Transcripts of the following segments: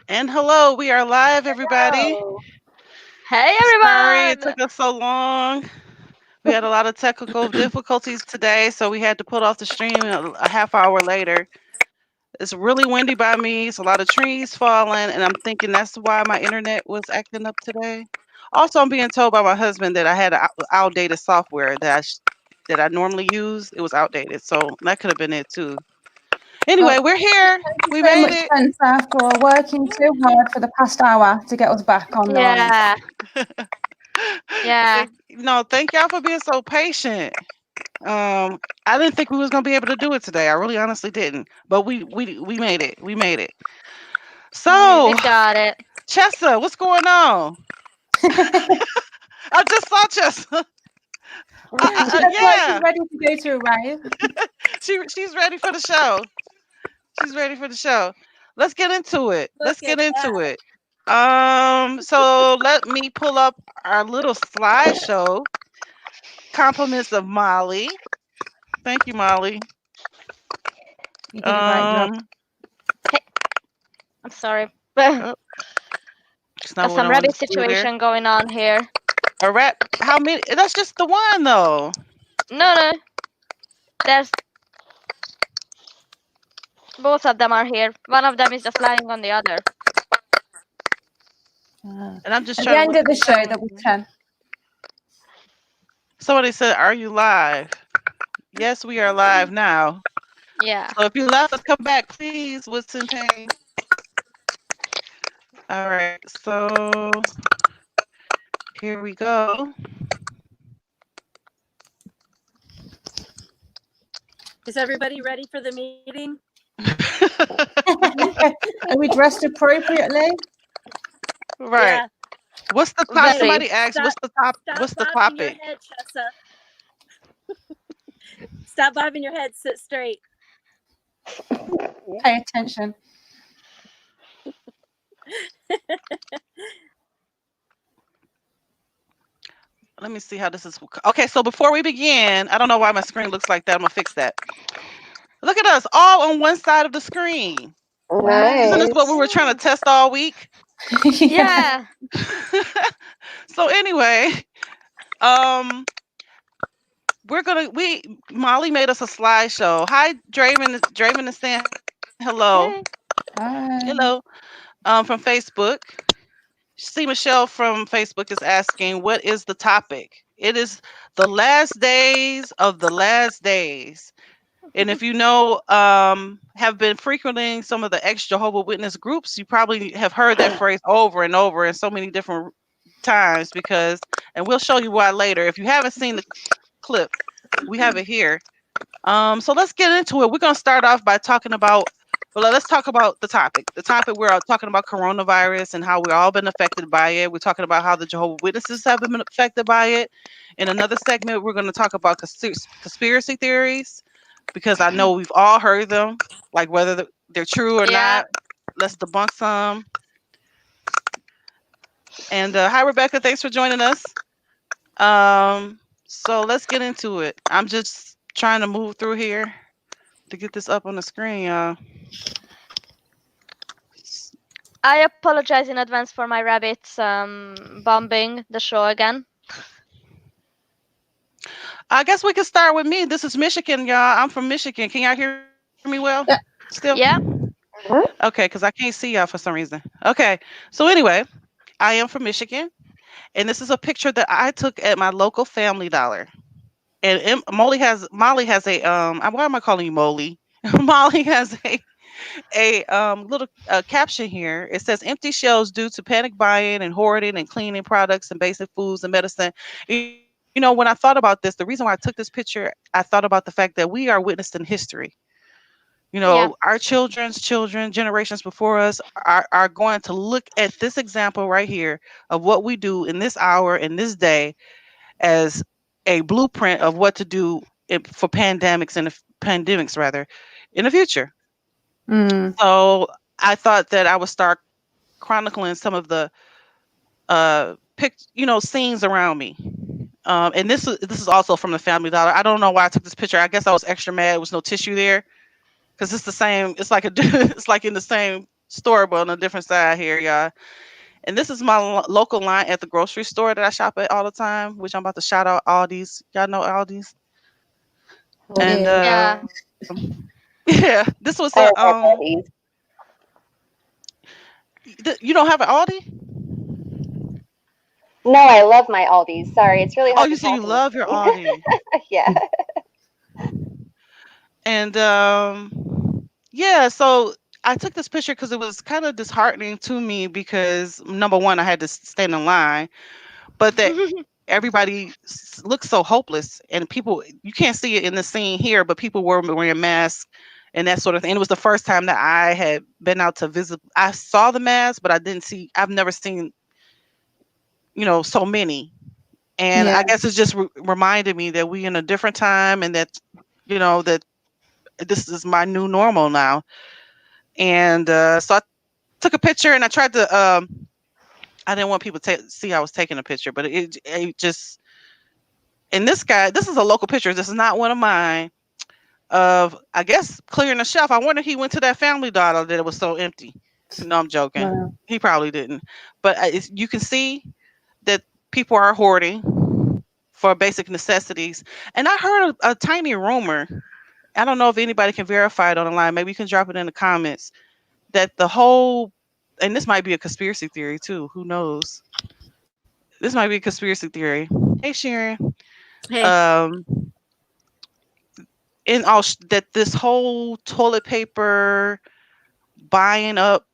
And hello, we are live, everybody. Hello. Hey Sorry it everyone! took us so long. We had a lot of technical difficulties today, so we had to put off the stream a half hour later. It's really windy by me. It's a lot of trees falling, and I'm thinking that's why my internet was acting up today. Also, I'm being told by my husband that I had outdated software that I normally use. It was outdated, so that could have been it too. Well, Anyway, we're here. thank you We so made much, it. Spencer, for working so hard for the past hour to get us back online. Yeah, yeah. Thank y'all for being so patient. I didn't think we was gonna be able to do it today. I really honestly didn't. But we made it. We made it. We So, got it. Chessa, what's going on? I just saw Chessa. She looks like she's Yeah, ready to go to a rave. she's ready for the show. She's ready for the show. Let's get into it. Look Let's at get into that. it. So let me pull up our little slideshow. Compliments of Molly. Thank you, Molly. You did a great job. Um, Hey, I'm sorry. There's oh, it's not what some I wanted rabbit to do there. situation going on here. A rat? How many? That's just the one though. No, no. There's both of them are here. One of them is just lying on the other. And I'm just At the trying to end look. of the show, there was 10. Somebody said, "Are you live?" Yes, we are live now. Yeah. So if you left us, come back, please. What's in pain? All right. So here we go. Is everybody ready for the meeting? Are we dressed appropriately? Right. Yeah. What's the top? Very. Somebody asked, Stop, "What's the top? stop What's the bobbing your topic?" head, Chessa. Stop bobbing your head. Sit straight. Pay attention. Let me see how this is. Okay, so before we begin, I don't know why my screen looks like that. I'm gonna fix that. Look at us all on one side of the screen. Isn't this what we were trying to test all week? Yeah. So anyway, um, Molly made us a slideshow. Hi, Draven. Draven is saying hello. Hey. Hello. Bye. From Facebook. See, Michelle from Facebook is asking, what is the topic? It is the last days of the last days. And if you know, have been frequenting some of the ex Jehovah Witness groups, you probably have heard that phrase over and over in so many different times and we'll show you why later. If you haven't seen the clip, we have it here. So let's get into it. We're going to start off by talking about, well, let's talk about the topic. The topic, we're talking about coronavirus and how we've all been affected by it. We're talking about how the Jehovah Witnesses have been affected by it. In another segment, we're going to talk about conspiracy theories because I know we've all heard them, like whether they're true or Yeah. not. Let's debunk some. And hi, Rebecca. Thanks for joining us. So let's get into it. I'm just trying to move through here to get this up on the screen, y'all. I apologize in advance for my rabbits bombing the show again. I guess we can start with me. This is Michigan, y'all. I'm from Michigan. Can y'all hear me well? Yeah. Still? Yeah. Okay, because I can't see y'all for some reason. Okay. So anyway, I am from Michigan, and this is a picture that I took at my local Family Dollar. And Molly has a why am I calling you Molly? Molly has a little caption here. It says empty shelves due to panic buying and hoarding and cleaning products and basic foods and medicine. When I thought about this, the reason why I took this picture, I thought about the fact that we are witnessing history. Yeah. Our children's children, generations before us are going to look at this example right here of what we do in this hour, in this day, as a blueprint of what to do for pandemics rather in the future. Mm. So I thought that I would start chronicling some of the scenes around me. And this is also from the Family Dollar. I don't know why I took this picture. I guess I was extra mad. There was no tissue there because it's the same. It's like it's like in the same store, but on a different side here, y'all. And this is my local line at the grocery store that I shop at all the time, which I'm about to shout out Aldi's. Y'all know Aldi's? And Yeah. Yeah. yeah, this was I a don't have Aldi's. you don't have an Aldi? No, I love my Aldi's. Sorry, it's really Oh, hard you to say you talk in this love your thing. Aldi. Yeah. And yeah, so I took this picture because it was kind of disheartening to me because number one, I had to stand in line, but that everybody looks so hopeless, and people, you can't see it in the scene here, but people were wearing masks and that sort of thing. And it was the first time that I had been out to visit. I saw the masks, but I've never seen, so many. And Yeah. I guess it's just reminded me that we in a different time, and that, that this is my new normal now. And so I took a picture, and I tried to, I didn't want people to see I was taking a picture, but it just, and this is a local picture. This is not one of mine, of, I guess, clearing the shelf. I wonder if he went to that Family Dollar that it was so empty. No, I'm joking. Wow. He probably didn't. But you can see that people are hoarding for basic necessities. And I heard a tiny rumor. I don't know if anybody can verify it on the line. Maybe you can drop it in the comments, that the whole, and this might be a conspiracy theory too. Who knows? This might be a conspiracy theory. Hey, Sharon. Hey, Um, that this whole toilet paper buying up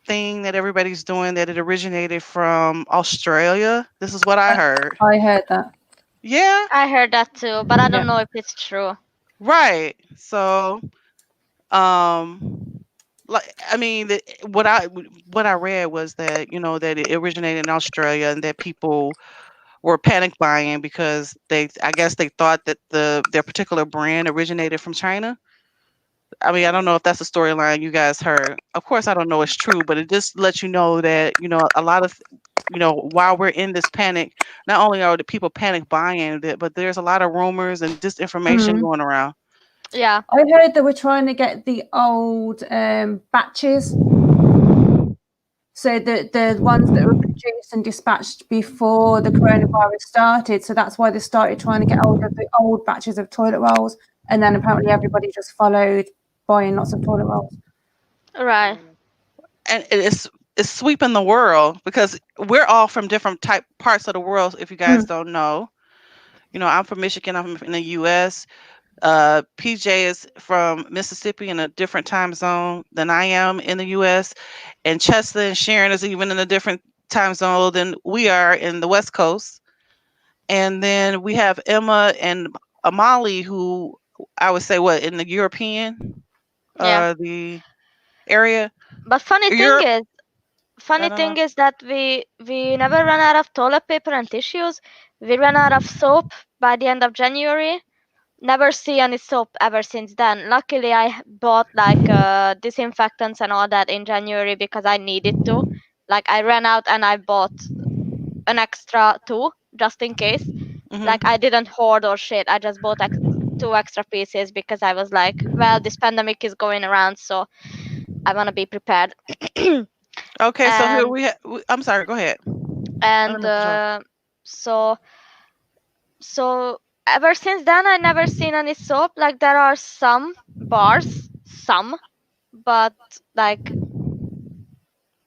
thing that everybody's doing, that it originated from Australia. This is what I heard. I heard that. Yeah, I heard that too, but I Yeah. don't know if it's true. right. So, like, I mean, what I read was that, that it originated in Australia, and that people were panic buying because I guess they thought that their particular brand originated from China. I mean, I don't know if that's a storyline you guys heard. Of course, I don't know it's true, but it just lets you know that, a lot of, while we're in this panic, not only are the people panic buying it, but there's a lot of rumors and disinformation going around. Yeah. I heard they were trying to get the old batches, so the ones that were produced and dispatched before the coronavirus started. So that's why they started trying to get hold of the old batches of toilet rolls, and then apparently everybody just followed buying lots of toilet rolls. Right. And it's sweeping the world because we're all from different type parts of the world. If you guys don't know, I'm from Michigan. I'm in the U.S. PJ is from Mississippi, in a different time zone than I am in the U.S. And Chessa and Sharon is even in a different time zone than we are in the West Coast. And then we have Emma and Amali, who I would say what, in the European, Yeah. the area, But Europe. I funny don't know. thing is that we never run out of toilet paper and tissues. We ran out of soap by the end of January. Never see any soap ever since then. Luckily, I bought like disinfectants and all that in January because I needed to. Like I ran out and I bought an extra two just in case. Like Hmm. I didn't hoard or shit. I just bought two extra pieces because I was like, well, this pandemic is going around, so I want to be prepared. Okay, so here and I'm sorry. Go ahead. I don't and know for sure. so so ever since then I never seen any soap. Like there are some bars, some, but like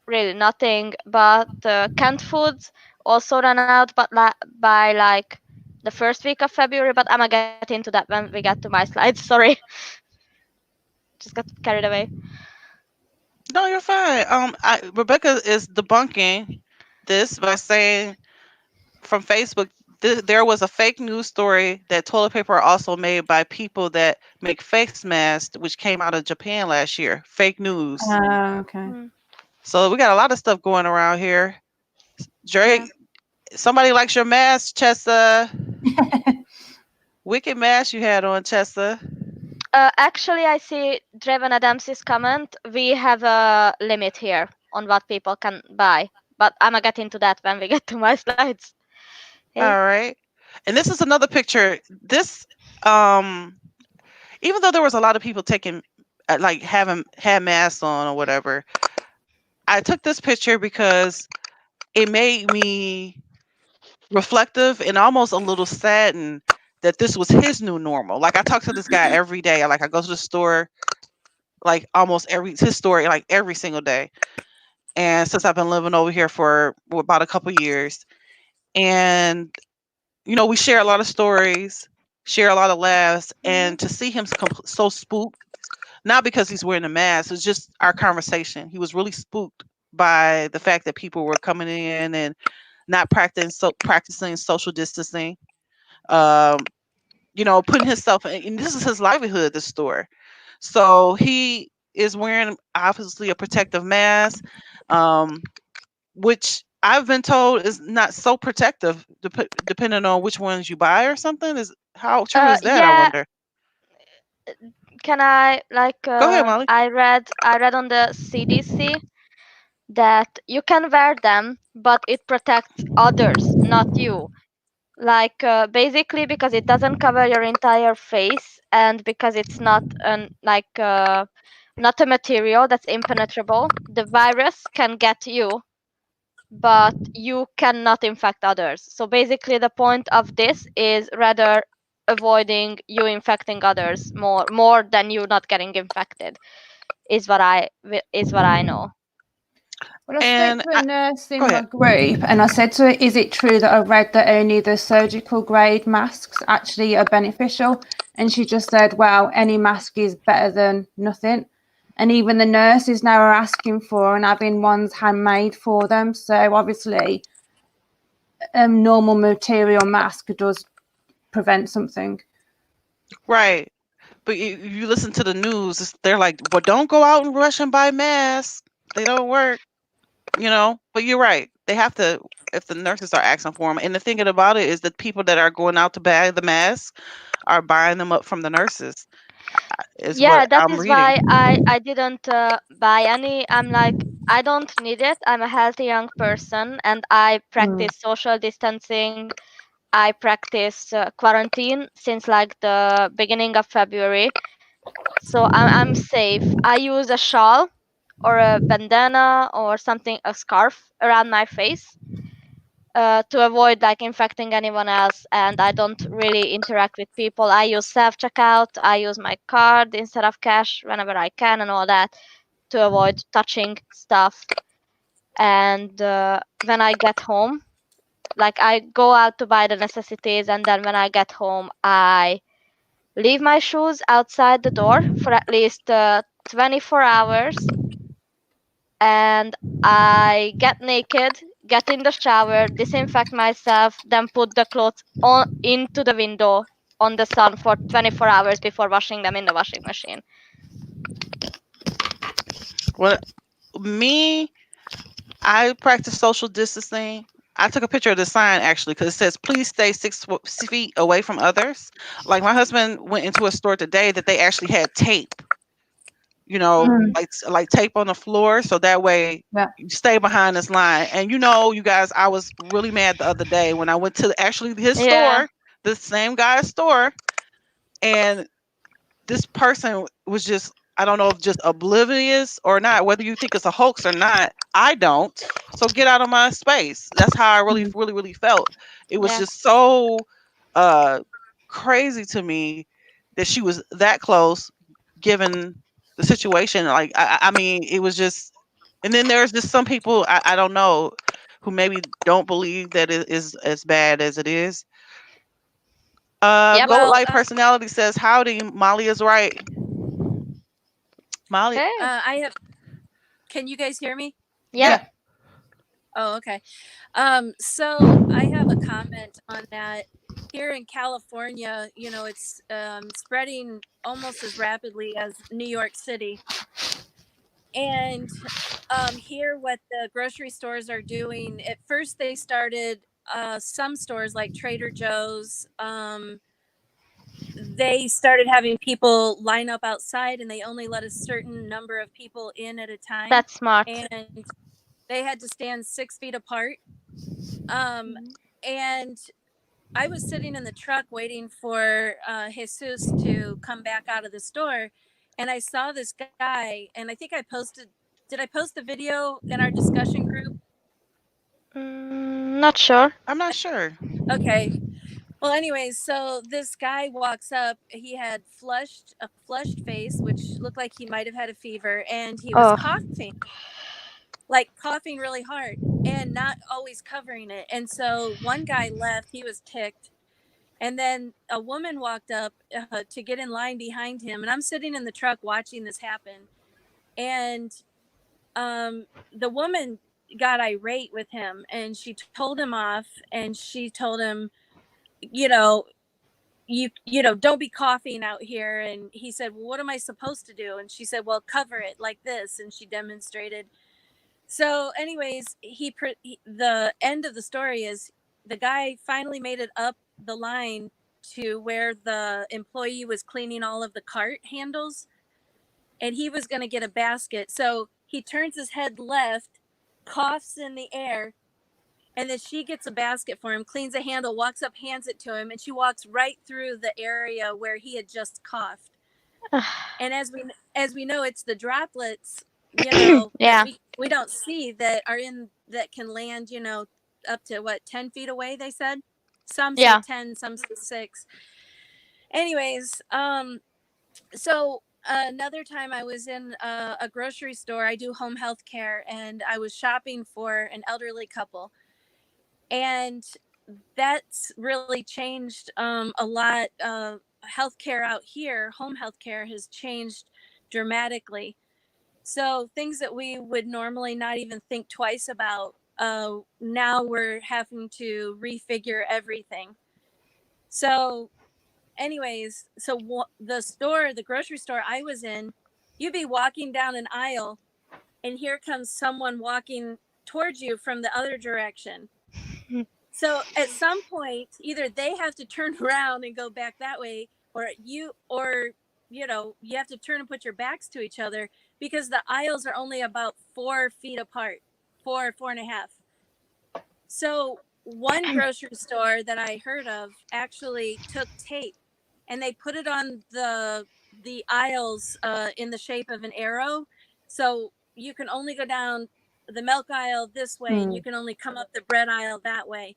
really nothing. But canned foods also ran out, but by like the first week of February. But I'm gonna get into that when we get to my slides. Sorry, just got carried away. No, you're fine. Rebecca is debunking this by saying from Facebook, there was a fake news story that toilet paper are also made by people that make face masks, which came out of Japan last year. Fake news. Okay. Mm, So we got a lot of stuff going around here. yeah. Drake, somebody likes your mask, Chessa. Wicked mask you had on, Chessa. Actually, I see Draven Adams's comment. We have a limit here on what people can buy, but I'm gonna get into that when we get to my slides. Hey. All right. And this is another picture. This, um, even though there was a lot of people taking like haven't had masks on or whatever. I took this picture because it made me reflective and almost a little saddened that this was his new normal. Like I talk to this guy every day. Like I go to the store like almost his store like every single day. And since I've been living over here for about a couple years, and we share a lot of stories, share a lot of laughs, and to see him so spooked, not because he's wearing a mask, it's just our conversation. He was really spooked by the fact that people were coming in and not practicing social distancing. Um, putting himself and this is his livelihood, the store. So he is wearing obviously a protective mask, um, which I've been told is not so protective, depending on which ones you buy or something. Is how true is that? I Yeah, wonder. can I like Go ahead, Molly. I read on the CDC that you can wear them, but it protects others, not you. Like basically because it doesn't cover your entire face, and because it's not not a material that's impenetrable. The virus can get you, but you cannot infect others. So basically the point of this is rather avoiding you infecting others more than you not getting infected, is what I know. Well, I spoke And to a nurse go in my ahead. group and I said to her, is it true that I read that only the surgical grade masks actually are beneficial? And she just said, well, any mask is better than nothing. And even the nurses now are asking for and having ones handmade for them. So obviously, normal material mask does prevent something. Right. But you listen to the news, they're like, well, don't go out and rush and buy masks. They don't work, But you're right. They have to, if the nurses are asking for them. And the thing about it is that people that are going out to buy the masks are buying them up from the nurses, is Yeah, what that I'm is reading. why I didn't buy any. I'm like, I don't need it. I'm a healthy young person and I practice social distancing. I practice quarantine since like the beginning of February. So I'm safe. I use a shawl or a bandana or something, a scarf around my face to avoid like infecting anyone else, and I don't really interact with people. I use self checkout. I use my card instead of cash whenever I can and all that to avoid touching stuff. And when I get home, like I go out to buy the necessities, and then when I get home I leave my shoes outside the door for at least 24 hours, and I get naked, get in the shower, disinfect myself, then put the clothes on into the window on the sun for 24 hours before washing them in the washing machine. Well, me, I practice social distancing. I took a picture of the sign actually because it says, please stay 6 feet away from others. Like my husband went into a store today that they actually had tape, like tape on the floor. So that way Yeah. you stay behind this line. And you guys, I was really mad the other day when I went to actually his Yeah. store, the same guy's store. And this person was just, I don't know if just oblivious or not, whether you think it's a hoax or not, I don't. So get out of my space. That's how I really, really, really felt. It was Yeah. just so uh crazy to me that she was that close given the situation. Like I mean, it was just, and then there's just some people I don't know who maybe don't believe that it is as bad as it is. Yep. Goat Well, Light Personality says, howdy, Molly is right. Molly, Okay. I have. Can you guys hear me? Yep. yeah. Oh, okay. So I have a comment on that. Here in California, it's spreading almost as rapidly as New York City. And here, what the grocery stores are doing, at first they started some stores like Trader Joe's. They started having people line up outside and they only let a certain number of people in at a time. That's smart. And they had to stand 6 feet apart. And I was sitting in the truck waiting for Jesus to come back out of the store. and I saw this guy, and I think I posted. Did I post the video in our discussion group? Not sure. I'm not sure. Okay. Well, anyways, so this guy walks up. He had a flushed face, which looked like he might have had a fever, and he was Oh. coughing, like coughing really hard, and not always covering it. And so one guy left. He was ticked. And then a woman walked up to get in line behind him, and I'm sitting in the truck watching this happen. And the woman got irate with him, and she told him off, and she told him, you know, don't be coughing out here. And he said, well, what am I supposed to do? And she said, well, cover it like this, and she demonstrated. So anyways, the end of the story is the guy finally made it up the line to where the employee was cleaning all of the cart handles, and he was going to get a basket. So he turns his head left, coughs in the air, and then she gets a basket for him, cleans the handle, walks up, hands it to him, and she walks right through the area where he had just coughed. And as we know, it's the droplets, that Yeah. we don't see that can land, up to what, 10 feet away, they said. Some say Yeah. 10, some say 6. Anyways, so another time I was in a grocery store. I do home health care, and I was shopping for an elderly couple, and that's really changed a lot. Healthcare out here, home healthcare, has changed dramatically. So things that we would normally not even think twice about, now we're having to refigure everything. So anyways, so the grocery store I was in, you'd be walking down an aisle, and here comes someone walking towards you from the other direction. So at some point, either they have to turn around and go back that way, or you have to turn and put your backs to each other, because the aisles are only about 4 feet apart, 4.5. So one grocery store that I heard of actually took tape, and they put it on the aisles in the shape of an arrow. So you can only go down the milk aisle this way, and you can only come up the bread aisle that way.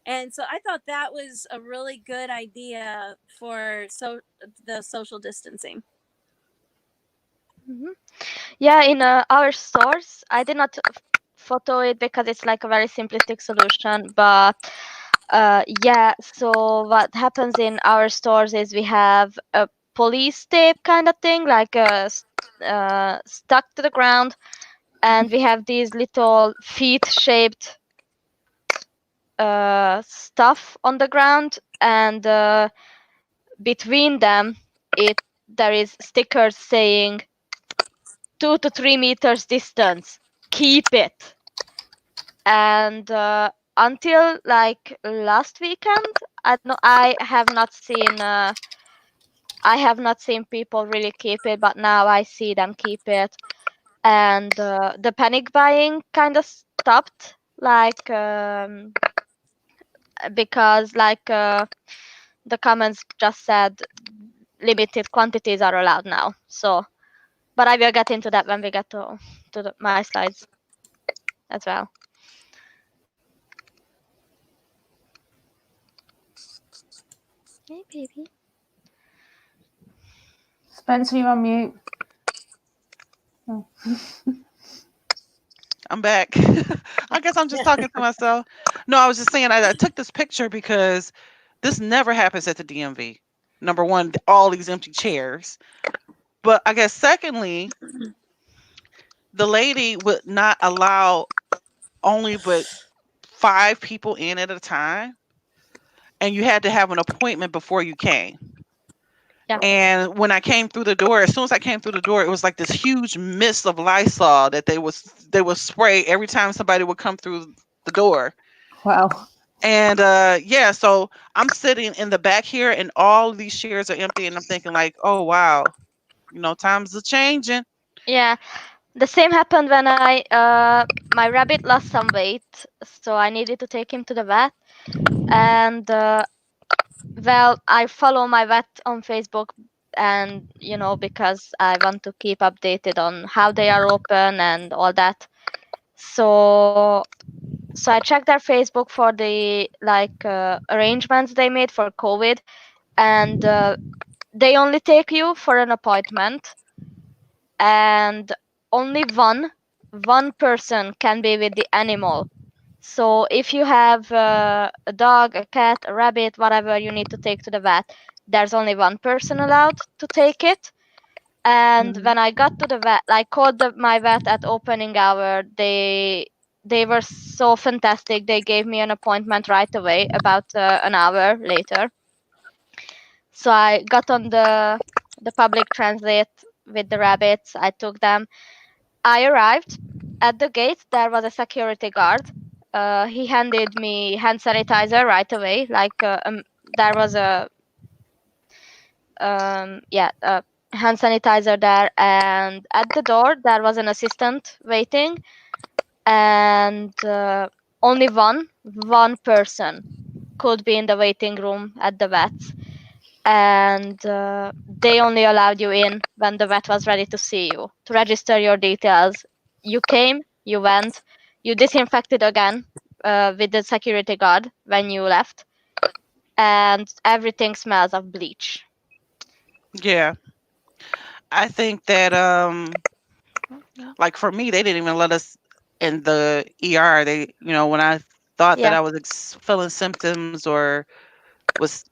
And so I thought that was a really good idea for the social distancing. Yeah, in our stores, I did not photo it because it's like a very simplistic solution. But yeah, so what happens in our stores is we have a police tape kind of thing, like stuck to the ground, and we have these little feet-shaped stuff on the ground, and between them, there is stickers saying 2 to 3 meters distance, keep it. And until like last weekend, I have not seen people really keep it, but now I see them keep it. And the panic buying kind of stopped, like because like the comments just said limited quantities are allowed now. So, but I will get into that when we get to my slides as well. Hey, baby. Spencer, you're on mute. Oh. I'm back. I guess I'm just talking to myself. No, I was just saying I took this picture because this never happens at the DMV. Number one, all these empty chairs. But I guess secondly, the lady would not allow only but 5 people in at a time, and you had to have an appointment before you came. Yeah. And when I came through the door, as soon as I came through the door, it was like this huge mist of Lysol that they would spray every time somebody would come through the door. Wow. And yeah, so I'm sitting in the back here, and all of these chairs are empty, and I'm thinking like, oh wow, times are changing. Yeah, the same happened when my rabbit lost some weight, so I needed to take him to the vet. And well, I follow my vet on Facebook, and because I want to keep updated on how they are open and all that. So I checked their Facebook for the arrangements they made for COVID, and they only take you for an appointment, and only one person can be with the animal. So if you have a dog, a cat, a rabbit, whatever you need to take to the vet, there's only one person allowed to take it. And when I got to the vet, I called my vet at opening hour. They were so fantastic. They gave me an appointment right away, about an hour later. So I got on the public transit with the rabbits. I took them. I arrived at the gate. There was a security guard. He handed me hand sanitizer right away. There was a hand sanitizer there, and at the door there was an assistant waiting, and only one person could be in the waiting room at the vets, and they only allowed you in when the vet was ready to see you, to register your details. You came, you went, you disinfected again with the security guard when you left, and everything smells of bleach. Yeah. I think that like for me, they didn't even let us in the ER. They, when I thought that Yeah, I was feeling symptoms or was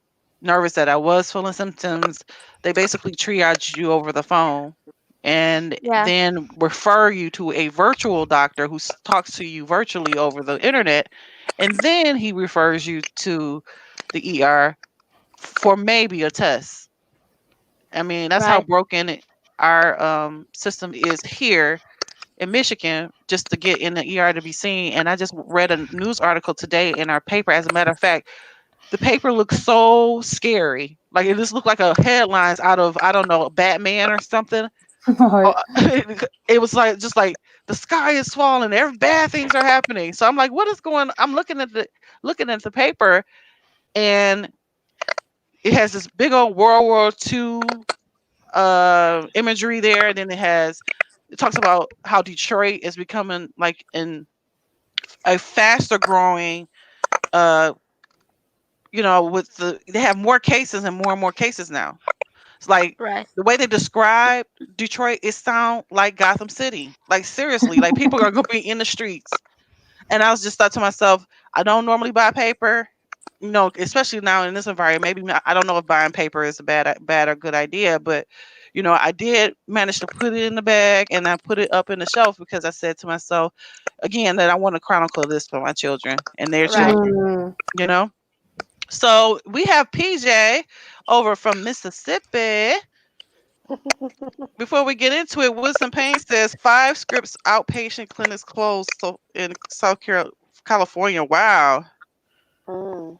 nervous that I was feeling symptoms, they basically triage you over the phone and yeah, then refer you to a virtual doctor who talks to you virtually over the internet, and then he refers you to the ER for maybe a test. I mean, that's how right, broken our system is here in Michigan, just to get in the ER to be seen. And I just read a news article today in our paper. As a matter of fact, the paper looks so scary. Like it just looked like a headlines out of, I don't know, Batman or something. Right. Oh, it was like just like the sky is falling, every bad things are happening. So I'm like, what is going? I'm looking at the paper, and it has this big old World War II imagery there. And then it talks about how Detroit is becoming like in a faster growing uh they have more cases and more cases now. It's like right. the way they describe Detroit, it sound like Gotham City. Like seriously, like people are gonna be in the streets. And I was just thought to myself, I don't normally buy paper, especially now in this environment. Maybe I don't know if buying paper is a bad or good idea, but I did manage to put it in the bag and I put it up in the shelf because I said to myself again that I want to chronicle this for my children and their Right. children. Mm. You know. So we have PJ over from Mississippi. Before we get into it, Wisdom Payne says 5 scripts outpatient clinics closed so in California. Wow. Mm.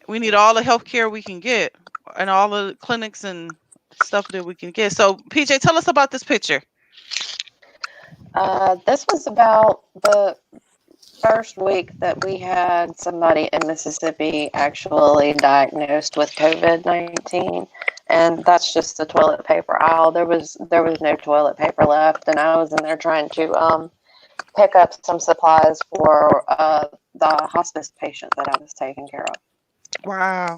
We need all the healthcare we can get and all the clinics and stuff that we can get. So PJ, tell us about this picture. This was about the first week that we had somebody in Mississippi actually diagnosed with COVID-19, and that's just the toilet paper aisle. There was no toilet paper left, and I was in there trying to pick up some supplies for the hospice patient that I was taking care of. Wow.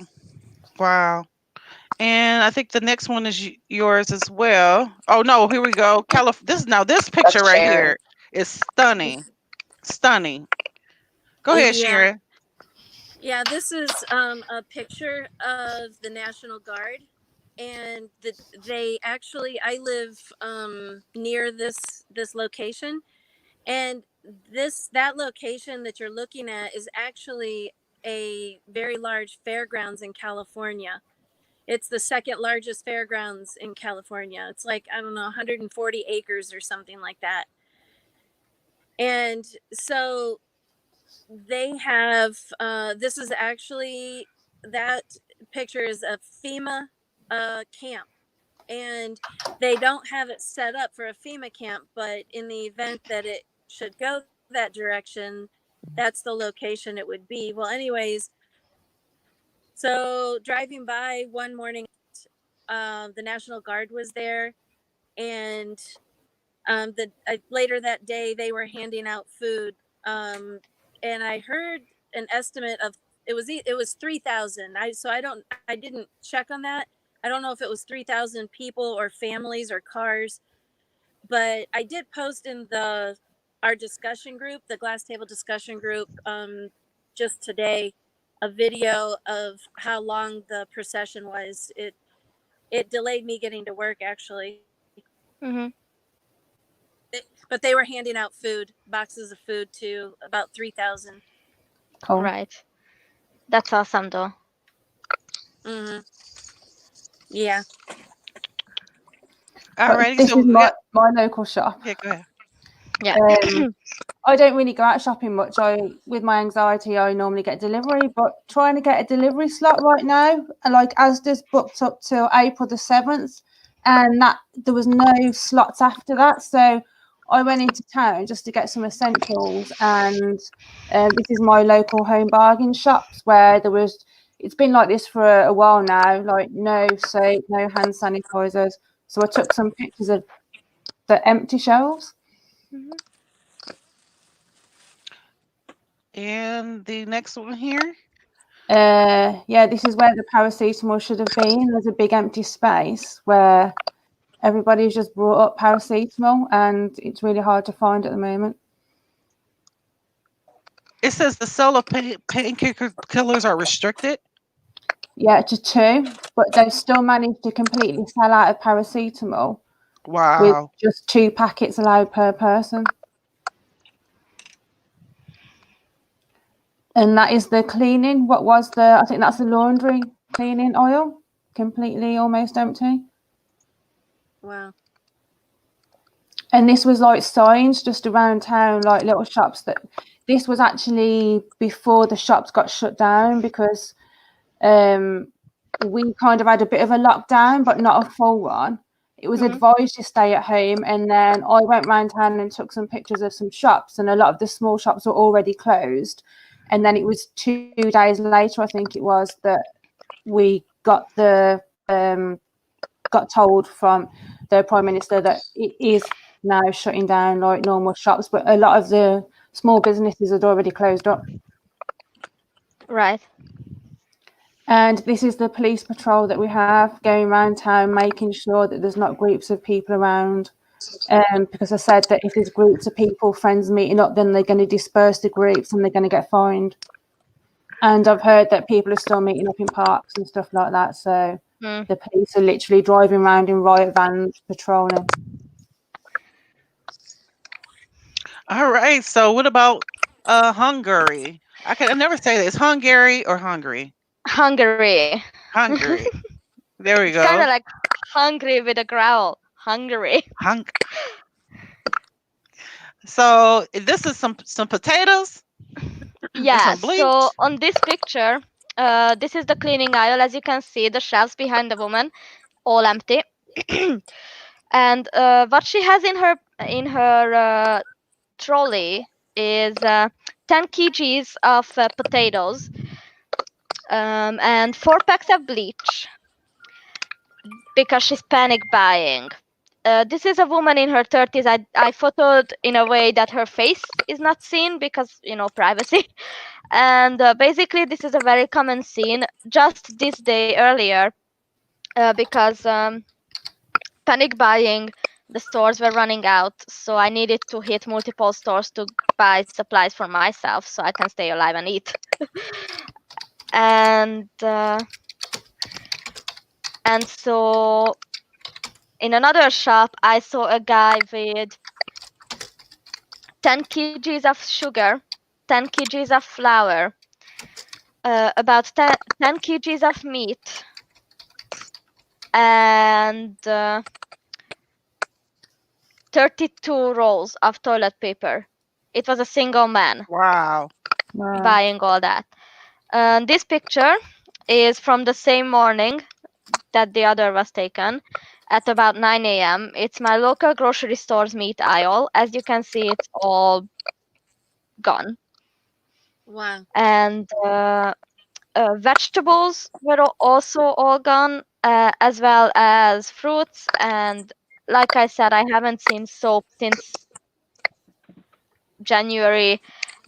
Wow. And I think the next one is yours as well. Oh no, here we go. This picture That's right Sharon. here is stunning. Stunning. Go ahead, Yeah, Sharon. yeah. This is a picture of the National Guard, and they actually. I live near this location, and that location that you're looking at is actually a very large fairgrounds in California. It's the second largest fairgrounds in California. It's like, I don't know, 140 acres or something like that. And so they have, this is actually, that picture is a FEMA camp. And they don't have it set up for a FEMA camp, but in the event that it should go that direction, that's the location it would be. Well, anyways, So driving by one morning, the National Guard was there, and later that day they were handing out food, and I heard an estimate of it was 3,000. I didn't check on that. I don't know if it was 3,000 people or families or cars, but I did post in our discussion group, the Glass Table discussion group, just today, a video of how long the procession was. It delayed me getting to work, actually. Mm-hmm. But they were handing out food, boxes of food, to about 3,000. Cool. Right. That's awesome, though. Mm-hmm. Yeah. Alrighty, This so is we got, my local shop. yeah, go ahead. Yeah. I don't really go out shopping much. With my anxiety, I normally get delivery, but trying to get a delivery slot right now, and like Asda's booked up till April the 7th, and that there was no slots after that. So I went into town just to get some essentials, and this is my local home bargain shops where it's been like this for a while now, like no soap, no hand sanitizers. So I took some pictures of the empty shelves. Mhm. And the next one here. Yeah, this is where the paracetamol should have been. There's a big empty space where everybody's just brought up paracetamol, and it's really hard to find at the moment. It says the sale of painkillers are restricted. Yeah, to 2, but they've still managed to completely sell out of paracetamol with Wow. just 2 packets allowed per person. And that is the cleaning. I think that's the laundry cleaning oil, completely almost empty. Wow. And this was like signs just around town, like little shops that this was actually before the shops got shut down, because we kind of had a bit of a lockdown, but not a full one. It was advised to stay at home, and then I went round town and took some pictures of some shops, and a lot of the small shops were already closed. And then it was 2 days later, I think it was, that we got got told from the Prime Minister that it is now shutting down like normal shops, but a lot of the small businesses had already closed up. Right. And this is the police patrol that we have going around town, making sure that there's not groups of people around. Because I said that if there's groups of people, friends meeting up, then they're going to disperse the groups and they're going to get fined. And I've heard that people are still meeting up in parks and stuff like that. So the police are literally driving around in riot vans patrolling. All right. So what about Hungary? I never say that. It's Hungary or Hungary? Hungary. Hungary. There we It's kind go. of like hungry with a growl. Hungary. So this is some potatoes. Yeah. Some bleach. So on this picture, this is the cleaning aisle. As you can see, the shelves behind the woman, all empty. And what she has in her trolley is 10 kgs of potatoes, and 4 packs of bleach, because she's panic buying. This is a woman in her 30s. I photoed in a way that her face is not seen because, privacy. And basically, this is a very common scene just this day earlier, because panic buying, the stores were running out. So I needed to hit multiple stores to buy supplies for myself so I can stay alive and eat. And so in another shop, I saw a guy with 10 kgs of sugar, 10 kgs of flour, about 10 kgs of meat, and 32 rolls of toilet paper. It was a single man. Wow. Buying all that. This picture is from the same morning that the other was taken, at about 9 a.m. It's my local grocery store's meat aisle. As you can see, it's all gone. Wow. And vegetables were also all gone, as well as fruits. And like I said, I haven't seen soap since January,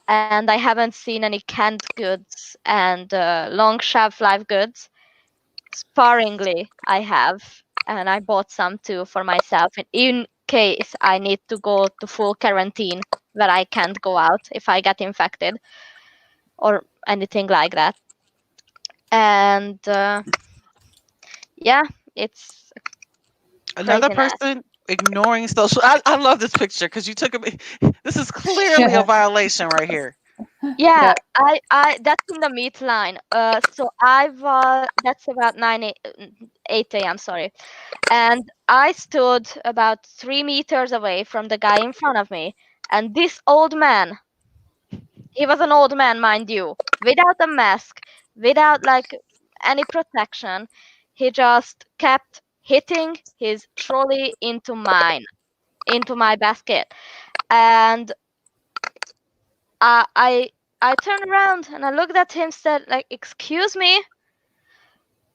and I haven't seen any canned goods and long shelf life goods. Sparingly, I have, and I bought some too for myself in case I need to go to full quarantine where I can't go out if I get infected or anything like that. And yeah, it's Another craziness. person ignoring social. I love this picture because you took it. This is clearly a Yeah. violation right here. Yeah, Yeah. I that's in the meat line. So I was that's about 8 a.m. Sorry, and I stood about 3 meters away from the guy in front of me, and this old man, he was an old man, mind you, without a mask, without like any protection, he just kept hitting his trolley into my basket, and I I turned around and I looked at him, said like, "Excuse me,"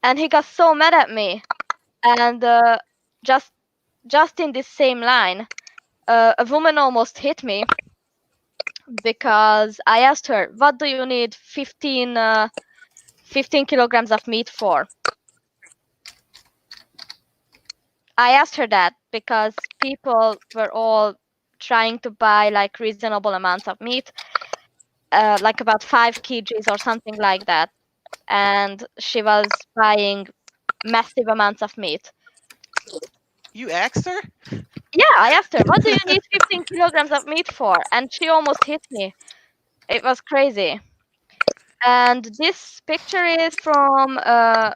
and he got so mad at me. And just just in this same line, a woman almost hit me because I asked her, "What do you need 15 kilograms of meat for?" I asked her that because people were all trying to buy like reasonable amounts of meat, like about 5 kgs or something like that, and she was buying massive amounts of meat. You asked her? Yeah, I asked her, "What do you need 15 kilograms of meat for?" And she almost hit me. It was crazy. And this picture is from a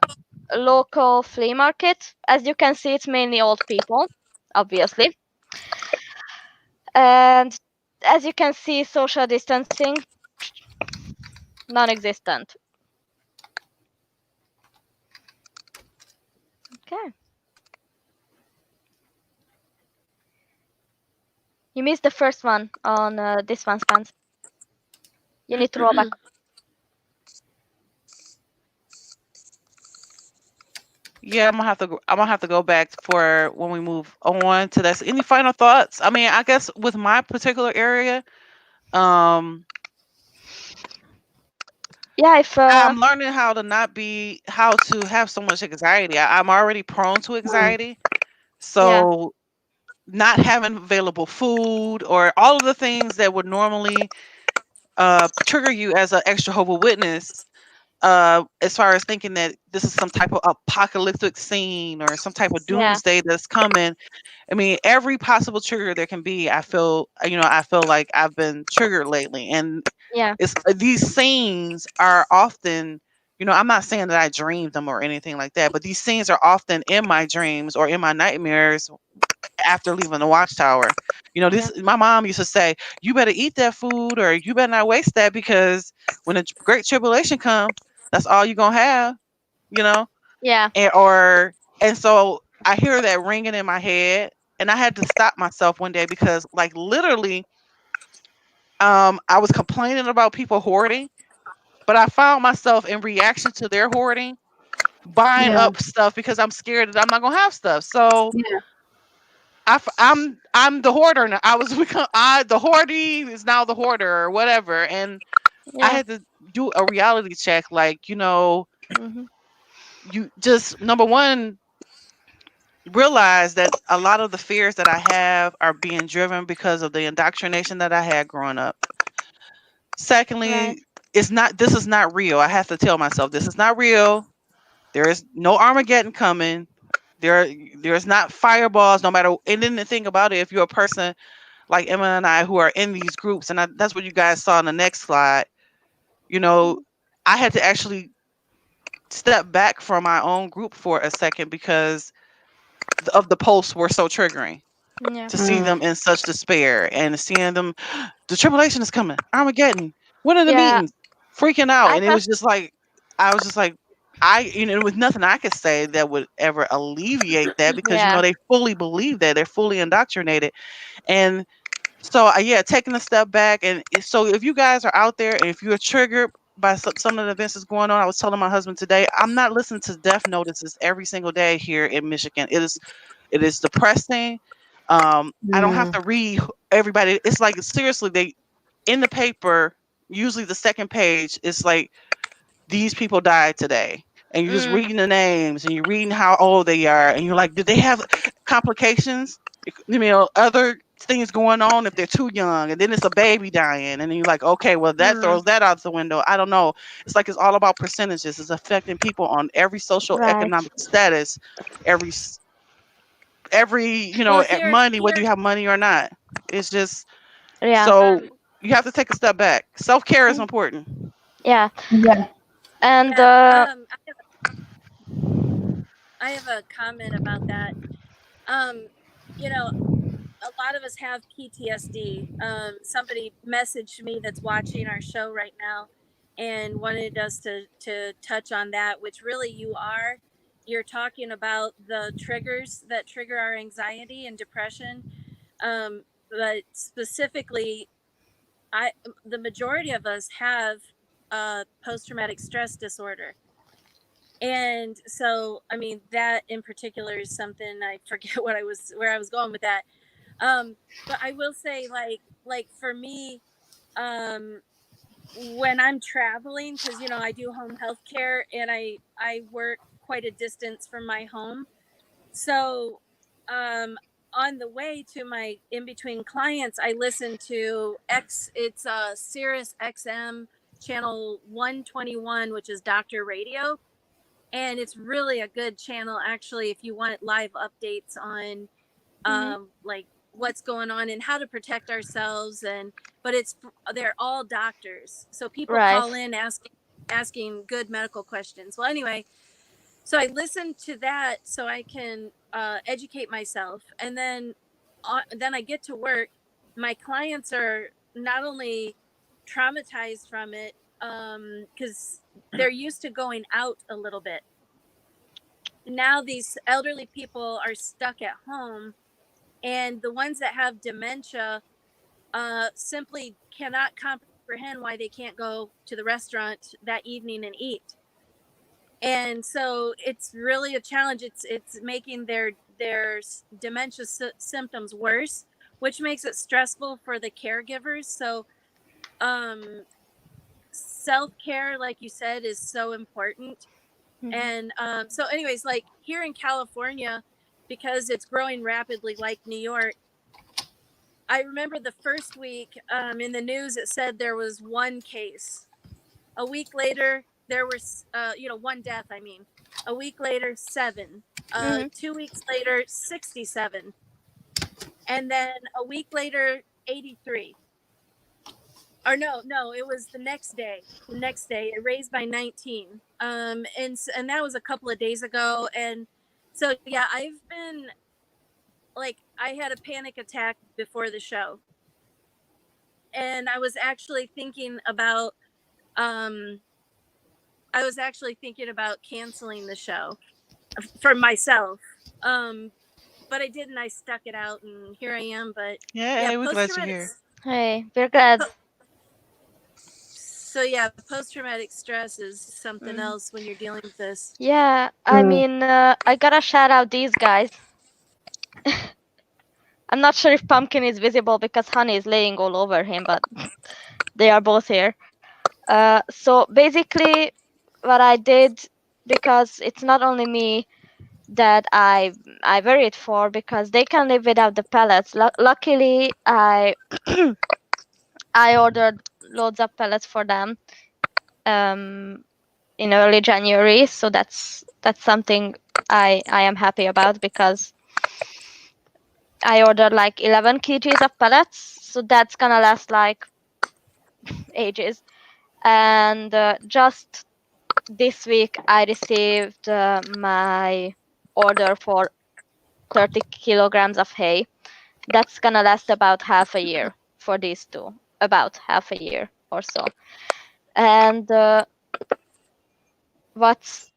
local flea market. As you can see, it's mainly old people, obviously. And as you can see, social distancing, non-existent. Okay. You missed the first one on this one, Spence. You need to roll back. Yeah, I'm gonna have to go back for when we move on to this. Any final thoughts? I mean, I guess with my particular area, um, Yeah, if I'm learning how to have so much anxiety. I'm already prone to Mm. anxiety, yeah, so not having available food or all of the things that would normally trigger you as an extra Jehovah Witness, as far as thinking that this is some type of apocalyptic scene or some type of yeah, doomsday that's coming. I mean, every possible trigger there can be, I feel like I've been triggered lately, and yeah, it's these scenes are often, I'm not saying that I dreamed them or anything like that, but these scenes are often in my dreams or in my nightmares after leaving the watchtower. yeah, This my mom used to say, "You better eat that food, or you better not waste that, because when the great tribulation come, that's all you're gonna have." You know, yeah, and so I hear that ringing in my head, and I had to stop myself one day because, like, literally, I was complaining about people hoarding, but I found myself in reaction to their hoarding buying Yeah. up stuff because I'm scared that I'm not gonna have stuff. So Yeah. I'm the hoarder now. I was become the hoardee is now the hoarder or whatever, and I yeah. had to do a reality check. Like, Hmm. you just number one realize that a lot of the fears that I have are being driven because of the indoctrination that I had growing up. Right. Secondly, this is not real. I have to tell myself this is not real. There is no Armageddon coming. There's not fireballs, no matter. And then the thing about it, if you're a person like Emma and I who are in these groups, and that's what you guys saw on the next slide, you know, I had to actually step back from my own group for a second because of the posts were so triggering Yeah. to see Mm. them in such despair and seeing them, the tribulation is coming, Armageddon, when are the Yeah. meetings, freaking out. I And it got. was just like, I was just like, it was nothing I could say that would ever alleviate that because, Yeah. they fully believe that, they're fully indoctrinated. And so, yeah, taking a step back. And so if you guys are out there and if you're triggered, by some of the events that's going on. I was telling my husband today, I'm not listening to death notices every single day here in Michigan. It is depressing. I don't have to read everybody. It's like seriously, they in the paper. Usually, the second page is like these people died today, and you're just reading the names and you're reading how old they are, and you're like, did they have complications? Other things going on if they're too young, and then it's a baby dying, and then you're like, okay, well that throws that out the window. I don't know. It's like it's all about percentages. It's affecting people on every social Right. economic status, every Well, money, whether you here, have money or not. It's just Yeah. so you have to take a step back. Self-care is Mm, important. yeah. Yeah. And yeah. I have a comment about that. Um, you know, a lot of us have PTSD. Somebody messaged me that's watching our show right now and wanted us to touch on that, which really you are. You're talking about the triggers that trigger our anxiety and depression. But specifically, I the majority of us have post traumatic stress disorder. And so, I mean, that in particular is something I forget where I was going with that. But I will say, like for me, um, when I'm traveling, because I do home health care and I work quite a distance from my home, so on the way to my in between clients, I listen to It's Sirius XM channel 121, which is Doctor Radio, and it's really a good channel actually if you want live updates on like what's going on and how to protect ourselves. And but they're all doctors, so people right. call in asking good medical questions. Well, anyway, so I listen to that so I can educate myself, and then I get to work. My clients are not only traumatized from it because they're used to going out a little bit. Now these elderly people are stuck at home, and the ones that have dementia simply cannot comprehend why they can't go to the restaurant that evening and eat. And so it's really a challenge. It's making their dementia symptoms worse, which makes it stressful for the caregivers. So um, self-care, like you said, is so important. And so anyways, like here in California, because it's growing rapidly like New York, I remember the first week in the news, it said there was one case. A week later, there was, one death, I mean. A week later, 7. 2 weeks later, 67. And then a week later, 83. Or no, it was the next day. The next day, it raised by 19. And that was a couple of days ago. And so, yeah, I've been, like, I had a panic attack before the show. And um I was actually thinking about canceling the show for myself. But I didn't. I stuck it out, and here I am. But Yeah, yeah, hey, we're post glad you're traumatic. here. Hey, we're glad. So yeah, post traumatic stress is something else when you're dealing with this. Yeah, I mean, I gotta shout out these guys. I'm not sure if Pumpkin is visible because Honey is laying all over him, but they are both here. So basically, what I did, because it's not only me that I worried for, because they can live without the pellets. Luckily, I I ordered loads of pellets for them in early January, so that's something I am happy about, because I ordered like 11 kgs of pellets, so that's gonna last like ages. And just this week I received my order for 30 kilograms of hay. That's gonna last about half a year for these two, about half a year or so. And what's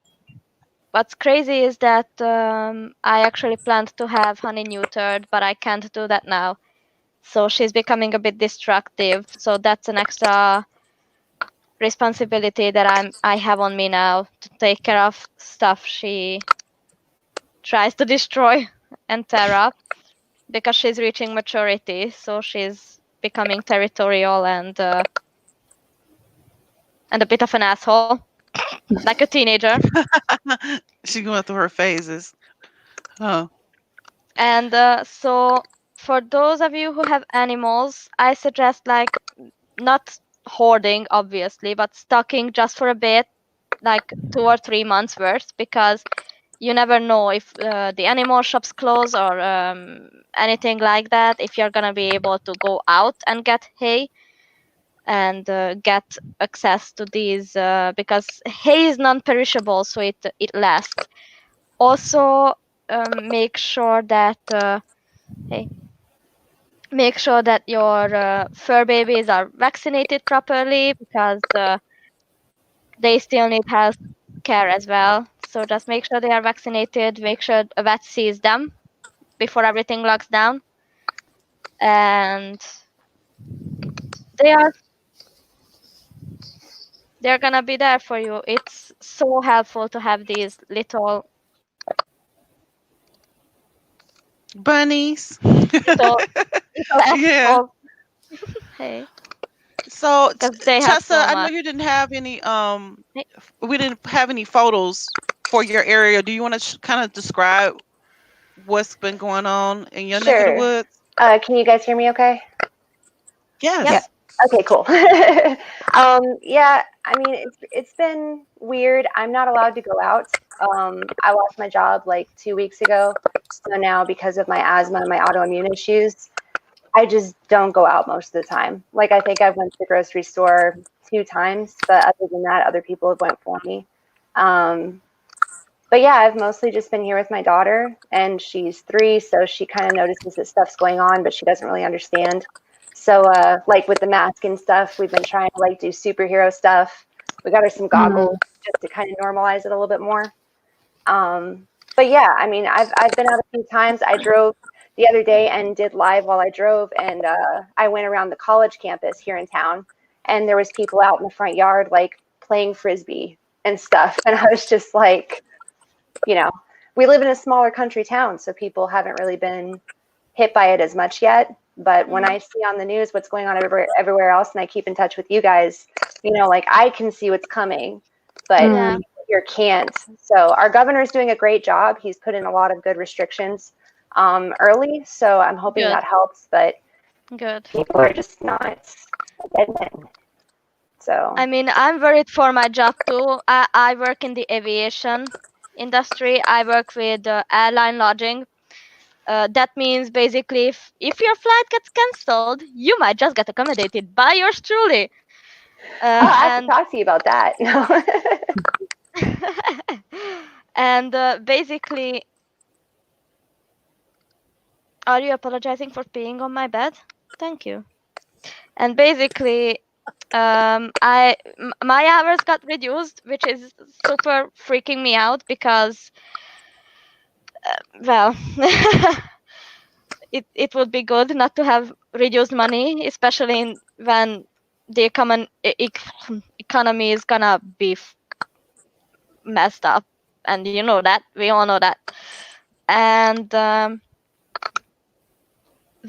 crazy is that I actually planned to have Honey neutered, but I can't do that now. So she's becoming a bit destructive. So that's an extra responsibility that I have on me now to take care of stuff she tries to destroy and tear up because she's reaching maturity, so she's becoming territorial and a bit of an asshole, like a teenager. She's going through her phases. Oh. And so for those of you who have animals, I suggest like not hoarding, obviously, but stocking just for a bit, like 2 or 3 months worth, because you never know if the animal shops close or anything like that, if you're gonna be able to go out and get hay and get access to these because hay is non-perishable, so it lasts. Also, make sure that hey, make sure that your fur babies are vaccinated properly because they still need health care as well. So just make sure they are vaccinated. Make sure a vet sees them before everything locks down, and they are they're gonna be there for you. It's so helpful to have these little Bunnies. little Yeah. assholes. Hey, So, because they have Chessa, so I know much. you didn't have any Hey, we didn't have any photos for your area. Do you want to kind of describe what's been going on in your neck of the Sure. woods? Can you guys hear me okay? Yep. Yes. Okay, cool. Yeah, I mean it's been weird. I'm not allowed to go out. I lost my job like 2 weeks ago. So now because of my asthma and my autoimmune issues, I just don't go out most of the time. Like I think I've went to the grocery store 2 times, but other than that, other people have went for me. But yeah, I've mostly just been here with my daughter, and she's 3, so she kind of notices that stuff's going on, but she doesn't really understand. So like with the mask and stuff, we've been trying to like do superhero stuff. We got her some goggles just to kind of normalize it a little bit more. But yeah, I mean, I've been out a few times. I drove the other day and did live while I drove, and I went around the college campus here in town, and there was people out in the front yard like playing frisbee and stuff, and I was just like, you know, we live in a smaller country town, so people haven't really been hit by it as much yet. But when I see on the news what's going on everywhere else, and I keep in touch with you guys, you know, like I can see what's coming, but Yeah. people here can't. So our governor's doing a great job. He's put in a lot of good restrictions early, so I'm hoping Good. that helps. But Good. people are just not admitting. So I mean, I'm worried for my job too. I work in the aviation industry. I work with airline lodging. That means basically if your flight gets cancelled, you might just get accommodated by yours truly. I have to And talk to you about that. and basically, are you apologizing for peeing on my bed? Thank you. And basically, my hours got reduced, which is super freaking me out because, well, it would be good not to have reduced money, especially when the economy is gonna be messed up, and you know that, we all know that. And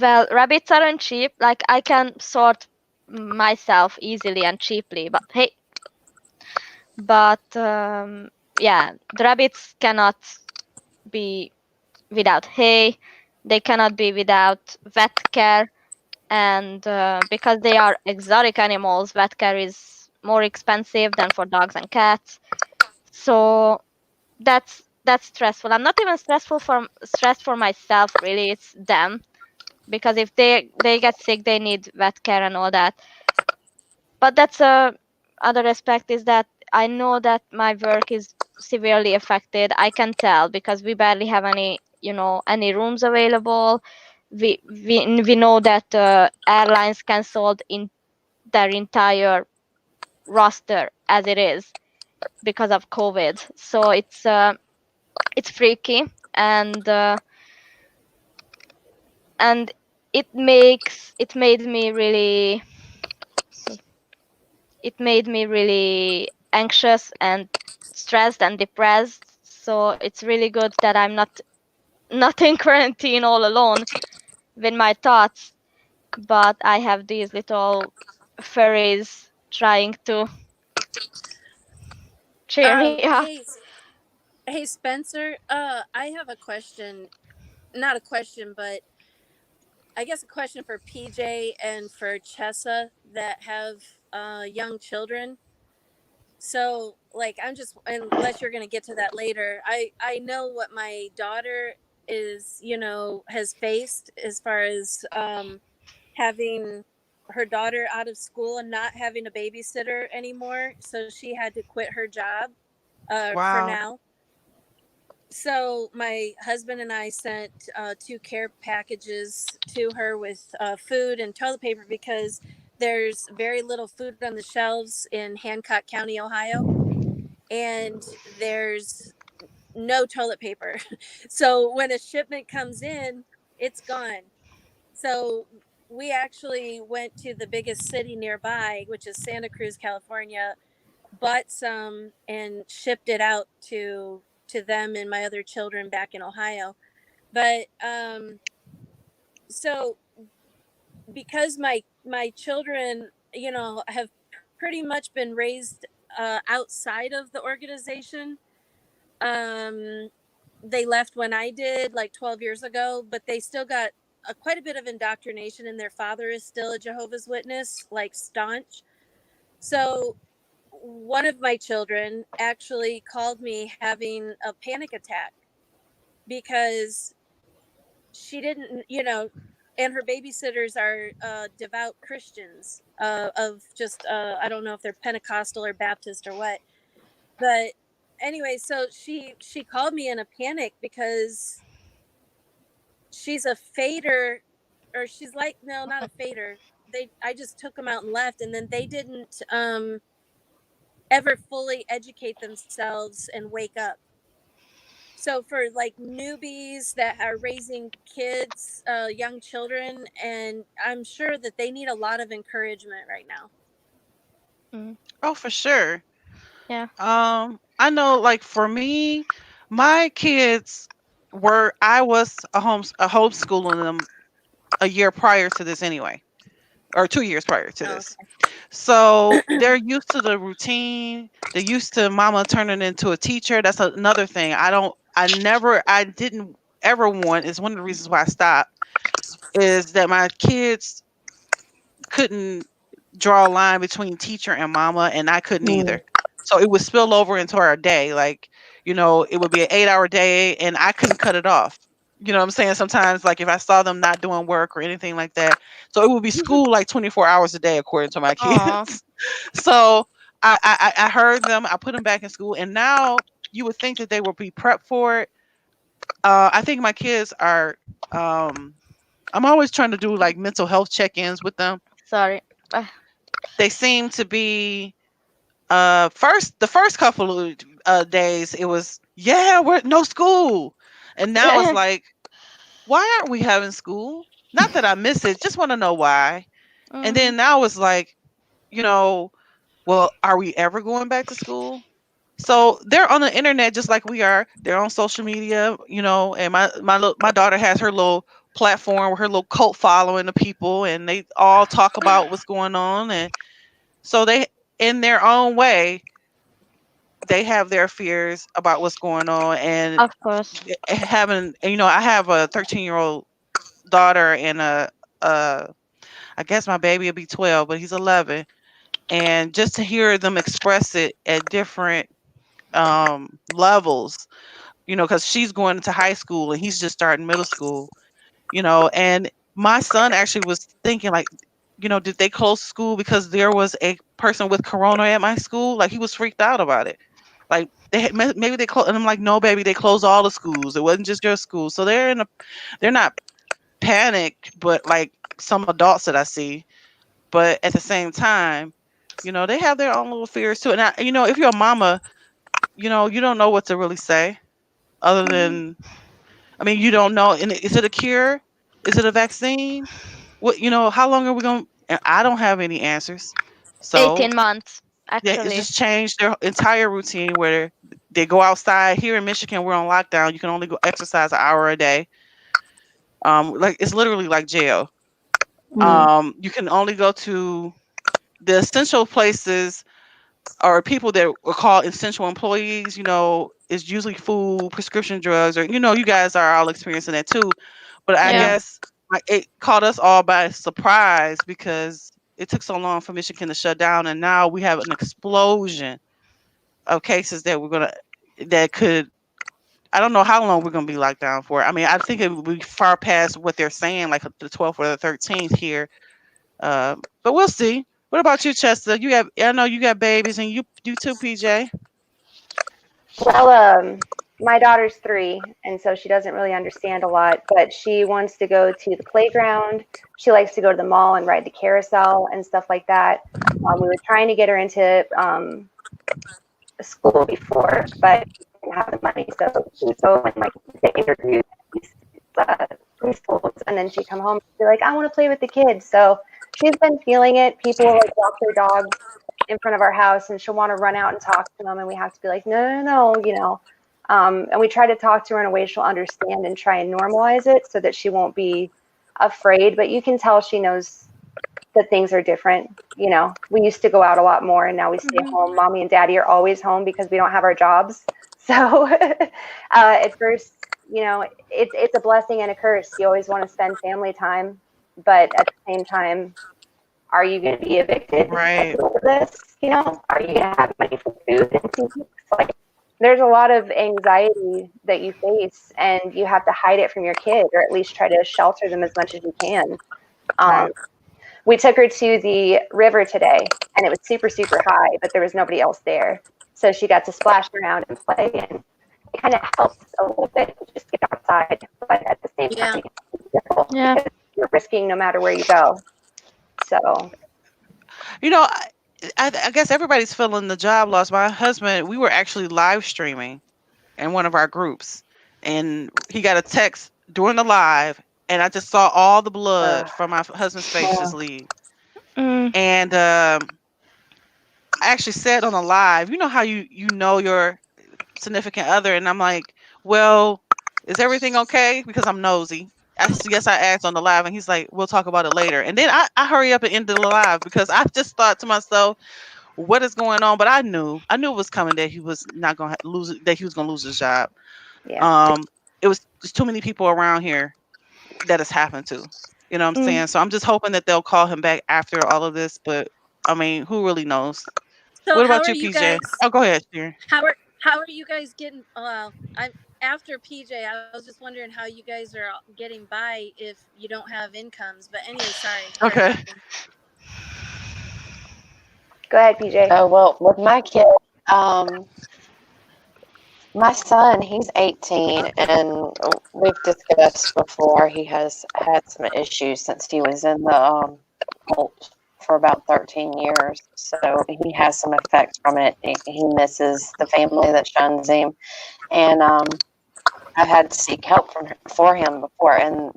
well, rabbits aren't cheap. Like I can sort myself easily and cheaply, but hey, but yeah, the rabbits cannot be without hay. They cannot be without vet care, and because they are exotic animals, vet care is more expensive than for dogs and cats. So that's stressful. I'm not even stressed for myself really. It's them, because if they get sick, they need vet care and all that. But that's a other aspect, is that I know that my work is severely affected. I can tell because we barely have any rooms available. We know that airlines cancelled in their entire roster as it is because of COVID. So it's freaky, and it made me really it made me really anxious and stressed and depressed. So it's really good that I'm not in quarantine all alone with my thoughts, but I have these little fairies trying to cheer me up. Hey, hey, Spencer. I have a question. Not a question, but I guess a question for PJ and for Chessa that have young children. So, like, I'm just, unless you're going to get to that later, I know what my daughter is, has faced as far as having her daughter out of school and not having a babysitter anymore. So she had to quit her job for Wow. now. So my husband and I sent two care packages to her with food and toilet paper because there's very little food on the shelves in Hancock County, Ohio, and there's no toilet paper. So when a shipment comes in, it's gone. So we actually went to the biggest city nearby, which is Santa Cruz, California, bought some and shipped it out to them and my other children back in Ohio. But so because my children, have pretty much been raised outside of the organization. Um, they left when I did, like 12 years ago, but they still got quite a bit of indoctrination, and their father is still a Jehovah's Witness, like staunch. So one of my children actually called me having a panic attack because she didn't, and her babysitters are devout Christians, of just, I don't know if they're Pentecostal or Baptist or what. But anyway, so she called me in a panic because she's a fader, or she's like, no, not a fader. I just took them out and left, and then they didn't ever fully educate themselves and wake up. So for like newbies that are raising kids, young children, and I'm sure that they need a lot of encouragement right now. Mm, Oh, for sure. yeah. I know, like for me, my kids I was a homeschooling them a year prior to this anyway, or 2 years prior to Oh, this. So they're used to the routine. They're used to mama turning into a teacher. That's another thing. I didn't ever want, is one of the reasons why I stopped, is that my kids couldn't draw a line between teacher and mama, and I couldn't Mm. either. So it would spill over into our day. Like, it would be an 8-hour day and I couldn't cut it off. You know what I'm saying? Sometimes, like, if I saw them not doing work or anything like that. So it would be school like 24 hours a day, according to my Aw. kids. So I heard them, I put them back in school, and now you would think that they would be prepped for it. I think my kids are, um, I'm always trying to do like mental health check ins with them. Sorry. Ah, They seem to be, the first couple of days it was, yeah, we're no school, and now it's like, why aren't we having school? Not that I miss it, just want to know why. And mm, then now it's like, you know well, are we ever going back to school? So they're on the internet just like we are. They're on social media, and my daughter has her little platform with her little cult following of people, and they all talk about what's going on. And so they, in their own way, they have their fears about what's going on. And of course. having, I have a 13-year-old daughter and uh I guess my baby will be 12, but he's 11. And just to hear them express it at different levels, because she's going into high school and he's just starting middle school, and my son actually was thinking, like, did they close school because there was a person with corona at my school? Like, he was freaked out about it. Like, maybe they closed, and I'm like, no, baby, they closed all the schools. It wasn't just your school. So they're not panicked, but like some adults that I see. But at the same time, they have their own little fears too. And if you're a mama, you don't know what to really say other Mm, than, I mean, you don't know. And is it a cure? Is it a vaccine? What, how long are we going to, I don't have any answers. So 18 months, it actually. just changed their entire routine where they go outside. Here in Michigan, we're on lockdown. You can only go exercise an hour a day. Like it's literally like jail. You can only go to the essential places or people that are called essential employees. Is usually food, prescription drugs, or you guys are all experiencing that too. But I Yeah. guess like it caught us all by surprise because it took so long for Michigan to shut down, and now we have an explosion of cases that could. I don't know how long we're gonna be locked down for. I mean, I think it would be far past what they're saying, like the 12th or the 13th here. But we'll see. What about you, Chester? I know you got babies, and you too, PJ. Well, my daughter's 3, and so she doesn't really understand a lot, but she wants to go to the playground. She likes to go to the mall and ride the carousel and stuff like that. We were trying to get her into school before, but we didn't have the money, so she'd go and like get interviewed at these preschools, and then she'd come home and be like, "I want to play with the kids." So she's been feeling it. People will like walk their dogs in front of our house, and she'll want to run out and talk to them, and we have to be like, no, no, no, and we try to talk to her in a way she'll understand and try and normalize it so that she won't be afraid. But you can tell she knows that things are different. We used to go out a lot more, and now we stay home. Mommy and Daddy are always home because we don't have our jobs. So at first, it's a blessing and a curse. You always want to spend family time, but at the same time, are you going to be evicted Right. because of this? Are you going to have money for food and things? Like, there's a lot of anxiety that you face, and you have to hide it from your kid, or at least try to shelter them as much as you can. Right. We took her to the river today, and it was super, super high, but there was nobody else there. So she got to splash around and play, and it kind of helps a little bit to just get outside, but at the same time, it's difficult because you're risking no matter where you go. So, I guess everybody's feeling the job loss. My husband, we were actually live streaming in one of our groups, and he got a text during the live, and I just saw all the blood from my husband's face just leave. And I actually said on the live, you know how you know your significant other, and I'm like, well, is everything okay? Because I'm nosy. Yes, I asked on the live, and he's like, we'll talk about it later. And then I hurry up and end the live because I just thought to myself, what is going on? But I knew it was coming that he was not going to lose it, that he was going to lose his job. yeah. It was just too many people around here that has happened to. You know what I'm saying? So I'm just hoping that they'll call him back after all of this. But I mean, who really knows? So What how about are you, you PJ? guys? Oh, go ahead, Sharon. How are you guys getting? I'm after PJ. I was just wondering how you guys are getting by if you don't have incomes. But anyway, sorry. Carry Okay. on. Go ahead, PJ. Oh, well, with my kid, um, my son, he's 18, and we've discussed before, he has had some issues since he was in the cult for about 13 years. So he has some effects from it. He misses the family that shuns him. And I've had to seek help for him before. And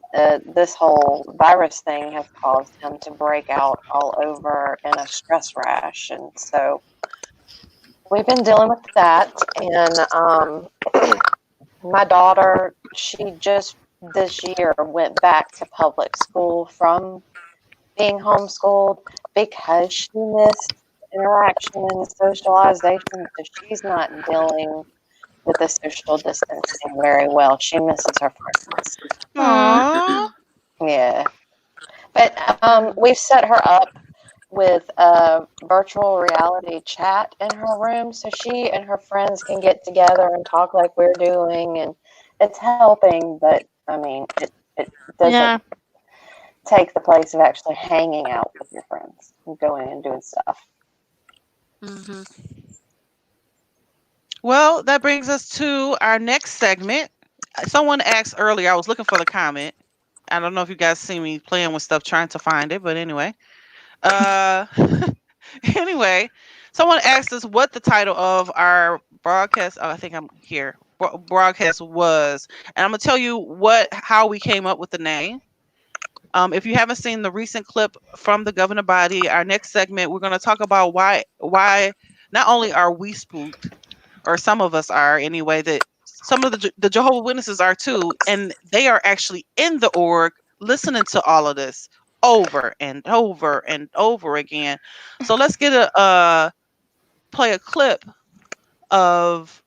this whole virus thing has caused him to break out all over in a stress rash. And so we've been dealing with that. And my daughter, she just this year went back to public school from being homeschooled because she missed interaction and socialization. So she's not dealing with the social distancing very well. She misses her friends. Aww. Yeah. But we've set her up with a virtual reality chat in her room so she and her friends can get together and talk like we're doing, and it's helping, but I mean it doesn't take the place of actually hanging out with your friends and going and doing stuff. Mm-hmm. Well, that brings us to our next segment. Someone asked earlier, I was looking for the comment. I don't know if you guys see me playing with stuff trying to find it, but anyway. Uh anyway, someone asked us what the title of our broadcast, I think I'm here. Broadcast was. And I'm going to tell you how we came up with the name. If you haven't seen the recent clip from the governing body, our next segment, we're going to talk about why not only are we spooked, or some of us are anyway, that some of the Jehovah Witnesses are too, and they are actually in the org listening to all of this over and over and over again. So let's get a play a clip of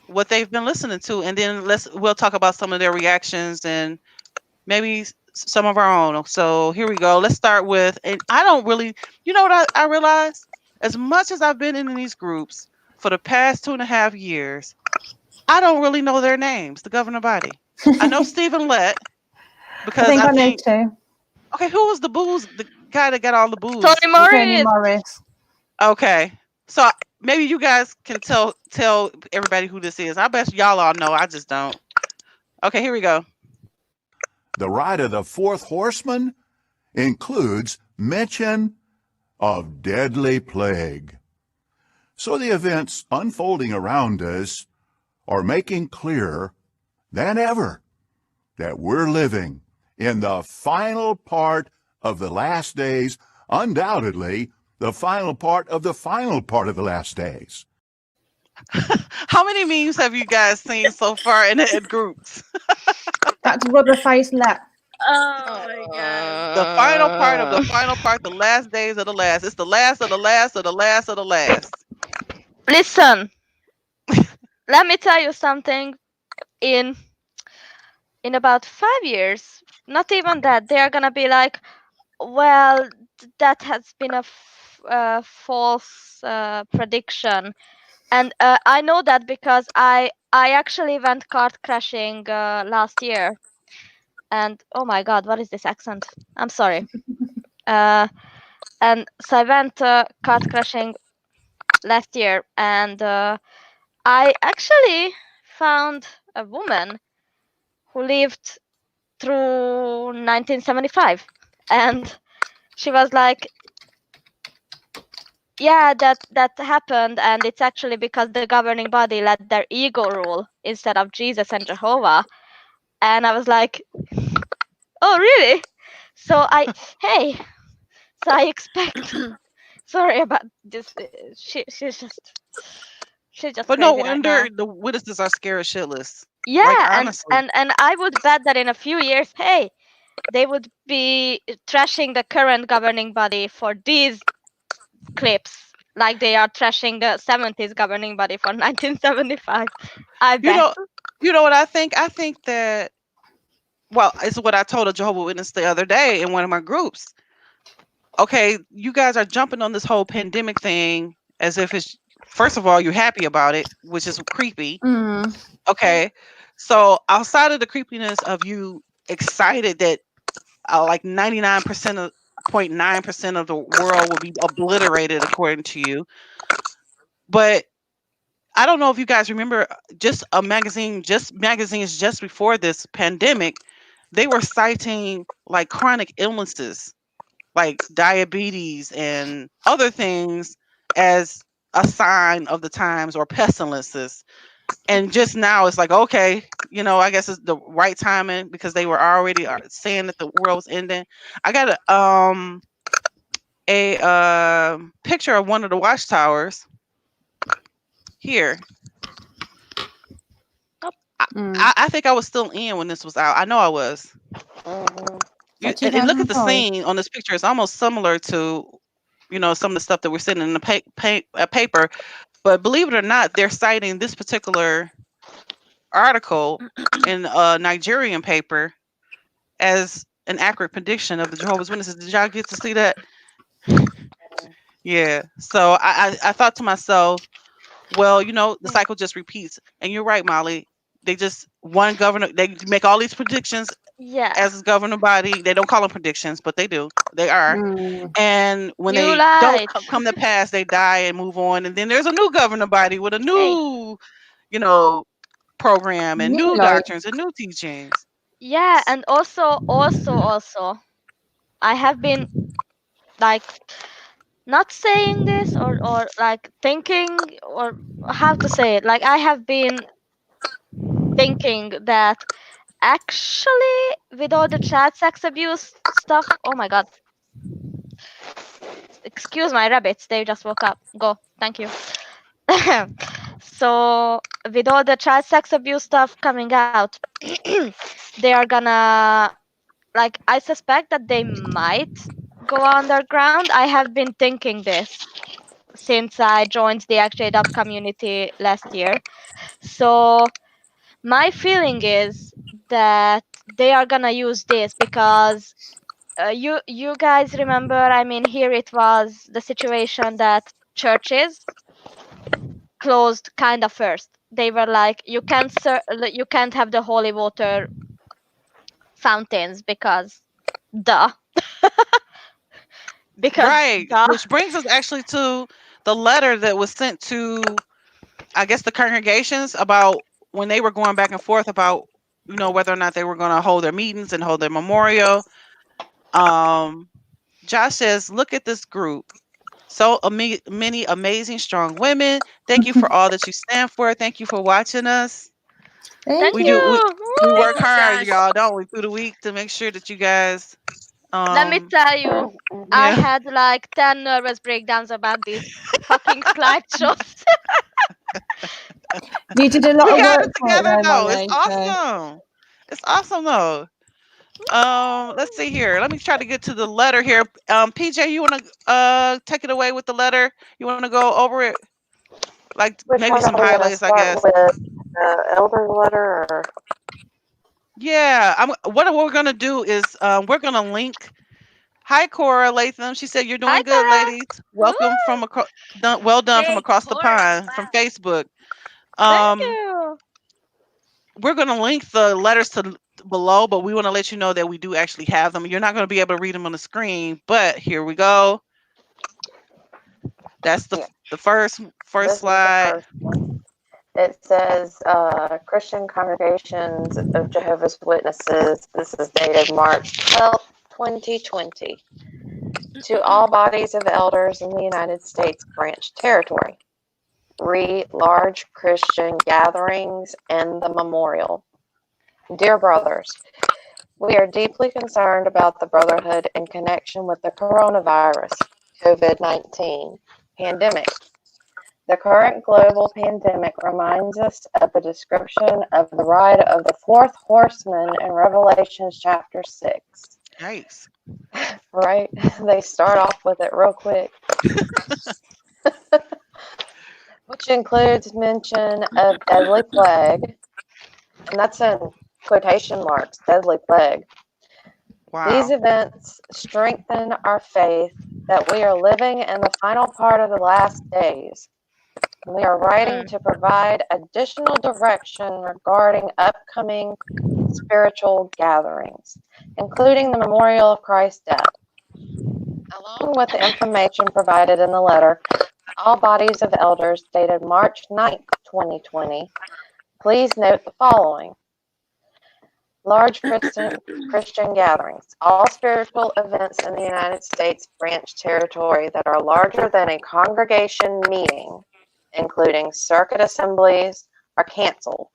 what they've been listening to, and then we'll talk about some of their reactions and maybe some of our own. So here we go. Let's start with, and I don't really, you know what I realized? As much as I've been in these groups for the past 2.5 years, I don't really know their names, the governing body. I know Stephen Lett I because think I I know think, too. okay, who was the guy that got all the booze? Tony Tony Morris. Morris. Okay. So maybe you guys can tell everybody who this is. I bet y'all all know. I just don't. Okay, here we go. The rite of the fourth horseman includes mention of deadly plague. So the events unfolding around us are making clearer than ever that we're living in the final part of the last days, undoubtedly the final part of the final part of the last days. How many memes have you guys seen so far in groups? That's rubber face Let. Oh my god. The final part of the final part, the last days of the last. It's the last of the last of the last of the last. Listen, let me tell you something. In about 5 years, not even that, they are gonna be like, well, that has been a false prediction, and I know that because I actually went kart crashing last year, and oh my god, what is this accent? I'm sorry. And so I went kart crashing last year, and I actually found a woman who lived through 1975, and she was like, yeah, that happened, and it's actually because the governing body let their ego rule instead of Jesus and Jehovah. And I was like, oh really? So hey, so I expect, sorry about this, she's just But no crazy right now. wonder the witnesses are scared shitless. Yeah, Like and honestly. and I would bet that in a few years, hey, they would be trashing the current governing body for these clips, like they are trashing the 70s governing body for 1975. I You bet. know, you know what I think? I think that, well, it's what I told a Jehovah Witness the other day in one of my groups. Okay, you guys are jumping on this whole pandemic thing as if it's, first of all, you're happy about it, which is creepy. Okay. So outside of the creepiness of you excited that like 99% of 0.9% of the world will be obliterated according to you. But I don't know if you guys remember just magazines just before this pandemic, they were citing like chronic illnesses like diabetes and other things as a sign of the times, or pestilences. And just now it's like, okay, I guess it's the right timing because they were already saying that the world was ending. I got a picture of one of the watchtowers here. I think I was still in when this was out. I know I was. And look at the scene on this picture. It's almost similar to, some of the stuff that we're seeing in the paper. But believe it or not, they're citing this particular article in a Nigerian paper as an accurate prediction of the Jehovah's Witnesses. Did y'all get to see that? Yeah. So I thought to myself, well, the cycle just repeats. And you're right, Molly. They just one governor. They make all these predictions. Yeah. As a governing body, they don't call them predictions, but they do. They are. And when You they lied. don't come to pass, they die and move on. And then there's a new governing body with a new, program and new doctrines and new teachings. Yeah, and also, I have been like not saying this, or like thinking, or how to say it. Like I have been thinking that Actually, with all the child sex abuse stuff, oh my god. Excuse my rabbits, they just woke up. Go, thank you. So, with all the child sex abuse stuff coming out, they are gonna, like, I suspect that they might go underground. I have been thinking this since I joined the Exjws community last year. So, my feeling is that they are gonna use this because you guys remember, I mean, here it was the situation that churches closed kind of first. They were like, you can't have the holy water fountains because duh. Because Right. duh. Which brings us actually to the letter that was sent to, I guess, the congregations about when they were going back and forth about, whether or not they were going to hold their meetings and hold their memorial. Josh says, look at this group. So many amazing, strong women. Thank you for all that you stand for. Thank you for watching us. Thank Thank We you. do. We, you. we Woo! work Thank you, hard, Josh. y'all, don't we, through the week to make sure that you guys, Let me tell you, I yeah. had like 10 nervous breakdowns about these fucking slideshows. You did a We lot of got work it for it together though, though. It's Molly. So awesome. It's awesome though. Let's see here. Let me try to get to the letter here. PJ, you want to take it away with the letter? You want to go over it, like Which maybe one some are we going to highlights, I start guess. with? The elder letter or? Yeah. What we're gonna do is we're gonna link. Hi, Cora Latham. She said, "You're Hi, doing good, Cora. ladies. Woo! Welcome from well done from Hey, across the Cora. pond from Wow. Facebook." Thank Um, you. we're gonna link the letters to below, but we want to let you know that we do actually have them. You're not gonna be able to read them on the screen, but here we go. That's Yeah, the first this is the slide. first one. It says Christian Congregations of Jehovah's Witnesses. This is dated March 12th, 2020. To all bodies of elders in the United States branch territory. Large Christian gatherings and the memorial. Dear brothers, we are deeply concerned about the brotherhood in connection with the coronavirus, COVID-19 pandemic. The current global pandemic reminds us of the description of the ride of the fourth horseman in Revelation chapter 6. Yikes. Right? They start off with it real quick. Which includes mention of deadly plague, and that's in quotation marks, deadly plague. These Wow. events strengthen our faith that we are living in the final part of the last days. We are writing to provide additional direction regarding upcoming spiritual gatherings, including the memorial of Christ's death. Along with the information provided in the letter, all bodies of elders dated March 9th, 2020, please note the following. Large Christian gatherings. All spiritual events in the United States branch territory that are larger than a congregation meeting, including circuit assemblies, are canceled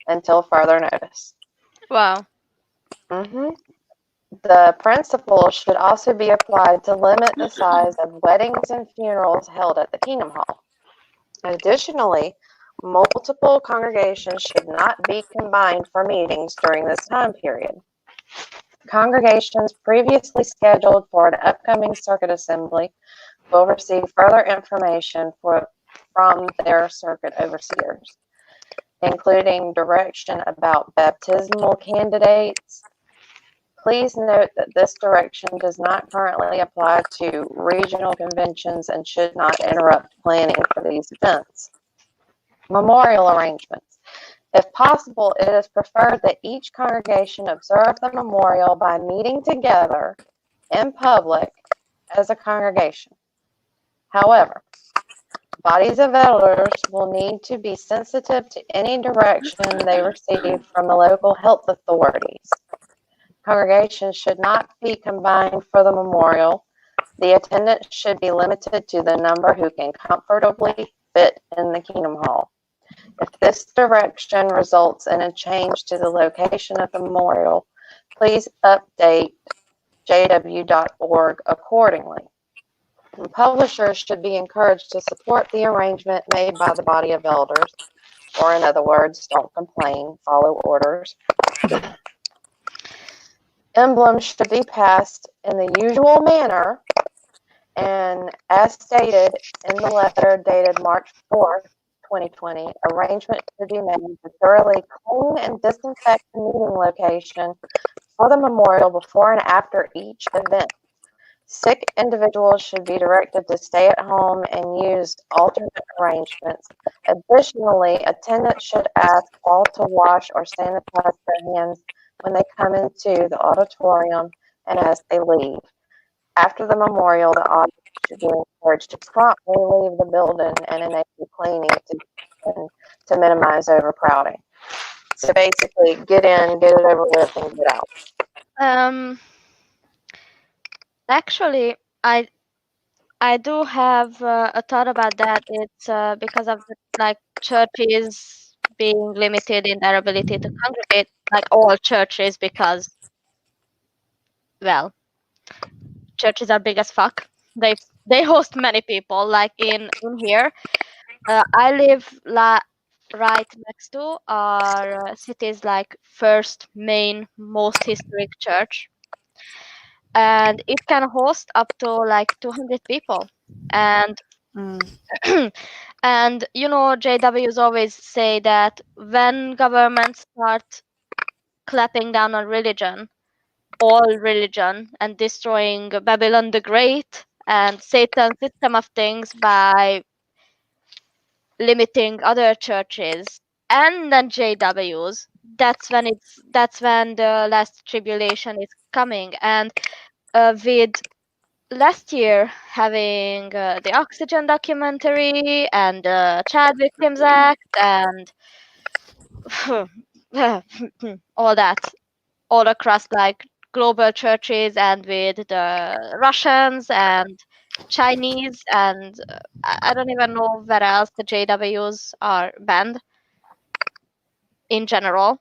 until further notice. Wow. The principle should also be applied to limit the size of weddings and funerals held at the Kingdom Hall. Additionally, multiple congregations should not be combined for meetings during this time period. Congregations previously scheduled for an upcoming circuit assembly will receive further information from their circuit overseers, including direction about baptismal candidates. Please note that this direction does not currently apply to regional conventions and should not interrupt planning for these events. Memorial arrangements. If possible, it is preferred that each congregation observe the memorial by meeting together in public as a congregation. However, bodies of elders will need to be sensitive to any direction they receive from the local health authorities. Congregations should not be combined for the memorial. The attendance should be limited to the number who can comfortably fit in the Kingdom Hall. If this direction results in a change to the location of the memorial, please update jw.org accordingly. And publishers should be encouraged to support the arrangement made by the body of elders, or in other words, don't complain, follow orders. Emblems should be passed in the usual manner, and as stated in the letter dated March 4th, 2020, arrangement should be made to thoroughly clean and disinfect the meeting location for the memorial before and after each event. Sick individuals should be directed to stay at home and use alternate arrangements. Additionally, attendants should ask all to wash or sanitize their hands when they come into the auditorium and as they leave. After the memorial, the audience should be encouraged to promptly leave the building and enable cleaning to minimize overcrowding. So basically, get in, get it over with, and get out. Actually, I do have a thought about that. It's because of like churches being limited in their ability to congregate, like all churches, because well, churches are big as fuck. They host many people. Like in here, I live right next to our city's like first main most historic church, and it can host up to like 200 people. And and you know, JWs always say that when governments start clapping down on religion, all religion, and destroying Babylon the Great and Satan's system of things by limiting other churches and then JWs, that's when the last tribulation is coming. And with last year having the Oxygen documentary and the Child Victims Act and all that all across like global churches, and with the Russians and Chinese and I don't even know where else the JWs are banned in general.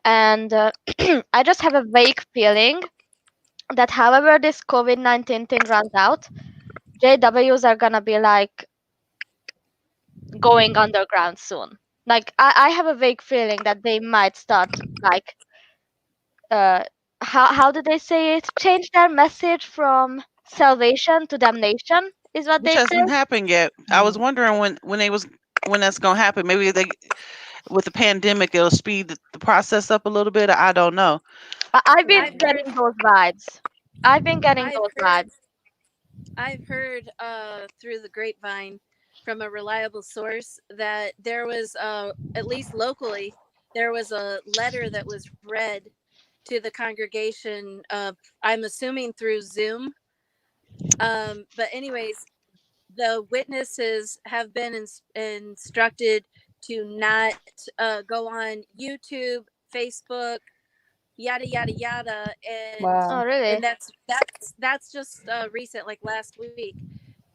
And I just have a vague feeling that however this COVID-19 thing runs out, JWs are gonna be like going underground soon. Like I have a vague feeling that they might start like uh how do they say it? Change their message from salvation to damnation is what Which they say. hasn't happened yet. I was wondering when that's gonna happen. Maybe with the pandemic it'll speed the process up a little bit. I don't know. I've been I've getting heard, those vibes. I've been getting I've those heard, vibes. I've heard through the grapevine from a reliable source that there was, at least locally, there was a letter that was read to the congregation. I'm assuming through Zoom. But anyways, the witnesses have been instructed to not go on YouTube, Facebook, yada yada yada, Oh Wow. really? and that's just recent, like last week.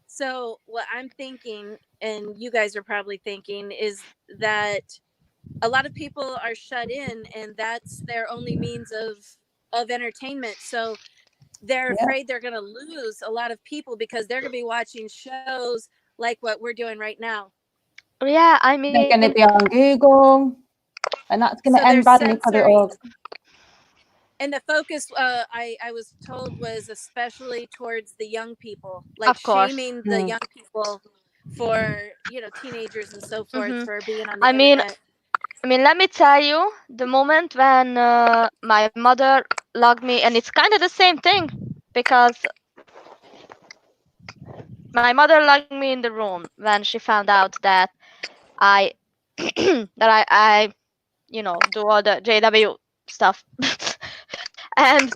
So what I'm thinking, and you guys are probably thinking, is that a lot of people are shut in, and that's their only means of entertainment. So they're Yeah. afraid they're going to lose a lot of people because they're going to be watching shows like what we're doing right now. Yeah, I They're mean, going to be on Google, and that's going to So they're end badly for the censoring, org. and the focus, I was told, was especially towards the young people, like of course. shaming the young people for, teenagers and so forth, Hmm. for being on the I mean, internet. let me tell you, the moment when my mother logged me, and it's kind of the same thing because my mother logged me in the room when she found out that I I do all the JW stuff. And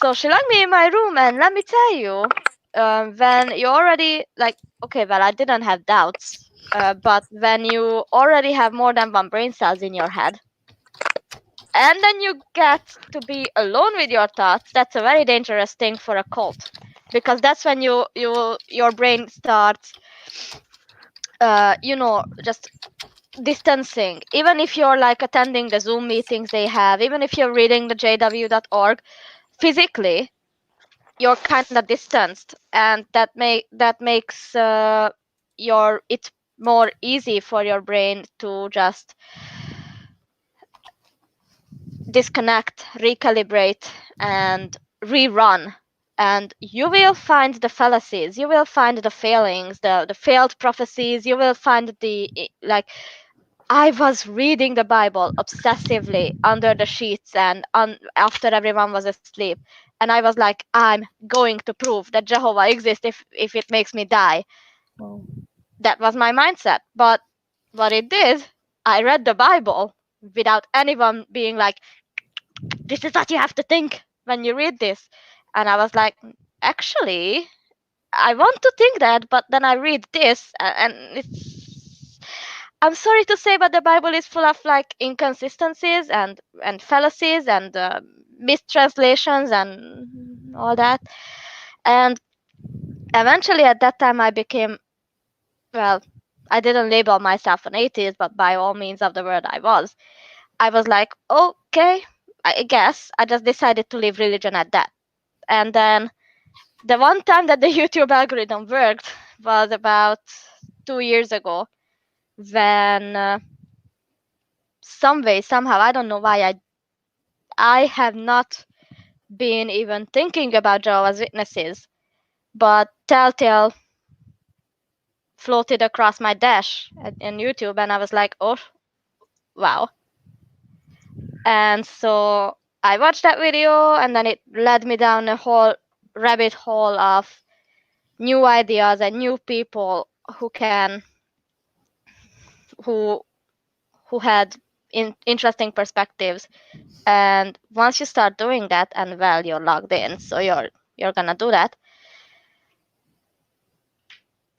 so she locked me in my room, and let me tell you, when you already like, okay, well, I didn't have doubts, but when you already have more than one brain cells in your head, and then you get to be alone with your thoughts, that's a very dangerous thing for a cult, because that's when your brain starts, just distancing. Even if you're like attending the Zoom meetings they have, even if you're reading the jw.org, physically you're kind of distanced, and that makes it more easy for your brain to just disconnect, recalibrate, and rerun. And you will find the fallacies, you will find the failings, the failed prophecies, you will find like, I was reading the Bible obsessively under the sheets and after everyone was asleep. And I was like, I'm going to prove that Jehovah exists if it makes me die. Well, That was my mindset. But what it did, I read the Bible without anyone being like, this is what you have to think when you read this. And I was like, actually, I want to think that, but then I read this, and it's. I'm sorry to say, but the Bible is full of like inconsistencies and fallacies and mistranslations and all that. And eventually, at that time, I became, well, I didn't label myself an atheist, but by all means of the word, I was. I was like, okay, I guess I just decided to leave religion at that. And then the one time that the YouTube algorithm worked was about 2 years ago, when some way, somehow, I don't know why, I have not been even thinking about Jehovah's Witnesses, but Telltale floated across my dash in YouTube, and I was like, oh, wow. And so I watched that video, and then it led me down a whole rabbit hole of new ideas and new people who had interesting perspectives. And once you start doing that, and well, you're logged in, so you're gonna do that,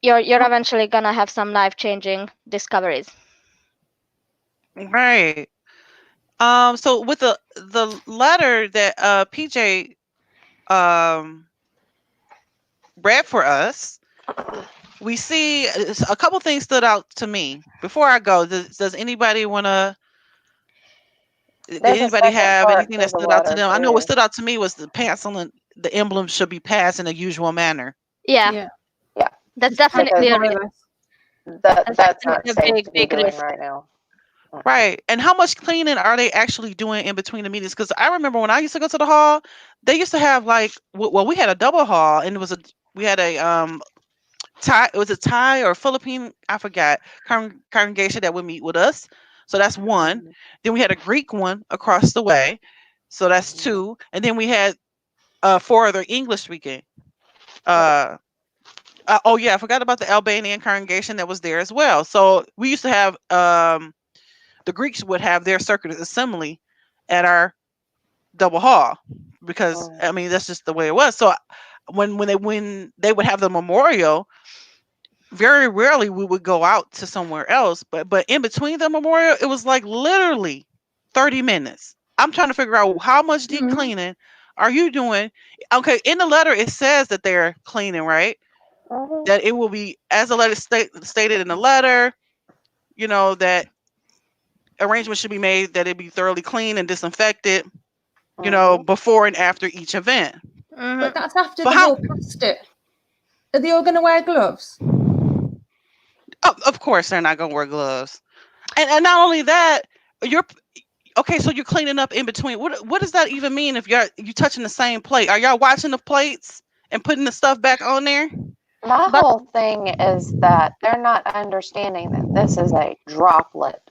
you're eventually gonna have some life-changing discoveries. Right. So with the letter that PJ um read for us, we see a couple things stood out to me. Before I go, does anybody want to? Did There's a anybody second have part anything to that the stood out to letter them? I know what too. stood out to me was the the emblem should be passed in a usual manner. Yeah, yeah. that's It's kind of definitely a virus. that's That's not definitely a safe big to be doing risk. right now. Right. And how much cleaning are they actually doing in between the meetings? Because I remember when I used to go to the hall, they used to have like, well, we had a double hall, and we had a Thai, it was a Thai or Philippine, I forgot, congregation that would meet with us. So that's one. Mhm. Then we had a Greek one across the way. So that's two. And then we had four other English speaking. Uh, oh yeah, I forgot about the Albanian congregation that was there as well. So we used to have the Greeks would have their circuit assembly at our double hall, because I mean that's just the way it was. So when they would have the memorial, very rarely we would go out to somewhere else, but in between the memorial, it was like literally 30 minutes. I'm trying to figure out how much deep Mhm. cleaning are you doing. Okay, in the letter it says that they're cleaning, right? Mhm. That it will be, as the letter stated in the letter, that arrangements should be made that it be thoroughly clean and disinfected, Mhm. before and after each event. But that's after For they've how? all passed it. Are they all going to wear gloves? Of course, they're not gonna wear gloves, and not only that, you're okay. So you're cleaning up in between. What does that even mean? If you touching the same plate, are y'all watching the plates and putting the stuff back on there? My But whole thing is that they're not understanding that this is a droplet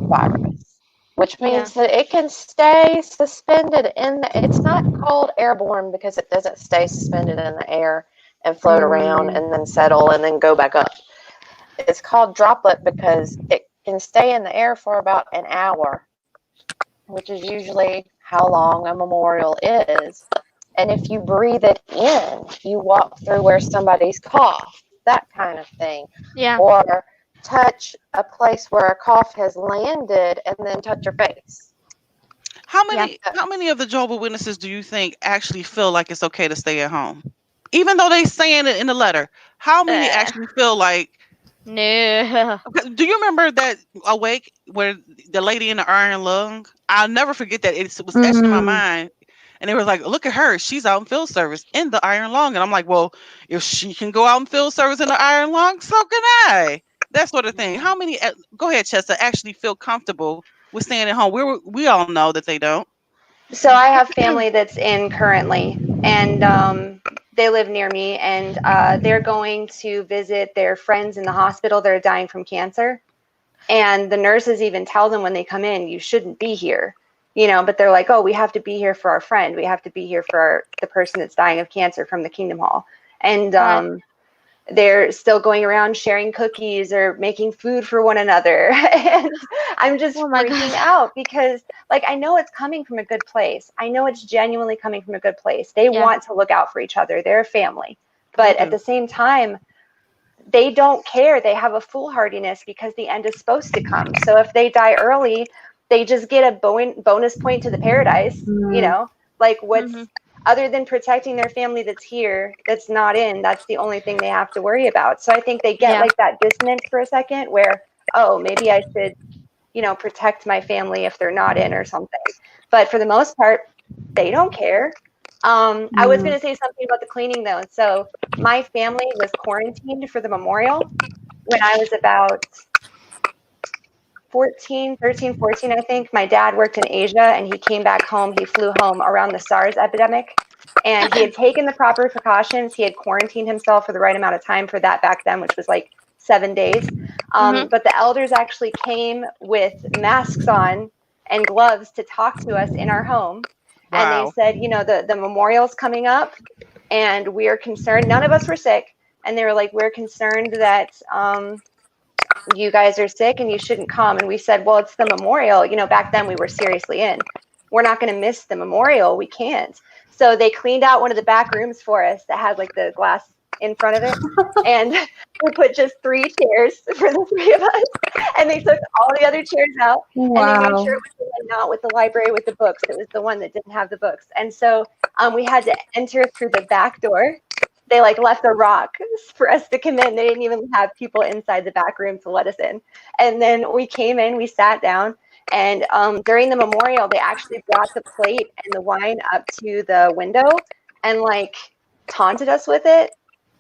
virus, which yeah, means that it can stay suspended in the. It's not called airborne because it doesn't stay suspended in the air and float around Mm. and then settle and then go back up. It's called droplet because it can stay in the air for about an hour, which is usually how long a memorial is. And if you breathe it in, you walk through where somebody's coughed, that kind of thing. yeah. Or touch a place where a cough has landed and then touch your face. How Yeah. many of the Jehovah Witnesses do you think actually feel like it's okay to stay at home, even though they saying it in the letter? How many Uh, actually feel like No. Do you remember that Awake where the lady in the iron lung? I'll never forget that. It was etched in my mind. And they were like, look at her. She's out in field service in the iron lung. And I'm like, well, if she can go out in field service in the iron lung, so can I. That sort of thing. How many, go ahead, Chessa, actually feel comfortable with staying at home? We all know that they don't. So I have family that's in currently, and they live near me, and they're going to visit their friends in the hospital that are dying from cancer. And the nurses even tell them when they come in, you shouldn't be here, but they're like, oh, we have to be here for our friend. We have to be here for the person that's dying of cancer from the Kingdom Hall. And Right. they're still going around sharing cookies or making food for one another. And I'm just Oh my freaking God. out because, like, I know it's coming from a good place. I know it's genuinely coming from a good place. They Yeah. want to look out for each other. They're a family. They But at do. the same time, they don't care. They have a foolhardiness because the end is supposed to come. So if they die early, they just get a bonus point to the paradise, like what's Mhm. other than protecting their family that's here, that's not in, that's the only thing they have to worry about. So I think they get Yeah. like that dissonance for a second where, oh, maybe I should, protect my family if they're not in or something. But for the most part, they don't care. I was going to say something about the cleaning though. So my family was quarantined for the memorial when I was about 13, 14, I think. My dad worked in Asia and he came back home. He flew home around the SARS epidemic and he had taken the proper precautions. He had quarantined himself for the right amount of time for that back then, which was like 7 days. But the elders actually came with masks on and gloves to talk to us in our home. And they Wow. said, the memorial's coming up and we're concerned. None of us were sick. And they were like, we're concerned that you guys are sick and you shouldn't come. And we said, well, it's the memorial. Back then we were seriously in. We're not going to miss the memorial. We can't. So they cleaned out one of the back rooms for us that had like the glass in front of it. And we put just 3 chairs for the 3 of us. And they took all the other chairs out. And they made sure it was the one not with the library with the books. It was the one that didn't have the books. And so we had to enter through the back door. They like left a rock for us to come in. They didn't even have people inside the back room to let us in. And then we came in, we sat down, and during the memorial, they actually brought the plate and the wine up to the window and like taunted us with it.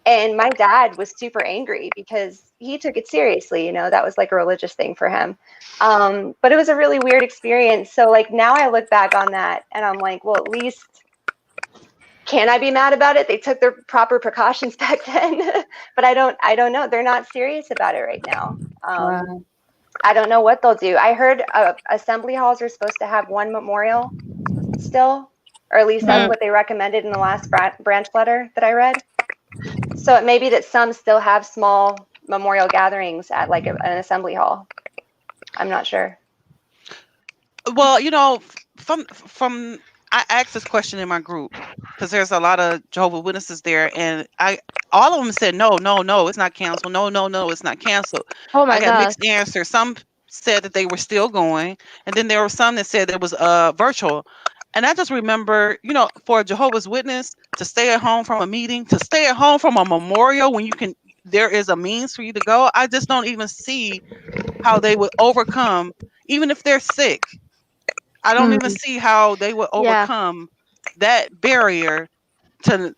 And my dad was super angry because he took it seriously. That was like a religious thing for him. But it was a really weird experience. So like now I look back on that and I'm like, well, at least can I be mad about it? They took their proper precautions back then, but I don't know. They're not serious about it right now. I don't know what they'll do. I heard assembly halls are supposed to have 1 memorial still, or at least that's what they recommended in the last branch letter that I read. So it may be that some still have small memorial gatherings at like an assembly hall. I'm not sure. Well, from I asked this question in my group because there's a lot of Jehovah's Witnesses there, and all of them said no, no, no, it's not canceled. No, no, no, it's not canceled. Oh I my got God. mixed answers. Some said that they were still going, and then there were some that said it was virtual. And I just remember, for a Jehovah's Witness to stay at home from a meeting, to stay at home from a memorial when there is a means for you to go. I just don't even see how they would overcome, even if they're sick. I don't even see how they would Yeah. overcome that barrier to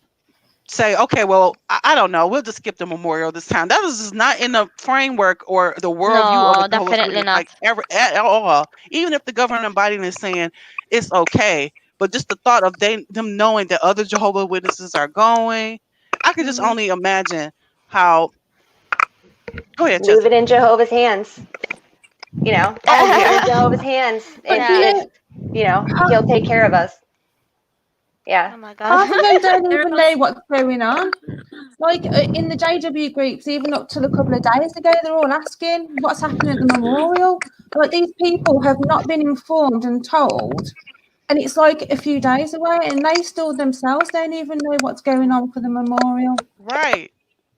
say, okay, well, I don't know, we'll just skip the memorial this time. That is just not in the framework or the worldview of a No, Jehovah's definitely Witness, not. like ever at all. Even if the governing body is saying it's okay, but just the thought of them knowing that other Jehovah's Witnesses are going, I could just only imagine how. Go ahead, Leave Chessa. it in Jehovah's hands. Oh Leave it yeah, in Jehovah's hands. But Yeah. He'll take care of us. Yeah. Oh my half God. of them don't There even was know what's going on. Like in the JW groups, even up till a couple of days ago, they're all asking what's happening at the memorial. Like these people have not been informed and told, and it's like a few days away, and they still themselves don't even know what's going on for the memorial. right.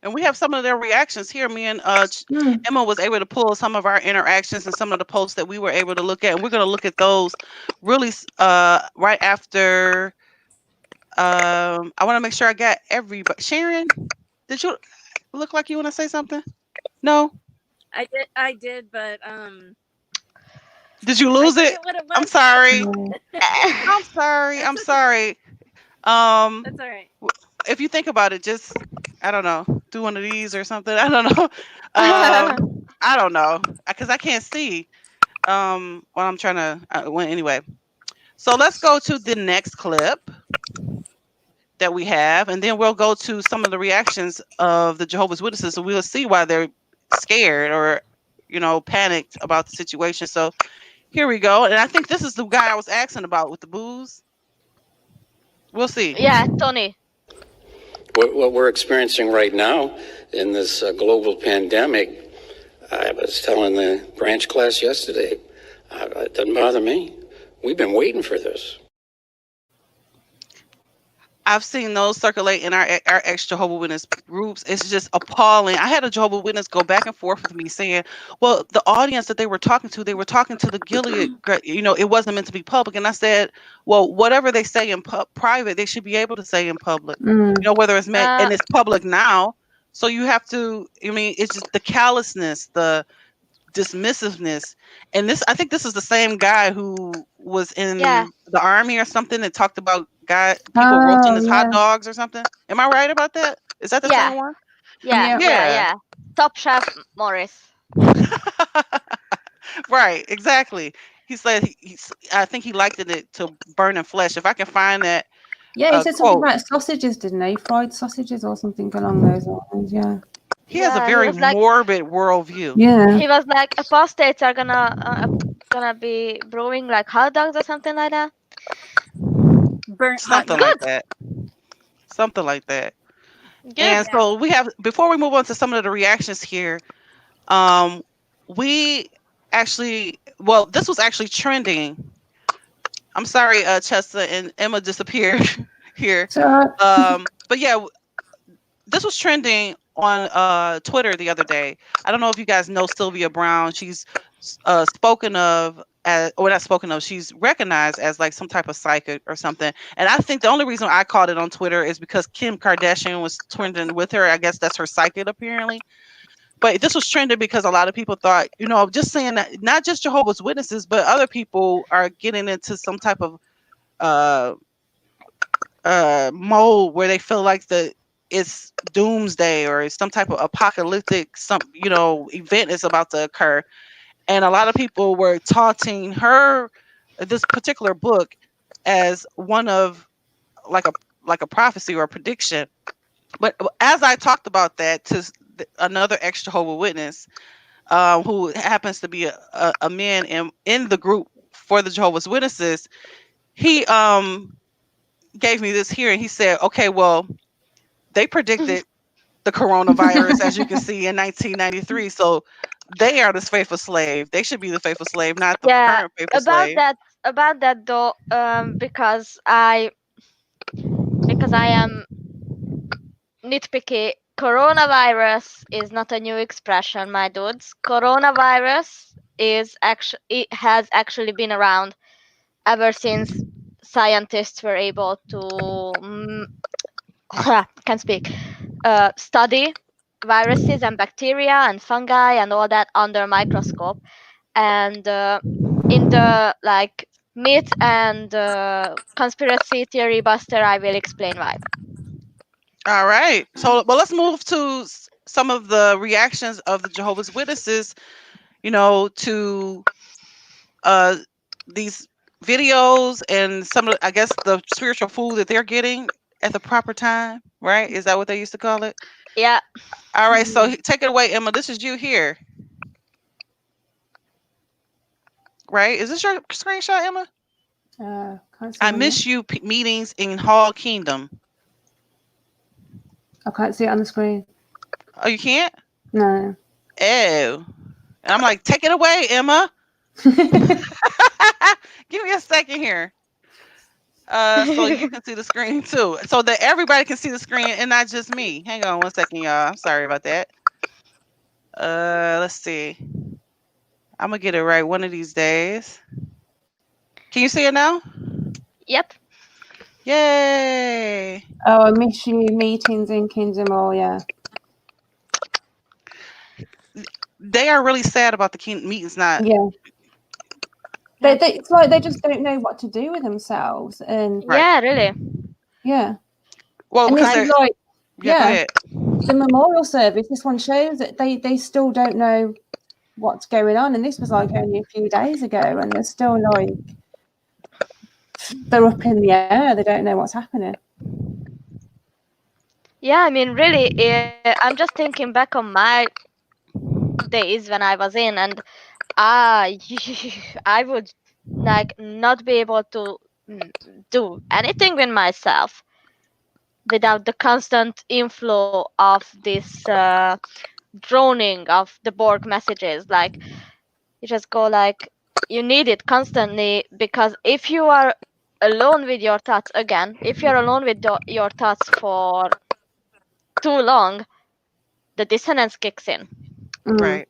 And we have some of their reactions here. Me and Mm. Emma was able to pull some of our interactions and some of the posts that we were able to look at, and we're going to look at those really right after. I want to make sure I got everybody. Sharon, did you look like you want to say something? No. I did, but Did you I lose it? forget what it I'm was now. sorry. No. I'm sorry. I'm That's okay. sorry. That's all right. If you think about it, just I don't know, do one of these or something. I don't know. I don't know because I can't see. When I'm trying to. Well, anyway. So let's go to the next clip that we have, and then we'll go to some of the reactions of the Jehovah's Witnesses, so we'll see why they're scared or, panicked about the situation. So here we go, and I think this is the guy I was asking about with the booze. We'll see. Yeah, Tony. What we're experiencing right now in this global pandemic, I was telling the branch class yesterday, it doesn't bother me. We've been waiting for this. I've seen those circulate in our ex-Jehovah's Witness groups. It's just appalling. I had a Jehovah's Witness go back and forth with me saying, well, the audience that they were talking to the Gilead, it wasn't meant to be public. And I said, well, whatever they say in private, they should be able to say in public, whether it's meant, and it's public now. So you have to, it's just the callousness, the dismissiveness. And I think this is the same guy who was in the army or something and talked about people roasting his hot dogs or something. Am I right about that? Is that the same one? Yeah. Top Chef Morris. Right, exactly. He said I think he likened it to burning flesh. If I can find that. Yeah, he said something about sausages, didn't he? Fried sausages or something along those lines. Yeah. He has a very morbid worldview. Yeah. He was like, apostates are gonna be brewing like hot dogs or something like that. Something like that. Something like that. Good. And so we have, before we move on to some of the reactions here, we actually, this was actually trending. I'm sorry, Chessa and Emma disappeared here. But yeah, this was trending on Twitter the other day. I don't know if you guys know Sylvia Brown. She's spoken of as, or not spoken of, she's recognized as like some type of psychic or something. And I think the only reason I caught it on Twitter is because Kim Kardashian was trending with her. I guess that's her psychic apparently. But this was trending because a lot of people thought, just saying that not just Jehovah's Witnesses, but other people are getting into some type of mode where they feel like it's doomsday or some type of apocalyptic event is about to occur. And a lot of people were taunting this particular book as one of like a prophecy or a prediction. But as I talked about that to another ex-Jehovah's Witness, who happens to be a man in the group for the Jehovah's Witnesses, he gave me this here and he said, okay, well, they predicted the coronavirus, as you can see, in 1993. So they are this faithful slave. They should be the faithful slave, not the current faithful slave. About that though, because I am nitpicky. Coronavirus is not a new expression, my dudes. Coronavirus has actually been around ever since scientists were able to study viruses and bacteria and fungi and all that under microscope. And in the myth and conspiracy theory buster, I will explain why. All right. So, let's move to some of the reactions of the Jehovah's Witnesses, to these videos and some of, I guess, the spiritual food that they're getting at the proper time, right? Is that what they used to call it? Yeah. All right. So take it away, Emma. This is you here. Right? Is this your screenshot, Emma? I miss you meetings in Hall Kingdom. I can't see it on the screen. Oh, you can't? No. Oh. And I'm like, take it away, Emma. Give me a second here. So you can see the screen too. So that everybody can see the screen and not just me. Hang on one second, y'all. I'm sorry about that. Let's see. I'm gonna get it right one of these days. Can you see it now? Yep. Yay. Oh, I miss you meetings in Kingdom Hall, yeah. they are really sad about the meetings not. Yeah. It's like they just don't know what to do with themselves, and Right. Yeah, really. yeah. Well, And because this is they're like, yeah. Go ahead. the memorial service. This one shows that they still don't know what's going on, and this was like only a few days ago, and they're still like they're up in the air. They don't know what's happening. Yeah, I mean, really, I'm just thinking back on my days when I was in, and I, I would like not be able to mm, do anything with myself without the constant inflow of this droning of the Borg messages. Like, you just go like, you need it constantly, because if you are alone with your thoughts, again, if you're alone with your thoughts for too long, the dissonance kicks in. Right.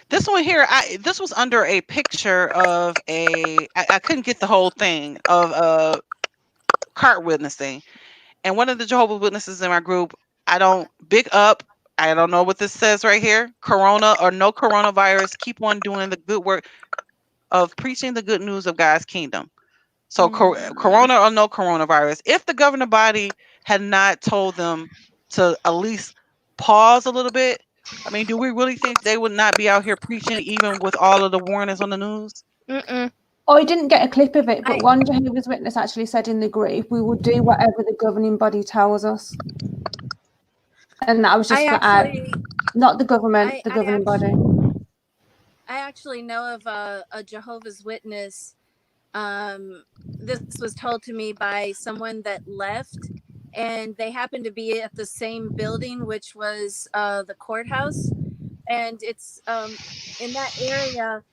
This one here, this was under a picture of I couldn't get the whole thing of cart witnessing, and one of the Jehovah's Witnesses in my group, I don't big up. I don't know what this says right here. Corona or no coronavirus, keep on doing the good work of preaching the good news of God's kingdom. So corona or no coronavirus, if the governing body had not told them to at least pause a little bit, I mean, do we really think they would not be out here preaching even with all of the warnings on the news? I didn't get a clip of it, but one Jehovah's Witness actually said in the group, "We will do whatever the governing body tells us," and that was just not the government, the governing body. I actually know of a Jehovah's Witness. This was told to me by someone that left, and they happened to be at the same building, which was the courthouse. And it's in that area.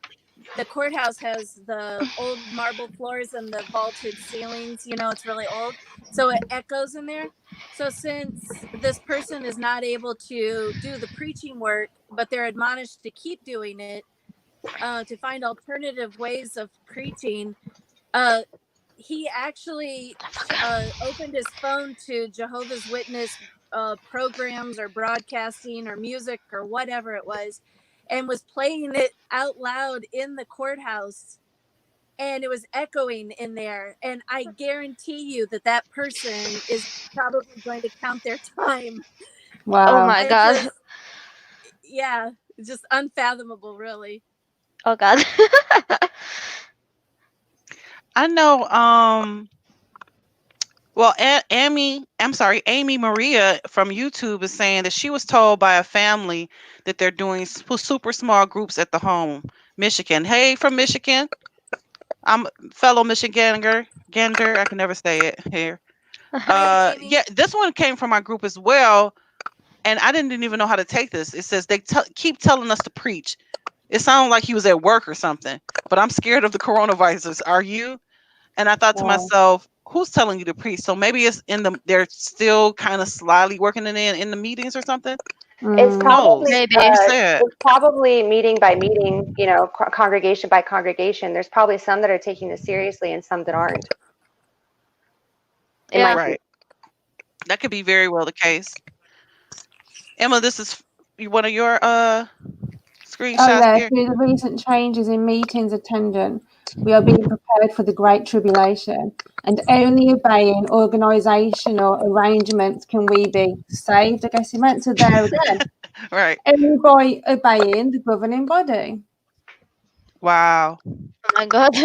The courthouse has the old marble floors and the vaulted ceilings. You know, it's really old, so it echoes in there. So since this person is not able to do the preaching work, but they're admonished to keep doing it, to find alternative ways of preaching, he actually opened his phone to Jehovah's Witness programs or broadcasting or music or whatever it was, and was playing it out loud in the courthouse, and it was echoing in there. And I guarantee you that that person is probably going to count their time. Wow. Oh my God. Yeah, it's just unfathomable, really. Oh God. I know. Well, Amy Maria from YouTube is saying that she was told by a family that they're doing super small groups at the home, Michigan. Hey, from Michigan. I'm fellow Michigander. Gander, I can never say it here. Yeah, this one came from my group as well, and I didn't even know how to take this. It says they keep telling us to preach. It sounded like he was at work or something, but I'm scared of the coronavirus. Are you? And I thought to myself, who's telling you to preach? So maybe it's they're still kind of slyly working it in the meetings or something. It's probably It's probably meeting by meeting, you know, congregation by congregation. There's probably some that are taking this seriously and some that aren't. Right. That could be very well the case. Emma, this is one of your screenshots here. Through the recent changes in meetings attendance, we are being prepared for the Great Tribulation, and only obeying organisational arrangements can we be saved. I guess he meant to there again. Right. Only by obeying the governing body. Wow. Oh my God.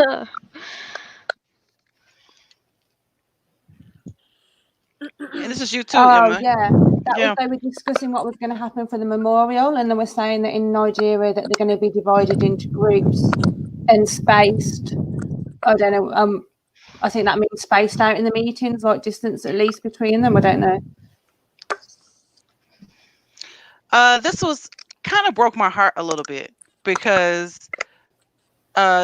And this is you too, Emma. Yeah. Was they were discussing what was going to happen for the memorial, and they were saying that in Nigeria that they're going to be divided into groups and spaced. I don't know. I think that means spaced out in the meetings, like distance at least between them. I don't know. This was kind of broke my heart a little bit because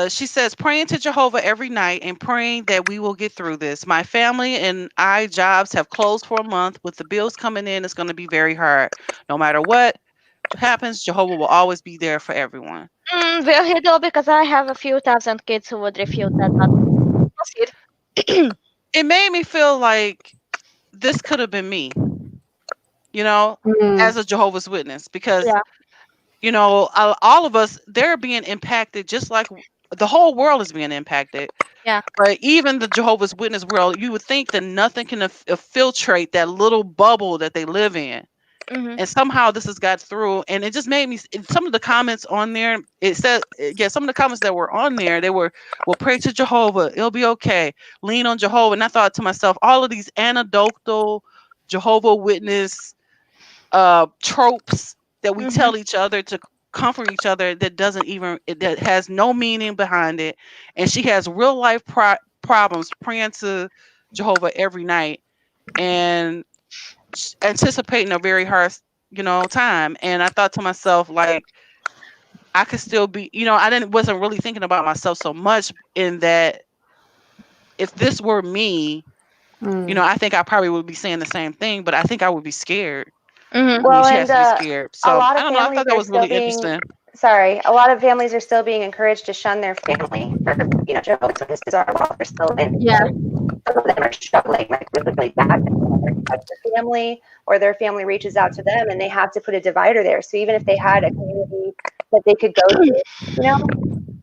she says, praying to Jehovah every night and praying that we will get through this. My family and I jobs have closed for a month. With the bills coming in, it's going to be very hard. No matter what happens, Jehovah will always be there for everyone. Will he though? Because I have a few thousand kids who would refute that. But it made me feel like this could have been me, you know, as a Jehovah's Witness, because all of us, they're being impacted just like the whole world is being impacted. Yeah. But even the Jehovah's Witness world, you would think that nothing can infiltrate that little bubble that they live in. Mhm. And somehow this has got through, and it just made me. Some of the comments on there, it said, yeah, some of the comments that were on there, they were, "Well, pray to Jehovah, it'll be okay. Lean on Jehovah." And I thought to myself, all of these anecdotal Jehovah Witness tropes that we Mhm. tell each other to comfort each other, that has no meaning behind it. And she has real life problems praying to Jehovah every night, and anticipating a very hard time. And I thought to myself, like, I could still be, I didn't wasn't really thinking about myself so much, in that if this were me, I think I probably would be saying the same thing, but I think I would be scared. Mhm. I mean, Well, she and has to be scared. a So lot I of don't know. I families thought that are was still really being interesting. a lot of families are still being encouraged to shun their family. Jehovah's Witnesses are while they're still in. Yeah. Some of them are struggling like really, really bad. Their family or their family reaches out to them, and they have to put a divider there. So even if they had a community that they could go to,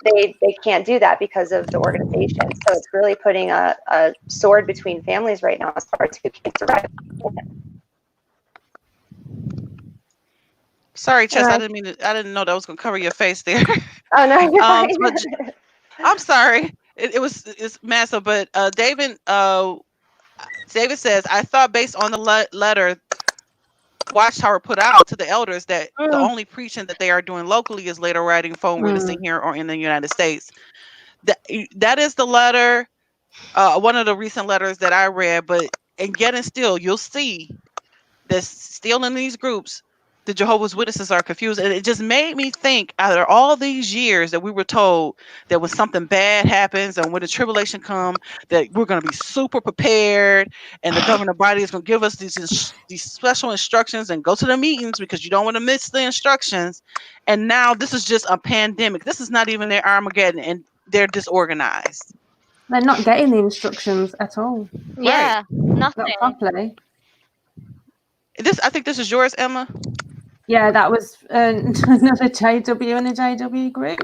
they can't do that because of the organization. So it's really putting a sword between families right now as far as who can survive. Sorry, Chess. I Right. didn't mean to, I didn't know that was gonna cover your face there. Oh no, you're fine. But I'm sorry. It's massive. But David says, I thought based on the letter Watchtower put out to the elders that the Mm. only preaching that they are doing locally is later writing, phone witnessing here or in the United States. That is the letter, one of the recent letters that I read. But and yet and still, you'll see that still in these groups, the Jehovah's Witnesses are confused. And it just made me think, after all these years that we were told that when something bad happens and when the tribulation come, that we're going to be super prepared, and the governing body is going to give us these special instructions, and go to the meetings because you don't want to miss the instructions. And now this is just a pandemic. This is not even their Armageddon, and they're disorganized. They're not getting the instructions at all. Right. Yeah. Nothing. Not properly. I think this is yours, Emma. Yeah, that was another JW and a JW group.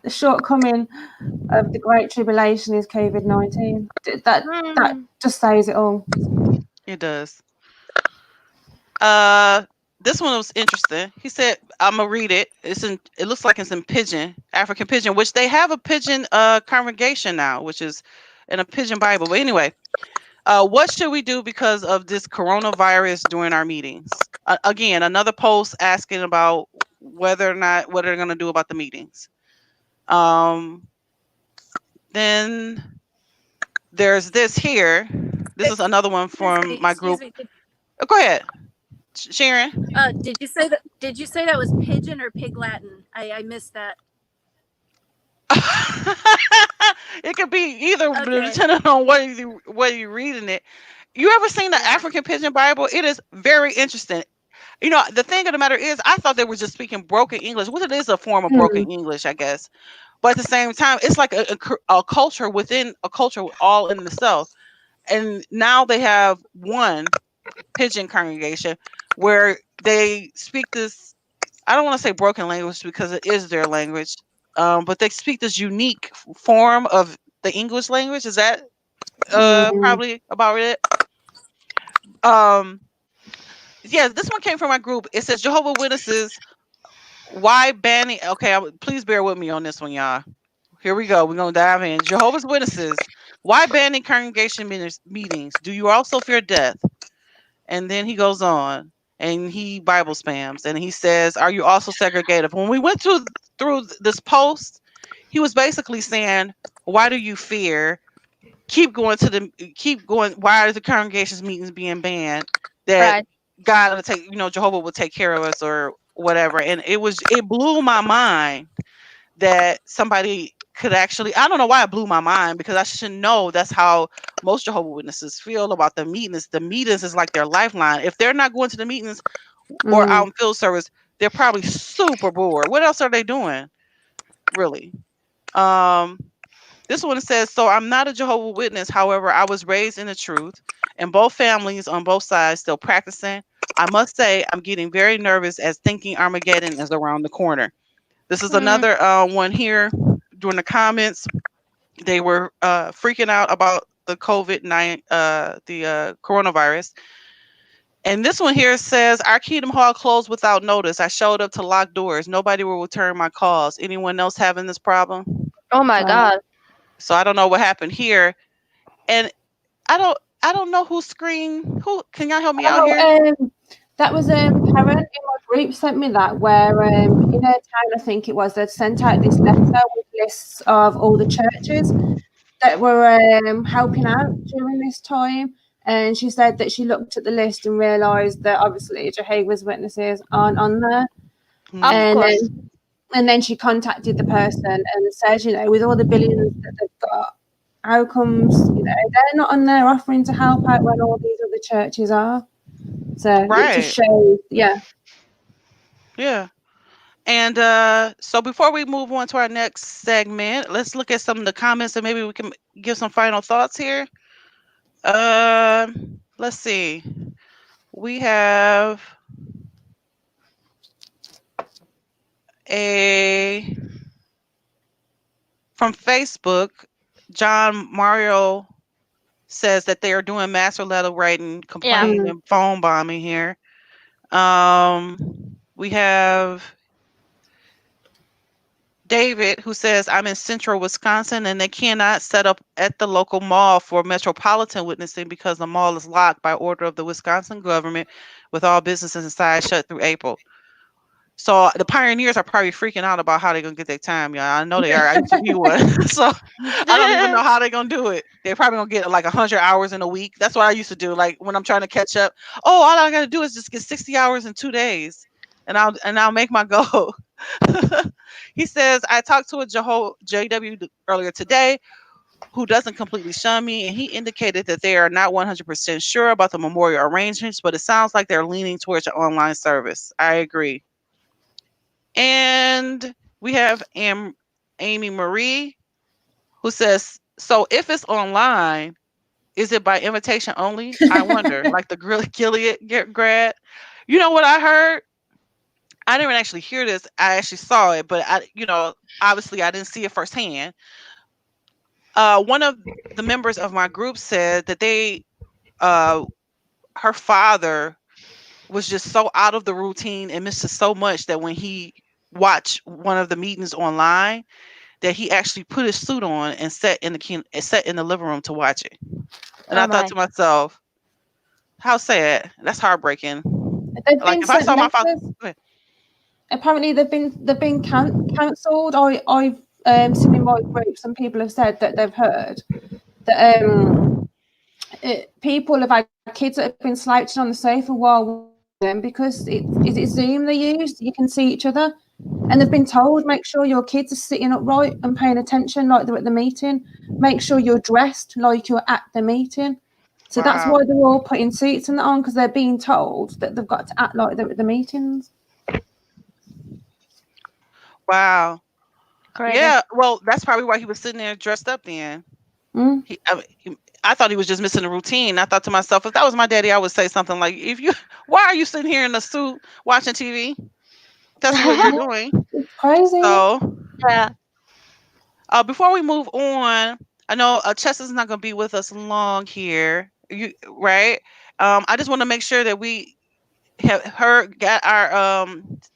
The shortcoming of the Great Tribulation is COVID-19. That just says it all. It does. This one was interesting. He said, I'm gonna read it. It looks like it's in Pidgin, African Pidgin, which they have a Pidgin congregation now, which is in a Pidgin Bible. But anyway, what should we do because of this coronavirus during our meetings? Again, another post asking about what they're gonna do about the meetings. Then there's this here. This is another one from my group. Go ahead, Sharon. Did you say that? Did you say that was Pigeon or Pig Latin? I missed that. It could be either, Okay. depending on where you're reading it. You ever seen the African Pidgin Bible? It is very interesting. The thing of the matter is, I thought they were just speaking broken English, which it is a form of broken English, I guess. But at the same time, it's like a culture within a culture, all in itself. And now they have one Pidgin congregation where they speak this, I don't want to say broken language because it is their language, but they speak this unique form of the English language. Is that probably about it? Yeah, this one came from my group. It says Jehovah Witnesses, why banning? Okay, please bear with me on this one, y'all. Here we go. We're gonna dive in. Jehovah's Witnesses, why banning congregation meetings? Do you also fear death? And then he goes on and he Bible spams and he says, are you also segregative? When we went through this post, he was basically saying, why do you fear? Keep going. Why are the congregations meetings being banned? That Right. God will take, Jehovah will take care of us or whatever. And it blew my mind that somebody could actually, I don't know why it blew my mind, because I should know that's how most Jehovah Witnesses feel about the meetings. The meetings is like their lifeline. If they're not going to the meetings or out in field service, they're probably super bored. What else are they doing? Really? This one says, so I'm not a Jehovah Witness. However, I was raised in the truth, and both families on both sides still practicing. I must say, I'm getting very nervous as thinking Armageddon is around the corner. This is another one here during the comments. They were freaking out about the the coronavirus. And this one here says, our Kingdom Hall closed without notice. I showed up to lock doors. Nobody will return my calls. Anyone else having this problem? Oh my God. So I don't know what happened here. And I don't know who screened who. Can y'all help me out here? That was Karen in my group sent me that, where in her town, I think it was, they'd sent out this letter with lists of all the churches that were helping out during this time. And she said that she looked at the list and realised that obviously Jehovah's Witnesses aren't on there. Of course. And then she contacted the person and said, you know, with all the billions that they've got, how comes, you know, they're not on there offering to help out when all these other churches are? So it just shows, yeah. And so before we move on to our next segment, let's look at some of the comments and maybe we can give some final thoughts here. Let's see. We have from Facebook, John Mario says that they are doing master letter writing, complaining, and phone bombing here. We have David, who says, I'm in central Wisconsin and they cannot set up at the local mall for metropolitan witnessing because the mall is locked by order of the Wisconsin government with all businesses inside shut through April. So the pioneers are probably freaking out about how they're going to get their time, y'all. I know they are. I used to be one. So I don't even know how they're going to do it. They're probably going to get like 100 hours in a week. That's what I used to do. Like when I'm trying to catch up. Oh, all I got to do is just get 60 hours in 2 days and I'll make my goal. He says, I talked to a JW earlier today who doesn't completely shun me, and he indicated that they are not 100% sure about the memorial arrangements, but it sounds like they're leaning towards an online service. I agree. And we have Amy Marie, who says, so if it's online, is it by invitation only? I wonder, like the Gilead grad. You know what I heard? I didn't actually hear this. I actually saw it, but obviously I didn't see it firsthand. One of the members of my group said that her father was just so out of the routine and missed it so much that when he watched one of the meetings online, that he actually put his suit on and sat in the living room to watch it. And I thought to myself, how sad. That's heartbreaking. Like if I saw my father. Apparently they've been cancelled. I've seen in my group some people have said that they've heard that people have had kids that have been slouching on the sofa while them because it's Zoom they use. You can see each other, and they've been told, make sure your kids are sitting upright and paying attention like they're at the meeting. Make sure you're dressed like you're at the meeting. So that's why they're all putting suits and that on, because they're being told that they've got to act like they're at the meetings. Wow. Crazy. Yeah, well, that's probably why he was sitting there dressed up then. I thought he was just missing a routine. I thought to myself, if that was my daddy, I would say something like, why are you sitting here in a suit watching TV? That's what you're doing. It's crazy. So, yeah. Before we move on, I know Chessa's not going to be with us long here, right? I just want to make sure that we have got our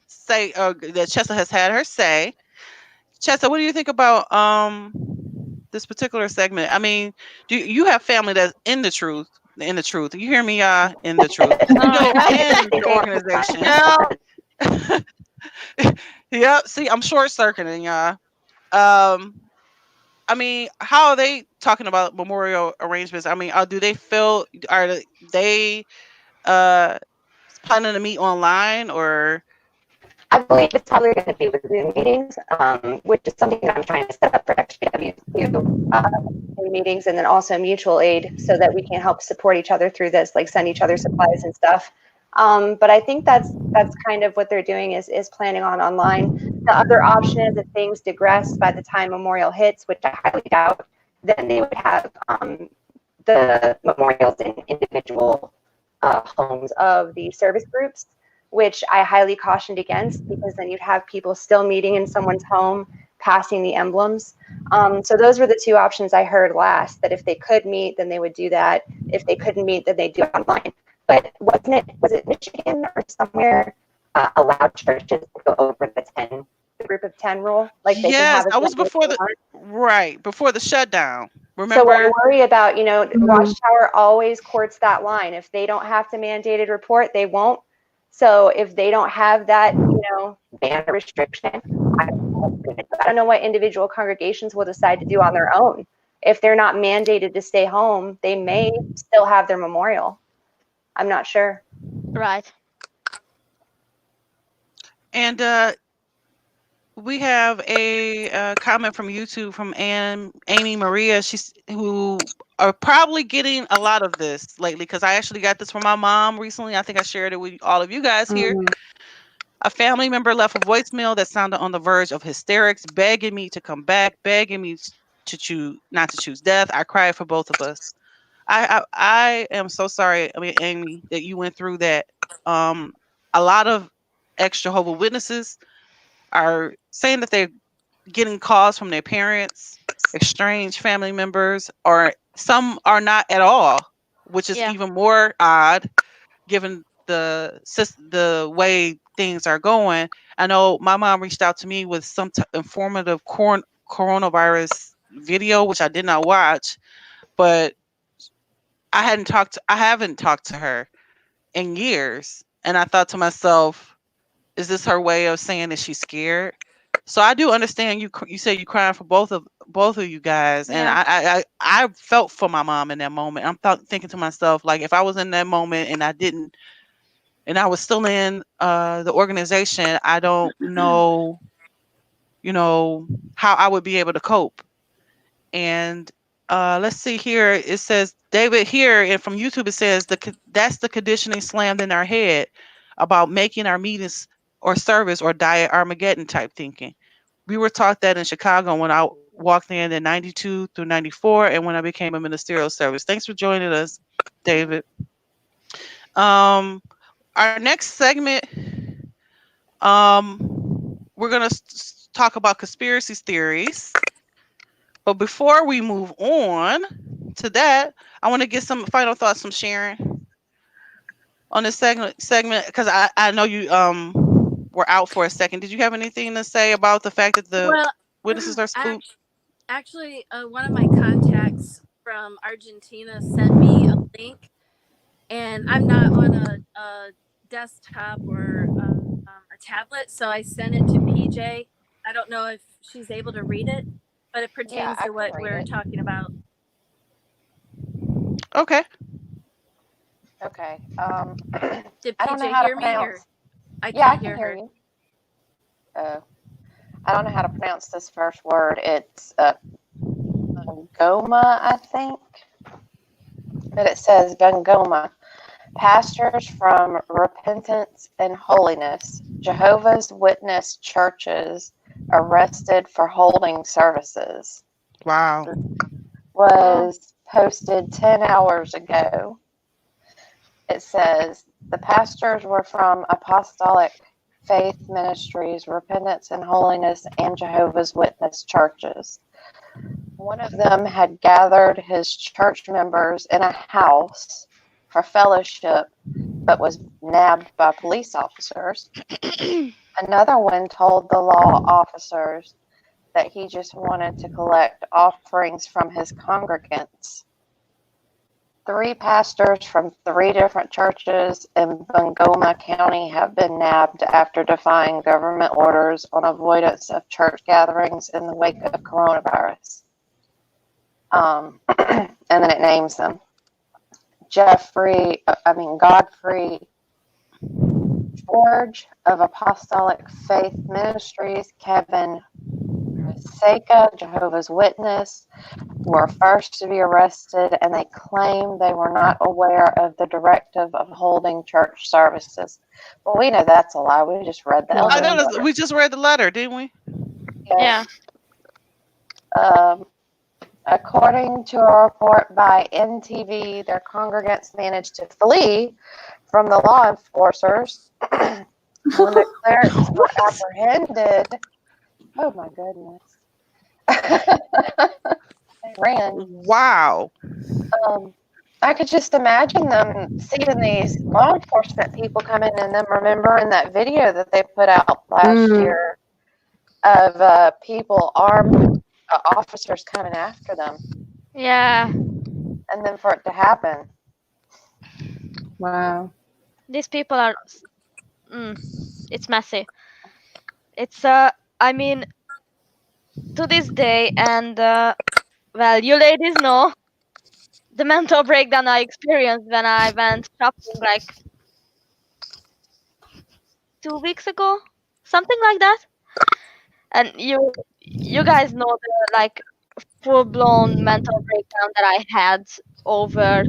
say, that Chessa has had her say. Chessa, what do you think about this particular segment? I mean, do you have family that's in the truth? In the truth, you hear me? In the truth, in the organization. Yep. See, I'm short circuiting, y'all. I mean, how are they talking about memorial arrangements? I mean, are they planning to meet online, or? I believe it's probably going to be with Zoom meetings, which is something that I'm trying to set up for Exjws meetings, and then also mutual aid so that we can help support each other through this, like send each other supplies and stuff. But I think that's kind of what they're doing is planning on online. The other option is if things digress by the time Memorial hits, which I highly doubt, then they would have the memorials in individual homes of the service groups, which I highly cautioned against, because then you'd have people still meeting in someone's home, passing the emblems. So those were the two options I heard last, that if they could meet, then they would do that. If they couldn't meet, then they'd do it online. But was it Michigan or somewhere allowed churches to go over the group of 10 rule? Like they can Yes, have that was before before the shutdown. Remember? So I worry about, Watchtower always courts that line. If they don't have to mandated report, they won't. So if they don't have that, ban or restriction, I don't know what individual congregations will decide to do on their own. If they're not mandated to stay home, they may still have their memorial. I'm not sure. Right. And we have a comment from YouTube from Amy Maria. Who are probably getting a lot of this lately, because I actually got this from my mom recently. I think I shared it with all of you guys here. A family member left a voicemail that sounded on the verge of hysterics, begging me to come back, begging me to not to choose death. I cried for both of us. I am so sorry. I mean, Amy, that you went through that. A lot of ex-Jehovah Witnesses are saying that they're getting calls from their parents, estranged family members, or some are not at all, which is even more odd given the way things are going. I know my mom reached out to me with some informative coronavirus video, which I did not watch, but I haven't talked to her in years, and I thought to myself, is this her way of saying that she's scared? So I do understand you say you crying for both of you guys, and I felt for my mom in that moment. I'm thinking to myself, like, if I was in that moment and I was still in the organization, I don't know, how I would be able to cope. And let's see here. It says David here, and from YouTube it says that's the conditioning slammed in our head about making our meetings or service or diet Armageddon type thinking. We were taught that in Chicago when I walked in 92 through 94, and when I became a ministerial service. Thanks for joining us, David. Our next segment, we're gonna talk about conspiracy theories. But before we move on to that, I want to get some final thoughts from Sharon on this segment, because I know you were out for a second. Did you have anything to say about the fact that the witnesses are spooked? Actually, one of my contacts from Argentina sent me a link, and I'm not on a desktop or a tablet, so I sent it to PJ. I don't know if she's able to read it, but it pertains to what we're talking about. Okay. Okay. Did I don't know PJ how hear to me, or pronounce. I Yeah, I can't can hear hear her? you. I don't know how to pronounce this first word. It's Bangoma, I think. But it says Bangoma. Pastors from Repentance and Holiness, Jehovah's Witness churches arrested for holding services. Wow. Was posted 10 hours ago. It says the pastors were from Apostolic Faith Ministries, Repentance and Holiness, and Jehovah's Witness churches. One of them had gathered his church members in a house for fellowship, but was nabbed by police officers. Another one told the law officers that he just wanted to collect offerings from his congregants. 3 pastors from 3 different churches in Bangoma County have been nabbed after defying government orders on avoidance of church gatherings in the wake of coronavirus. And then it names them. Godfrey George of Apostolic Faith Ministries, Kevin Seika, Jehovah's Witness, were first to be arrested, and they claim they were not aware of the directive of holding church services. Well, we know that's a lie. We just read the I LDS know letter. we just read the letter, didn't we? Yeah. According to a report by NTV, their congregants managed to flee from the law enforcers. When the clerics were apprehended, oh my goodness, they ran. Wow. I could just imagine them seeing these law enforcement people coming and then remembering that video that they put out last year of people armed officers coming after them, Yeah, and then for it to happen. Wow. these people are. It's messy. It's I mean, to this day, and well, you ladies know the mental breakdown I experienced when I went shopping like 2 weeks ago, something like that. And you guys know the like full blown mental breakdown that I had over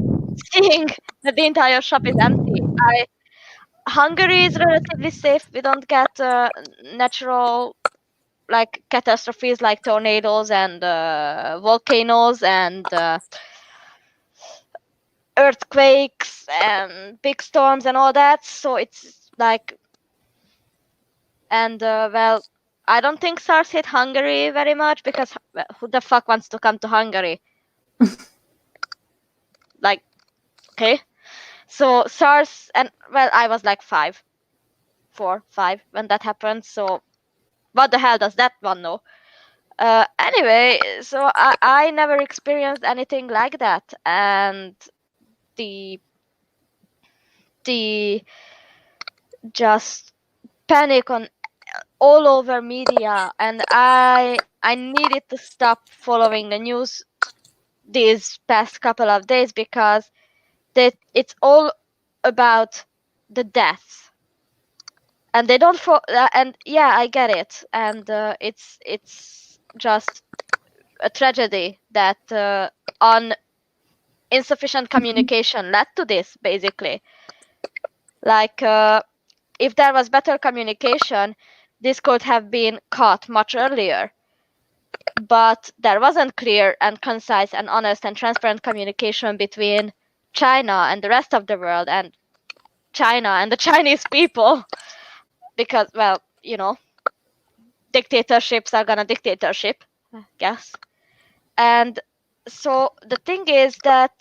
seeing that the entire shop is empty. Hungary is relatively safe. We don't get natural like catastrophes like tornadoes and volcanoes and earthquakes and big storms and all that. So it's like, and well, I don't think SARS hit Hungary very much because well, who the fuck wants to come to Hungary? Like, okay. So SARS, and well, I was like 4, 5 when that happened. So what the hell does that one know? Anyway, so I never experienced anything like that, and the just panic on all over media, and I needed to stop following the news these past couple of days because it's all about the deaths, and they don't and yeah, I get it, and it's just a tragedy that on insufficient communication led to this, basically. Like if there was better communication, this could have been caught much earlier, but there wasn't clear and concise and honest and transparent communication between China and the rest of the world, and China and the Chinese people, because well, you know, dictatorships are gonna dictatorship, I guess. And so the thing is that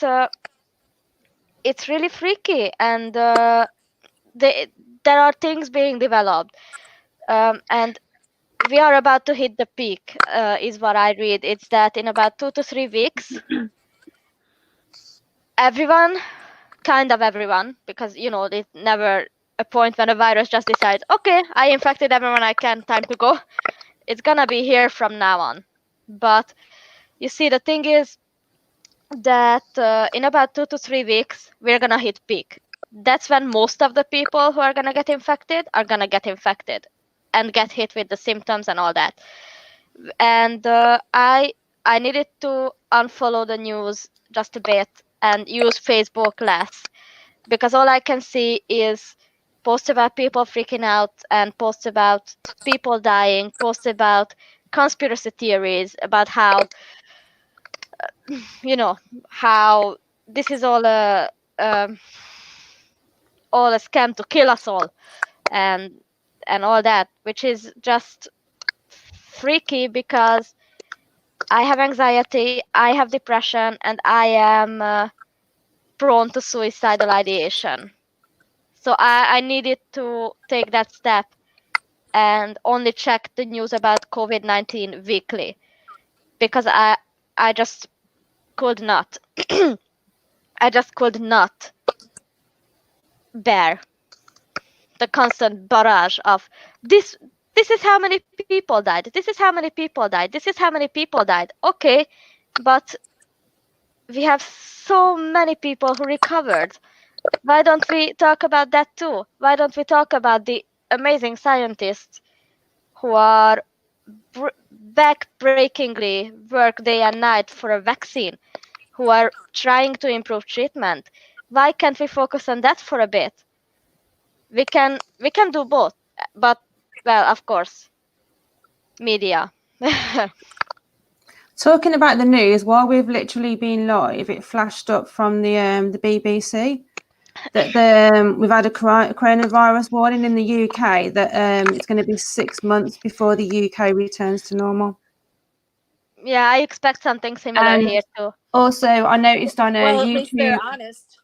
it's really freaky, and there are things being developed, and we are about to hit the peak, is what I read. It's that in about 2 to 3 weeks, everyone, kind of everyone, because you know, it's never a point when a virus just decides, okay, I infected everyone I can, time to go. It's gonna be here from now on. But you see, the thing is that in about 2 to 3 weeks, we're gonna hit peak. That's when most of the people who are gonna get infected are gonna get infected and get hit with the symptoms and all that. And I needed to unfollow the news just a bit and use Facebook less, because all I can see is posts about people freaking out and posts about people dying, posts about conspiracy theories about how you know, how this is all a scam to kill us all, and all that, which is just freaky because I have anxiety, I have depression, and I am prone to suicidal ideation. So I needed to take that step and only check the news about COVID-19 weekly, because I just could not. I just could not bear the constant barrage of this. This is how many people died. This is how many people died. This is how many people died. Okay, but we have so many people who recovered. Why don't we talk about that too? Why don't we talk about the amazing scientists who are backbreakingly work day and night for a vaccine, who are trying to improve treatment? Why can't we focus on that for a bit? We can do both, but well, of course, media. Talking about the news, while we've literally been live, it flashed up from the BBC that we've had a coronavirus warning in the UK that it's going to be 6 months before the UK returns to normal. Yeah, I expect something similar And here too. also, I noticed on Well, at least they're YouTube. honest.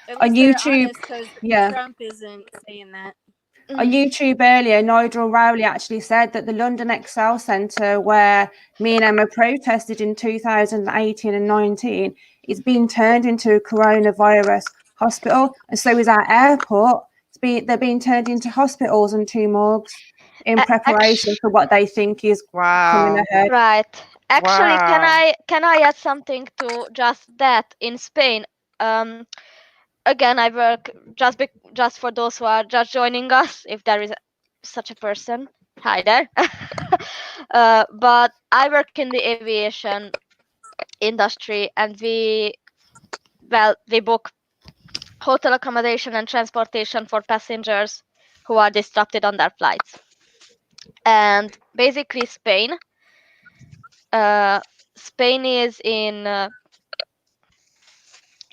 At On least they're YouTube, honest because yeah. Trump isn't saying that. On YouTube earlier, Nigel Rowley actually said that the London Excel Centre, where me and Emma protested in 2018 and 19, is being turned into a coronavirus hospital, and so is our airport. They're being turned into hospitals and 2 morgues in preparation for what they think is coming Wow. ahead. Right. Actually, Wow. can I add something to just that? In Spain, again, I work just for those who are just joining us, if there is such a person. Hi there. But I work in the aviation industry, and we book hotel accommodation and transportation for passengers who are disrupted on their flights. And basically, Spain is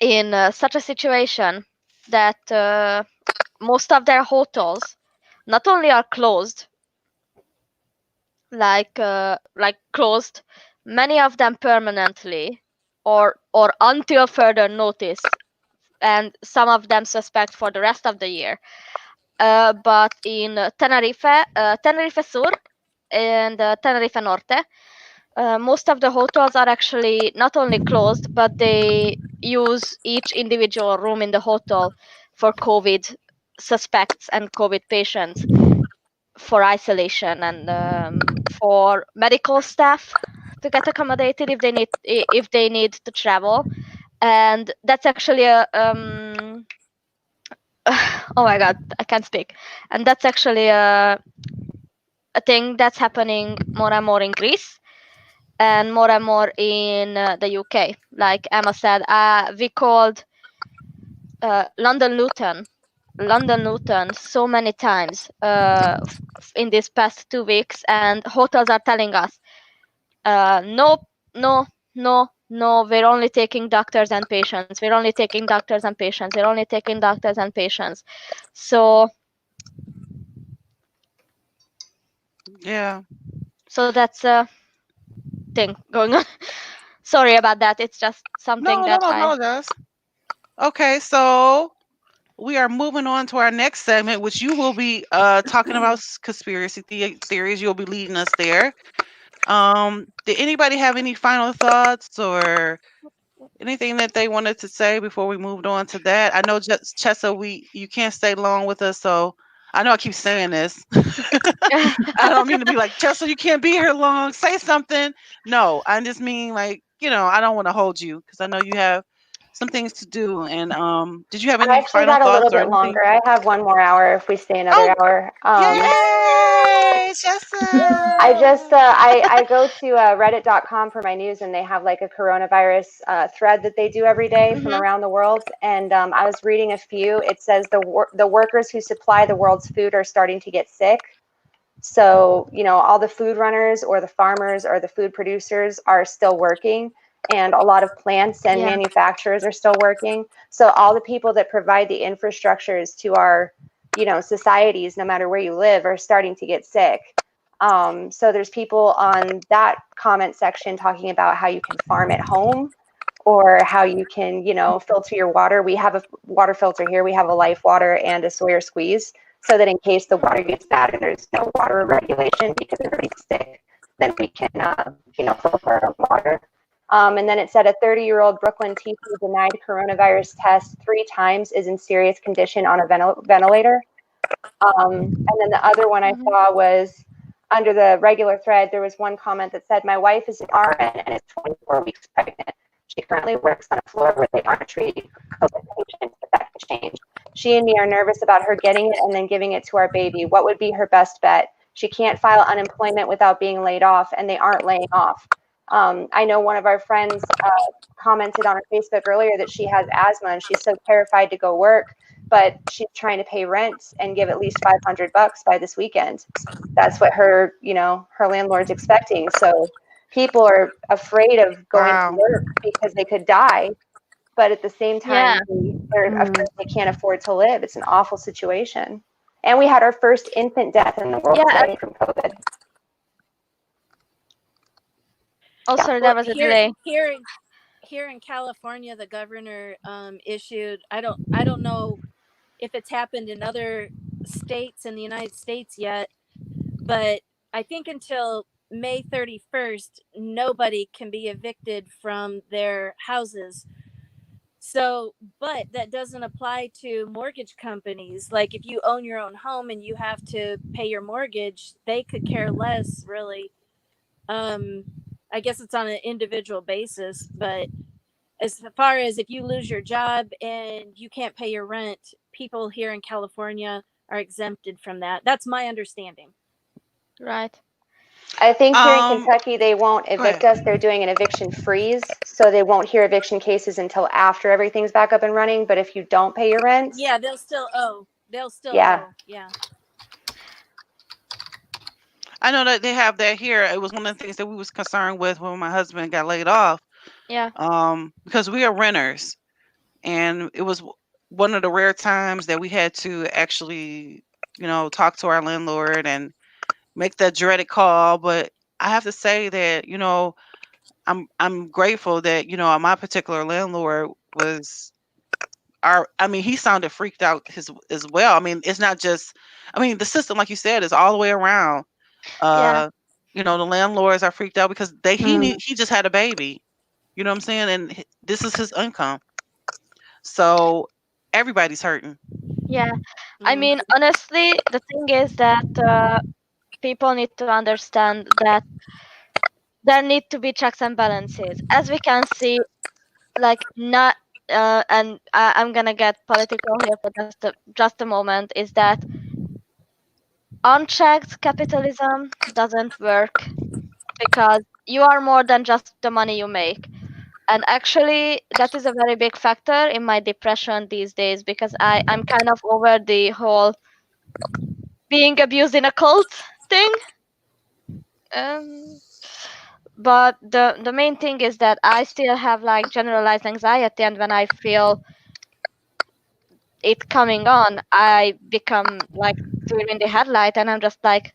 in such a situation that most of their hotels not only are closed, like closed, many of them permanently or until further notice, and some of them suspect for the rest of the year. But in Tenerife Sur and Tenerife Norte, most of the hotels are actually not only closed, but they use each individual room in the hotel for COVID suspects and COVID patients for isolation and for medical staff to get accommodated if they need to travel. And that's actually oh my god, I can't speak. And that's actually a thing that's happening more and more in Greece and more in the UK. Like Emma said, we called London Luton so many times in these past 2 weeks, and hotels are telling us, no, no, no, no, we're only taking doctors and patients. We're only taking doctors and patients. We're only taking doctors and patients. So Yeah. so that's a thing going on. Sorry about that. It's just something No, that don't I. apologize. Okay, so we are moving on to our next segment, which you will be talking about conspiracy theories. You'll be leading us there. Did anybody have any final thoughts or anything that they wanted to say before we moved on to that? I know, Chessa, you can't stay long with us, so I know I keep saying this. I don't mean to be like, Chessa, you can't be here long. Say something. No, I just mean like, I don't want to hold you because I know you have some things to do. And did you have I any actually final got a little thoughts or bit anything? longer. I have one more hour if we stay another Oh, hour. yay, Chessa! I go to reddit.com for my news, and they have like a coronavirus thread that they do every day from around the world. And I was reading a few. It says the workers who supply the world's food are starting to get sick. So, all the food runners or the farmers or the food producers are still working, and a lot of plants and manufacturers are still working. So all the people that provide the infrastructures to our, societies, no matter where you live, are starting to get sick. So there's people on that comment section talking about how you can farm at home, or how you can, filter your water. We have a water filter here. We have a Life Water and a Sawyer Squeeze, so that in case the water gets bad and there's no water regulation because everybody's sick, then we can, filter our own water. And then it said a 30-year-old Brooklyn teacher denied coronavirus test 3 times, is in serious condition on a ventilator. And then the other one I saw was under the regular thread, there was one comment that said, my wife is an RN and is 24 weeks pregnant. She currently works on a floor where they aren't treating COVID patients, but that can change. She and me are nervous about her getting it and then giving it to our baby. What would be her best bet? She can't file unemployment without being laid off, and they aren't laying off. I know one of our friends commented on her Facebook earlier that she has asthma and she's so terrified to go work, but she's trying to pay rent and give at least $500 by this weekend. That's what her, her landlord's expecting. So, people are afraid of going to Wow. work because they could die, but at the same Yeah. time, they're afraid they can't afford to live. It's an awful situation. And we had our first infant death in the world Yeah. today from COVID. Oh, Yeah. sorry, Well, there was a delay. here in California, the governor issued. I don't know if it's happened in other states in the United States yet, but I think until May 31st, nobody can be evicted from their houses. So, but that doesn't apply to mortgage companies. Like if you own your own home and you have to pay your mortgage, they could care less, really. Um, I guess it's on an individual basis, but as far as if you lose your job and you can't pay your rent, people here in California are exempted from that. That's my understanding. Right. I think here in Um, Kentucky, they won't go evict ahead. us. They're doing an eviction freeze, so they won't hear eviction cases until after everything's back up and running. But if you don't pay your rent, Yeah, they'll still owe. They'll still yeah, owe. Yeah. I know that they have that here. It was one of the things that we was concerned with when my husband got laid off. Yeah. Because we are renters, and it was one of the rare times that we had to actually, talk to our landlord and make that dreaded call. But I have to say that, I'm grateful that, my particular landlord was he sounded freaked out as well. I mean, it's not just the system, like you said, is all the way around. Yeah. Uh, the landlords are freaked out because he just had a baby. You know what I'm saying? And this is his income. So everybody's hurting. Yeah. I Mm. mean, honestly, the thing is that people need to understand that there need to be checks and balances. As we can see, like not and I'm gonna get political here for just a moment, is that unchecked capitalism doesn't work because you are more than just the money you make. And actually, that is a very big factor in my depression these days because I'm kind of over the whole being abused in a cult thing. Um, but the main thing is that I still have like generalized anxiety, and when I feel it coming on, I become like deer in the headlight, and I'm just like,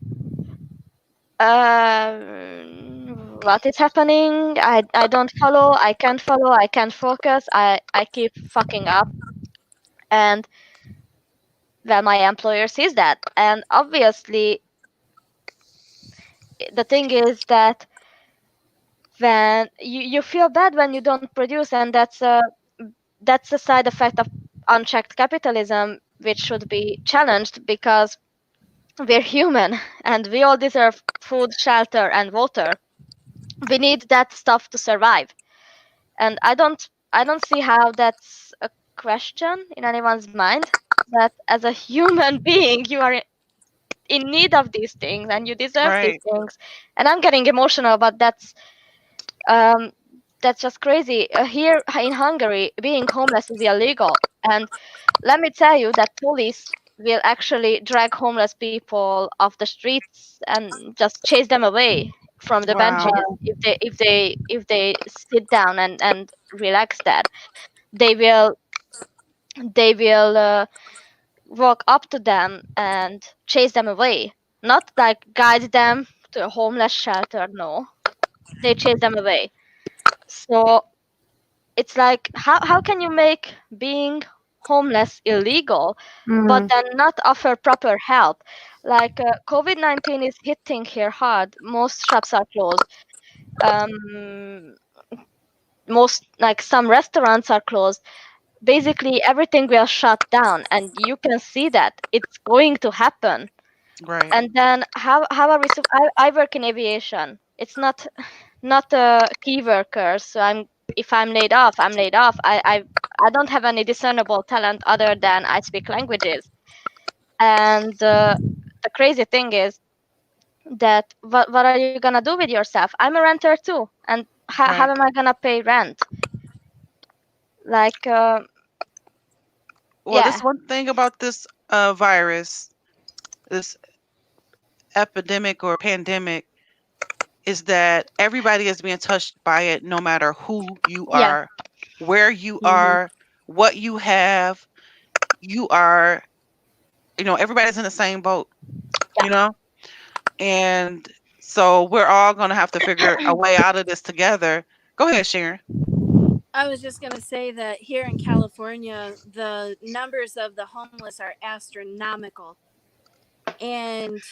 what is happening? I don't follow. I can't follow. I can't focus. I keep fucking up, and well, my employer sees that, and obviously, the thing is that when you feel bad when you don't produce, and that's a side effect of unchecked capitalism, which should be challenged because we're human and we all deserve food, shelter, and water. We need that stuff to survive, and I don't see how that's a question in anyone's mind, that as a human being you are in need of these things and you deserve these Right. things. And I'm getting emotional, but um that's just crazy. Here in Hungary, being homeless is illegal, and let me tell you that police will actually drag homeless people off the streets and just chase them away from the benches Wow. if they sit down and relax that. They will walk up to them and chase them away, not like guide them to a homeless shelter. No, they chase them away. So it's like, how can you make being homeless illegal but then not offer proper help? Like COVID-19 is hitting here hard. Most shops are closed. um most, like, some restaurants are closed. Basically everything will shut down, and you can see that it's going to happen. Right. And then how are we I work in aviation. It's not a key worker, so if I'm laid off, I'm laid off. I don't have any discernible talent other than I speak languages. And the crazy thing is that what are you gonna do with yourself? I'm a renter too, and how Right. am I gonna pay rent? Like, Well, yeah, this one thing about this virus, this epidemic or pandemic, is that everybody is being touched by it, no matter who you Yeah. are, where you Mhm. are, what you have. You are, everybody's in the same boat, Yeah. you know? And so we're all going to have to figure a way out of this together. Go ahead, Sharon. I was just going to say that here in California, the numbers of the homeless are astronomical. And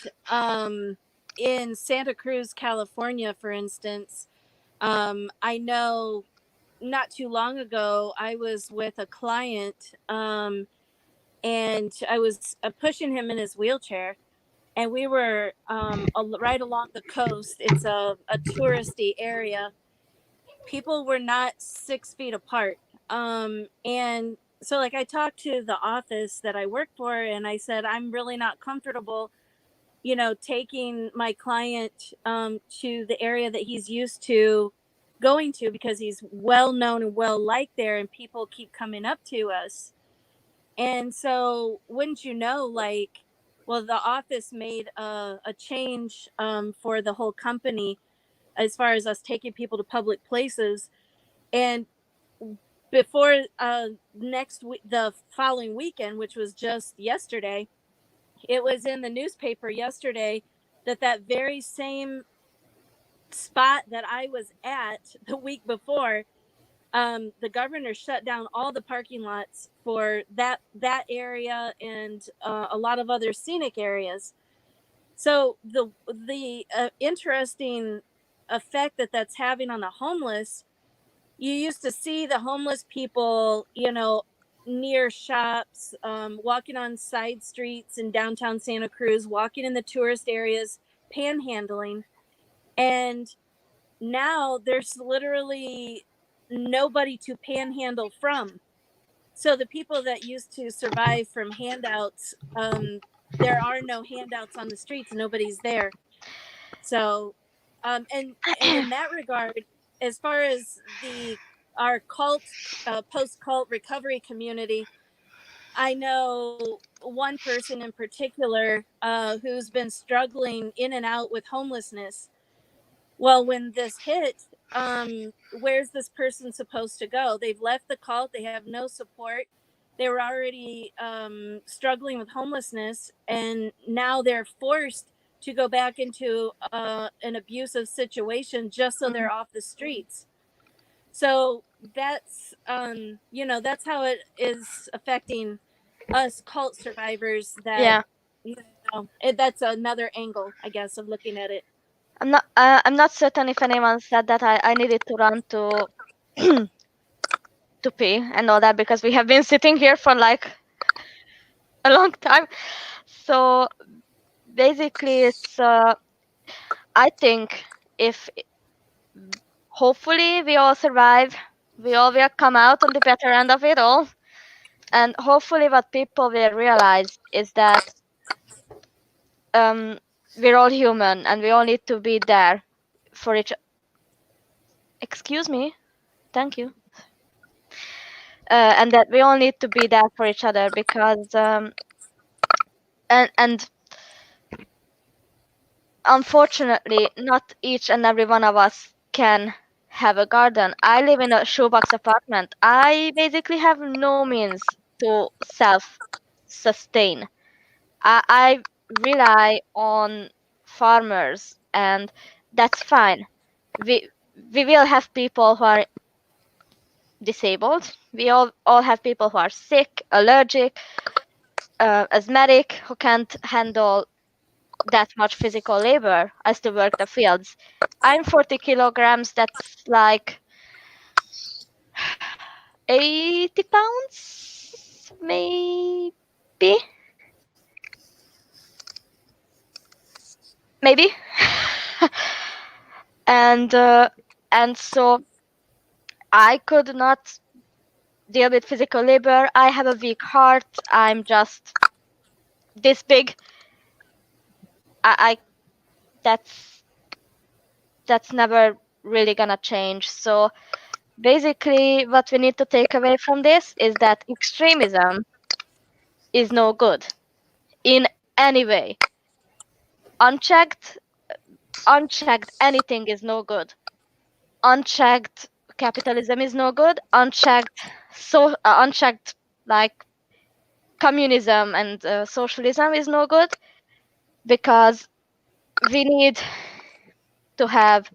in Santa Cruz, California, for instance, I know not too long ago, I was with a client and I was pushing him in his wheelchair. And we were right along the coast. It's a touristy area. People were not 6 feet apart. And so, like, I talked to the office that I work for, and I said, I'm really not comfortable, taking my client to the area that he's used to going to because he's well known and well liked there, and people keep coming up to us. And so, wouldn't you know, like, well, the office made a change for the whole company as far as us taking people to public places. And before next week, the following weekend, which was just yesterday, it was in the newspaper yesterday that that very same spot that I was at the week before, the governor shut down all the parking lots for that area and a lot of other scenic areas. So the interesting effect that that's having on the homeless, you used to see the homeless people, near shops, walking on side streets in downtown Santa Cruz, walking in the tourist areas, panhandling. And now there's literally nobody to panhandle from. So the people that used to survive from handouts, there are no handouts on the streets. Nobody's there. So, and in that regard, as far as the our cult, post cult recovery community, I know one person in particular who's been struggling in and out with homelessness. Well, when this hit, where's this person supposed to go? They've left the cult. They have no support. They were already struggling with homelessness, and now they're forced to go back into an abusive situation just so they're off the streets. So that's that's how it is affecting us cult survivors. That Yeah. that's another angle, I guess, of looking at it. I'm not certain if anyone said that I needed to run to to pee and all that because we have been sitting here for like a long time. So basically, it's I think if hopefully we all survive, we all will come out on the better end of it all, and hopefully what people will realize is that we're all human and we all need to be there for each. Excuse me, thank you. And that we all need to be there for each other because and unfortunately not each and every one of us can have a garden. I live in a shoebox apartment. I basically have no means to self sustain. I rely on farmers, and that's fine. We will have people who are disabled. We all have people who are sick, allergic, asthmatic, who can't handle that much physical labor. I still work the fields. I'm 40 kilograms. That's like 80 pounds, maybe. Maybe. and so I could not deal with physical labor. I have a weak heart. I'm just this big. I that's never really gonna change. So basically, what we need to take away from this is that extremism is no good in any way. Unchecked, unchecked anything is no good. Unchecked capitalism is no good. Unchecked like communism and socialism is no good, because we need to have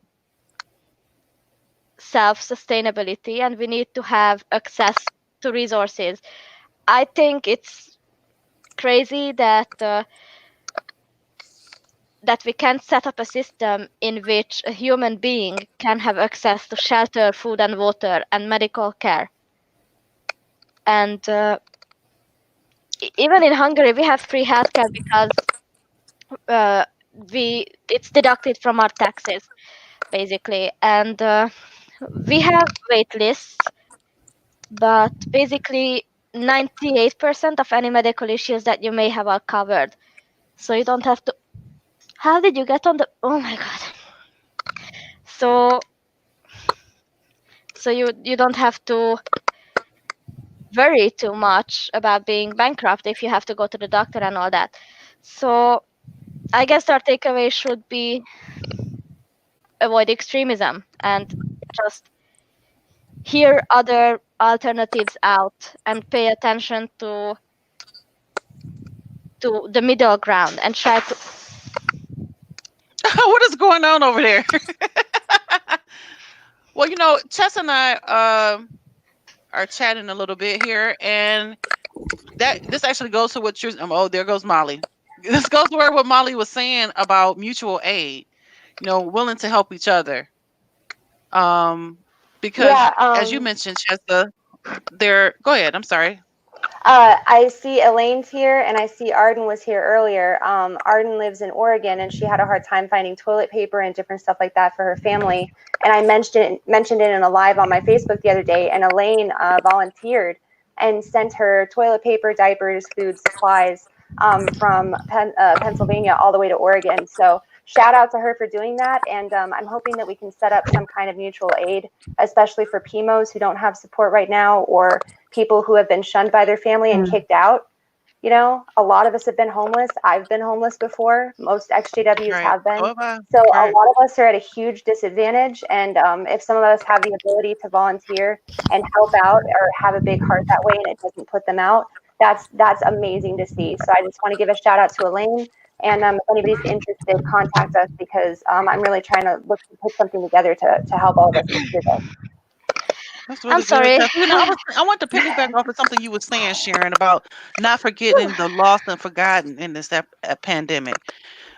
self-sustainability and we need to have access to resources. I think it's crazy that we can set up a system in which a human being can have access to shelter, food and water and medical care. And even in Hungary, we have free healthcare because it's deducted from our taxes, basically. And we have wait lists, but basically 98% of any medical issues that you may have are covered. So you don't have to. How did you get on the? Oh my god. So you don't have to worry too much about being bankrupt if you have to go to the doctor and all that. So I guess our takeaway should be avoid extremism and just hear other alternatives out and pay attention to the middle ground and try to. What is going on over there? Well, Chess and I are chatting a little bit here, and this actually goes to what you're. Oh, there goes Molly. This goes to what Molly was saying about mutual aid. Willing to help each other. Because Yeah, as you mentioned, Chessa, there. Go ahead. I'm sorry. I see Elaine's here, and I see Arden was here earlier. Arden lives in Oregon, and she had a hard time finding toilet paper and different stuff like that for her family. And I mentioned it in a live on my Facebook the other day, and Elaine volunteered and sent her toilet paper, diapers, food, supplies from Pennsylvania all the way to Oregon. So shout out to her for doing that, and I'm hoping that we can set up some kind of mutual aid, especially for PMOs who don't have support right now, or people who have been shunned by their family and kicked out. A lot of us have been homeless. I've been homeless before. Most XJWs Right. have been. Oh, bye. So a Right. lot of us are at a huge disadvantage. And if some of us have the ability to volunteer and help out or have a big heart that way and it doesn't put them out, that's amazing to see. So I just want to give a shout out to Elaine. And if anybody's interested, contact us, because I'm really trying to look to put something together to help all of us get through this. That's I'm really good. sorry. I want to piggyback off of something you were saying, Sharon, about not forgetting the lost and forgotten in this pandemic.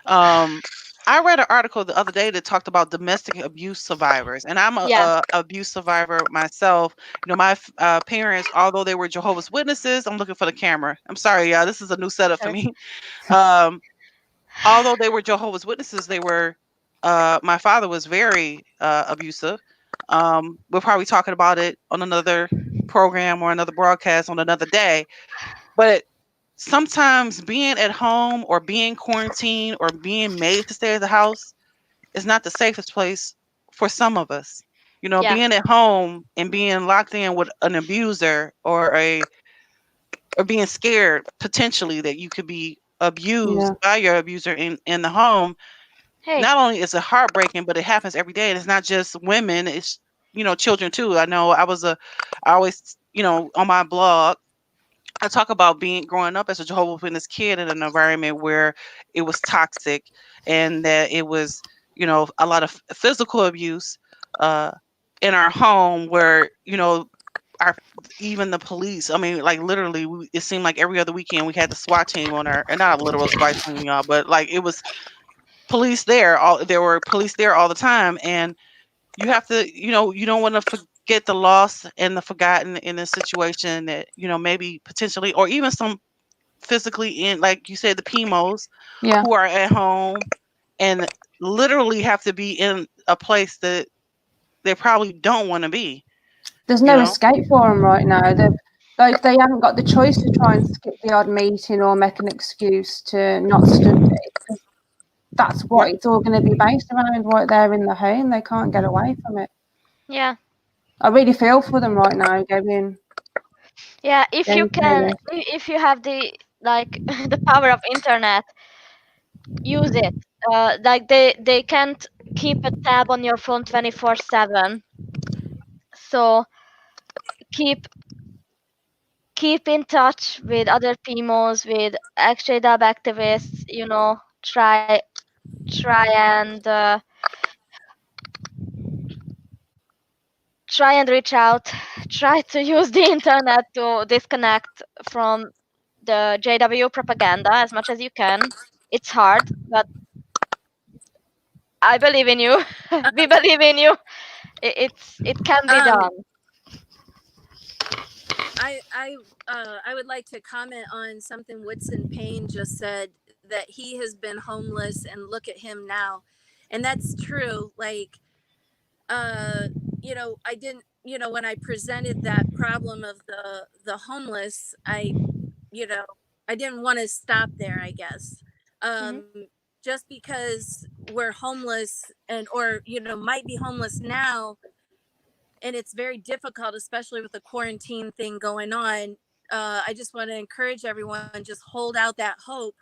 I read an article the other day that talked about domestic abuse survivors, and I'm Yeah. a abuse survivor myself. My parents, although they were Jehovah's Witnesses, I'm looking for the camera. I'm sorry, y'all. This is a new setup for Sorry. me. Um, although they were Jehovah's Witnesses, they were. My father was very abusive. We're probably talking about it on another program or another broadcast on another day. But sometimes being at home or being quarantined or being made to stay at the house is not the safest place for some of us. Yeah. Being at home and being locked in with an abuser or being scared potentially that you could be abused by your abuser in the home. Hey. Not only is it heartbreaking, but it happens every day, and it's not just women; it's children too. I know I always on my blog I talk about growing up as a Jehovah's Witness kid in an environment where it was toxic and that it was, a lot of physical abuse uh, in our home where, our even the police. I mean, like literally, it seemed like every other weekend we had the SWAT team on our, and not a literal SWAT team, y'all, but like it was police there. There were police there all the time, and you have to, you don't want to forget the lost and the forgotten in a situation that, maybe potentially, or even some physically in, like you said, the PMOs who are at home and literally have to be in a place that they probably don't want to be. There's no escape for them right now. They haven't got the choice to try and skip the odd meeting or make an excuse to not study. That's what it's all going to be based around right there in the home. They can't get away from it. Yeah. I really feel for them right now, going. Yeah, if you have the the power of internet, use it. like they can't keep a tab on your phone 24/7. So keep keep in touch with other PMOs, with XJW activists. Try and try and reach out. Try to use the internet to disconnect from the JW propaganda as much as you can. It's hard, but I believe in you. We believe in you. It can be Um, done. I would like to comment on something Woodson Payne just said, that he has been homeless and look at him now, and that's true. Like, I didn't, when I presented that problem of the homeless, you know, I didn't want to stop there, I guess. Hmm. Just because we're homeless or might be homeless now, and it's very difficult, especially with the quarantine thing going on. I just want to encourage everyone, just hold out that hope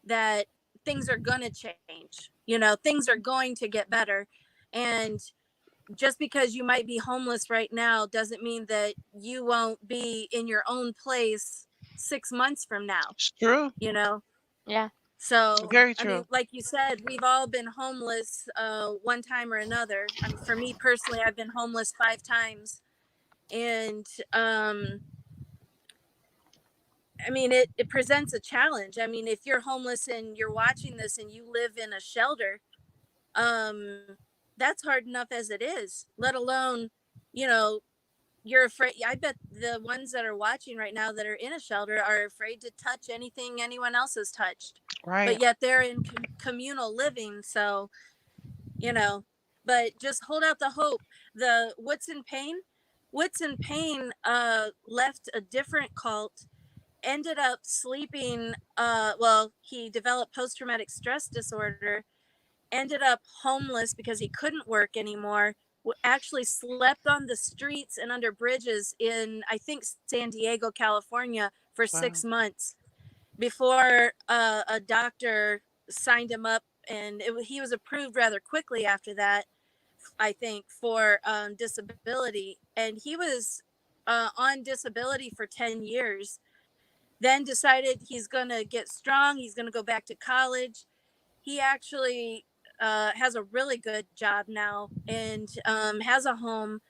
that things are going to change. Things are going to get better. And just because you might be homeless right now doesn't mean that you won't be in your own place 6 months from now, It's true. you know? Yeah. So, Very I mean, true. like you said, we've all been homeless one time or another. I mean, for me personally, I've been homeless 5 times. And I mean, it presents a challenge. I mean, if you're homeless and you're watching this and you live in a shelter, um, that's hard enough as it is, let alone, you know, you're afraid. I bet the ones that are watching right now that are in a shelter are afraid to touch anything anyone else has touched, but Right. yet they're in communal living. So, you know, but just hold out the hope. The Woodson Payne left a different cult, ended up sleeping. Well, he developed post-traumatic stress disorder, ended up homeless because he couldn't work anymore. Actually slept on the streets and under bridges in, I think, San Diego, California for Wow. 6 months before a doctor signed him up, and he was approved rather quickly after that, I think, for disability. And he was on disability for 10 years, then decided he's going to get strong. He's going to go back to college. He actually has a really good job now, and has a home.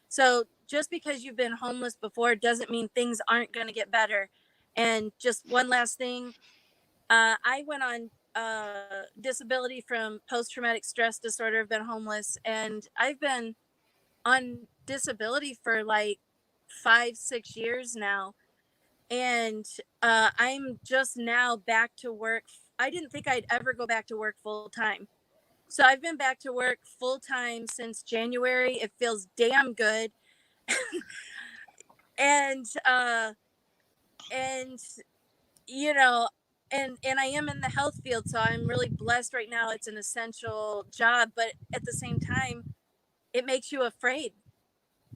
So just because you've been homeless before doesn't mean things aren't going to get better. And just one last thing, I went on disability from post-traumatic stress disorder. I've been homeless, and I've been on disability for like 5-6 years now, and I'm just now back to work. I didn't think I'd ever go back to work full time. So I've been back to work full time since January. It feels damn good. And and you know, and I am in the health field, so I'm really blessed right now. It's an essential job, but at the same time, it makes you afraid.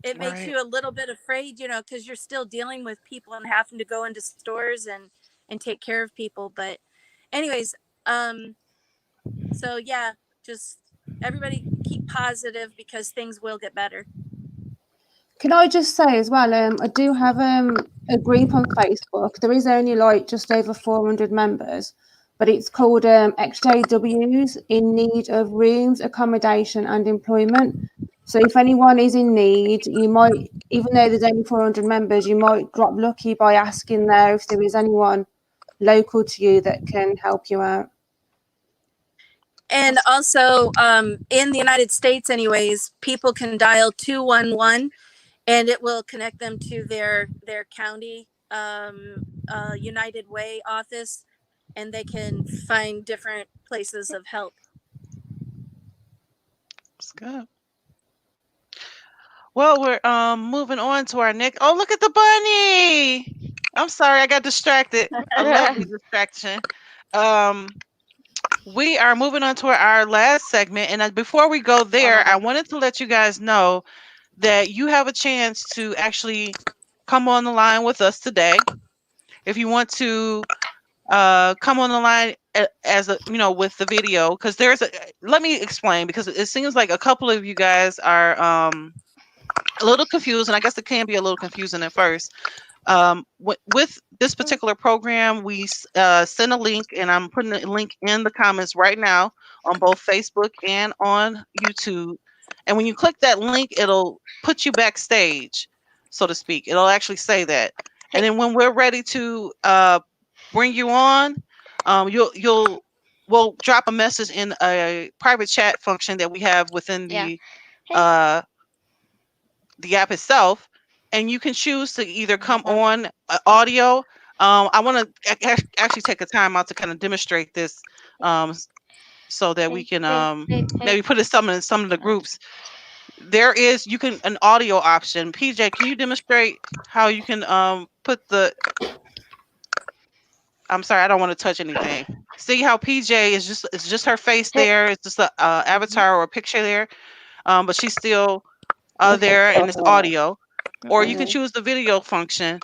It makes Right. you a little bit afraid, because you're still dealing with people and having to go into stores and take care of people. But anyways, um so yeah, just everybody keep positive because things will get better. Can I just say as well, I do have a group on Facebook. There is only like just over 400 members, but it's called Exjws, in need of rooms, accommodation and employment. So if anyone is in need, you might, even though there's only 400 members, you might drop lucky by asking there if there is anyone local to you that can help you out. And also, in the United States anyways, people can dial 211 and it will connect them to their county United Way office, and they can find different places of help. It's good. Well, we're moving on to our next. Oh, look at the bunny. I'm sorry, I got distracted. A lovely distraction. Um, we are moving on to our last segment, and before we go there, I wanted to let you guys know that you have a chance to actually come on the line with us today. If you want to come on the line as a with the video, because let me explain, because it seems like a couple of you guys are a little confused, and I guess it can be a little confusing at first. With this particular program, we send a link, and I'm putting a link in the comments right now on both Facebook and on YouTube. And when you click that link, it'll put you backstage, so to speak. It'll actually say that. And then when we're ready to bring you on, we'll drop a message in a private chat function that we have within the app itself, and you can choose to either come on audio. I want to actually take a time out to kind of demonstrate this, so that we can maybe put it in some of the groups. There is an audio option. PJ, can you demonstrate how you can put the? I'm sorry, I don't want to touch anything. See how PJ is just her face there. It's just a avatar or a picture there, but she's still there, and it's audio. Or you can choose the video function,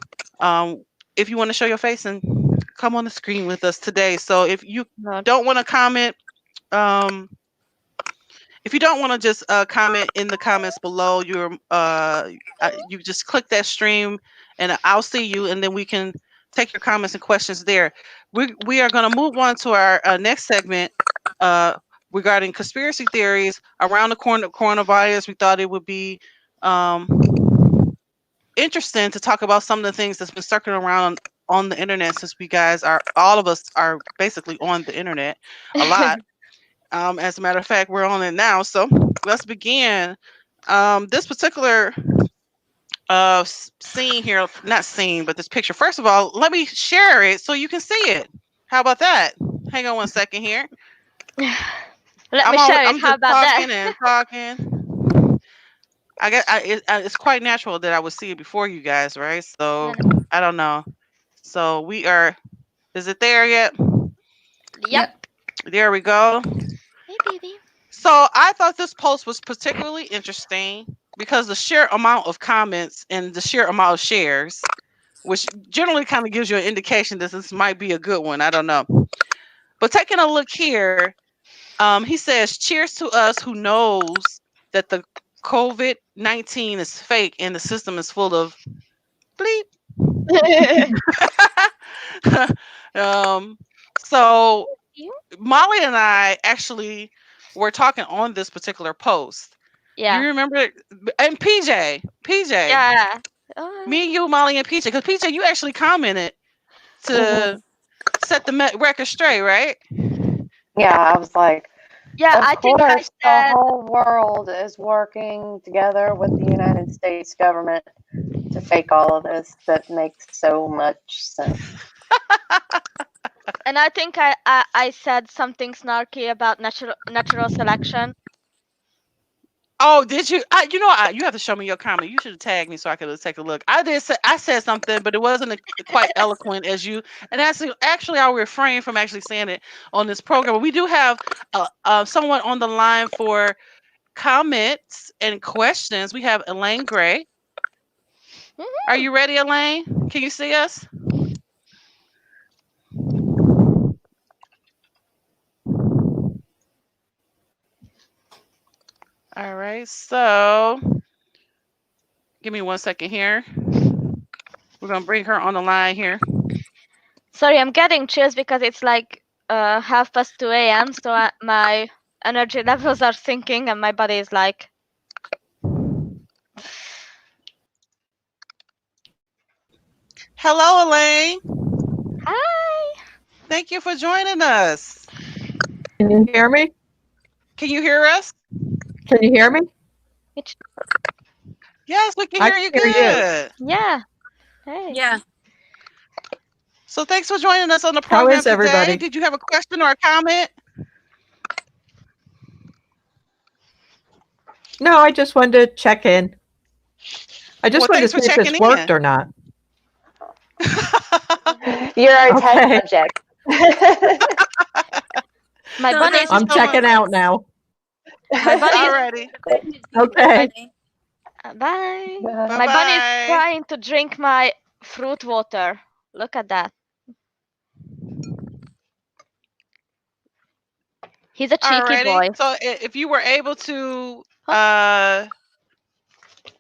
if you want to show your face and come on the screen with us today. So if you don't want to comment, if you don't want to just comment in the comments below, you just click that stream, and I'll see you, and then we can take your comments and questions there. We are going to move on to our next segment regarding conspiracy theories around the coronavirus. We thought it would be interesting to talk about some of the things that's been circling around on the internet, since all of us are basically on the internet a lot. As a matter of fact, we're on it now. So let's begin. This particular scene here, not scene, but this picture. First of all, let me share it so you can see it. How about that? Hang on one second here. I'm just talking and talking. I guess it's quite natural that I would see it before you guys, right? So I don't know. So we are. Is it there yet? Yep. There we go. Hey, baby. So I thought this post was particularly interesting because the sheer amount of comments and the sheer amount of shares, which generally kind of gives you an indication that this might be a good one. I don't know. But taking a look here, he says, "Cheers to us who knows that the COVID-19 is fake and the system is full of bleep." So Molly and I actually were talking on this particular post. Yeah. You remember? And PJ. Yeah. Me, you, Molly, and PJ. Because PJ, you actually commented to set the record straight, right? Yeah, I was like, yeah, of course, the whole world is working together with the United States government to fake all of this. That makes so much sense. And I think I said something snarky about natural selection. Oh, did you? You have to show me your comment. You should have tagged me so I could take a look. I said something, but it wasn't quite eloquent as you. And actually, I'll refrain from actually saying it on this program. But we do have someone on the line for comments and questions. We have Elaine Gray. Mm-hmm. Are you ready, Elaine? Can you see us? All right, so give me 1 second here. We're gonna bring her on the line here. Sorry, I'm getting chills because it's like 2:30 a.m. So my energy levels are sinking, and my body is like. Hello, Elaine. Hi. Thank you for joining us. Can you hear me? Can you hear us? Can you hear me? Yes, we can hear you good. Yeah. Hey. Yeah. So thanks for joining us on the program How is everybody? today. Did you have a question or a comment? No, I just wanted to check in. I just wanted to see if this worked or not. You're our test subject. My bunny is I'm checking out now. My bunny already. Okay. Bye. My bunny is trying to drink my fruit water. Look at that. He's a cheeky Alrighty. boy. So if you were able to Huh?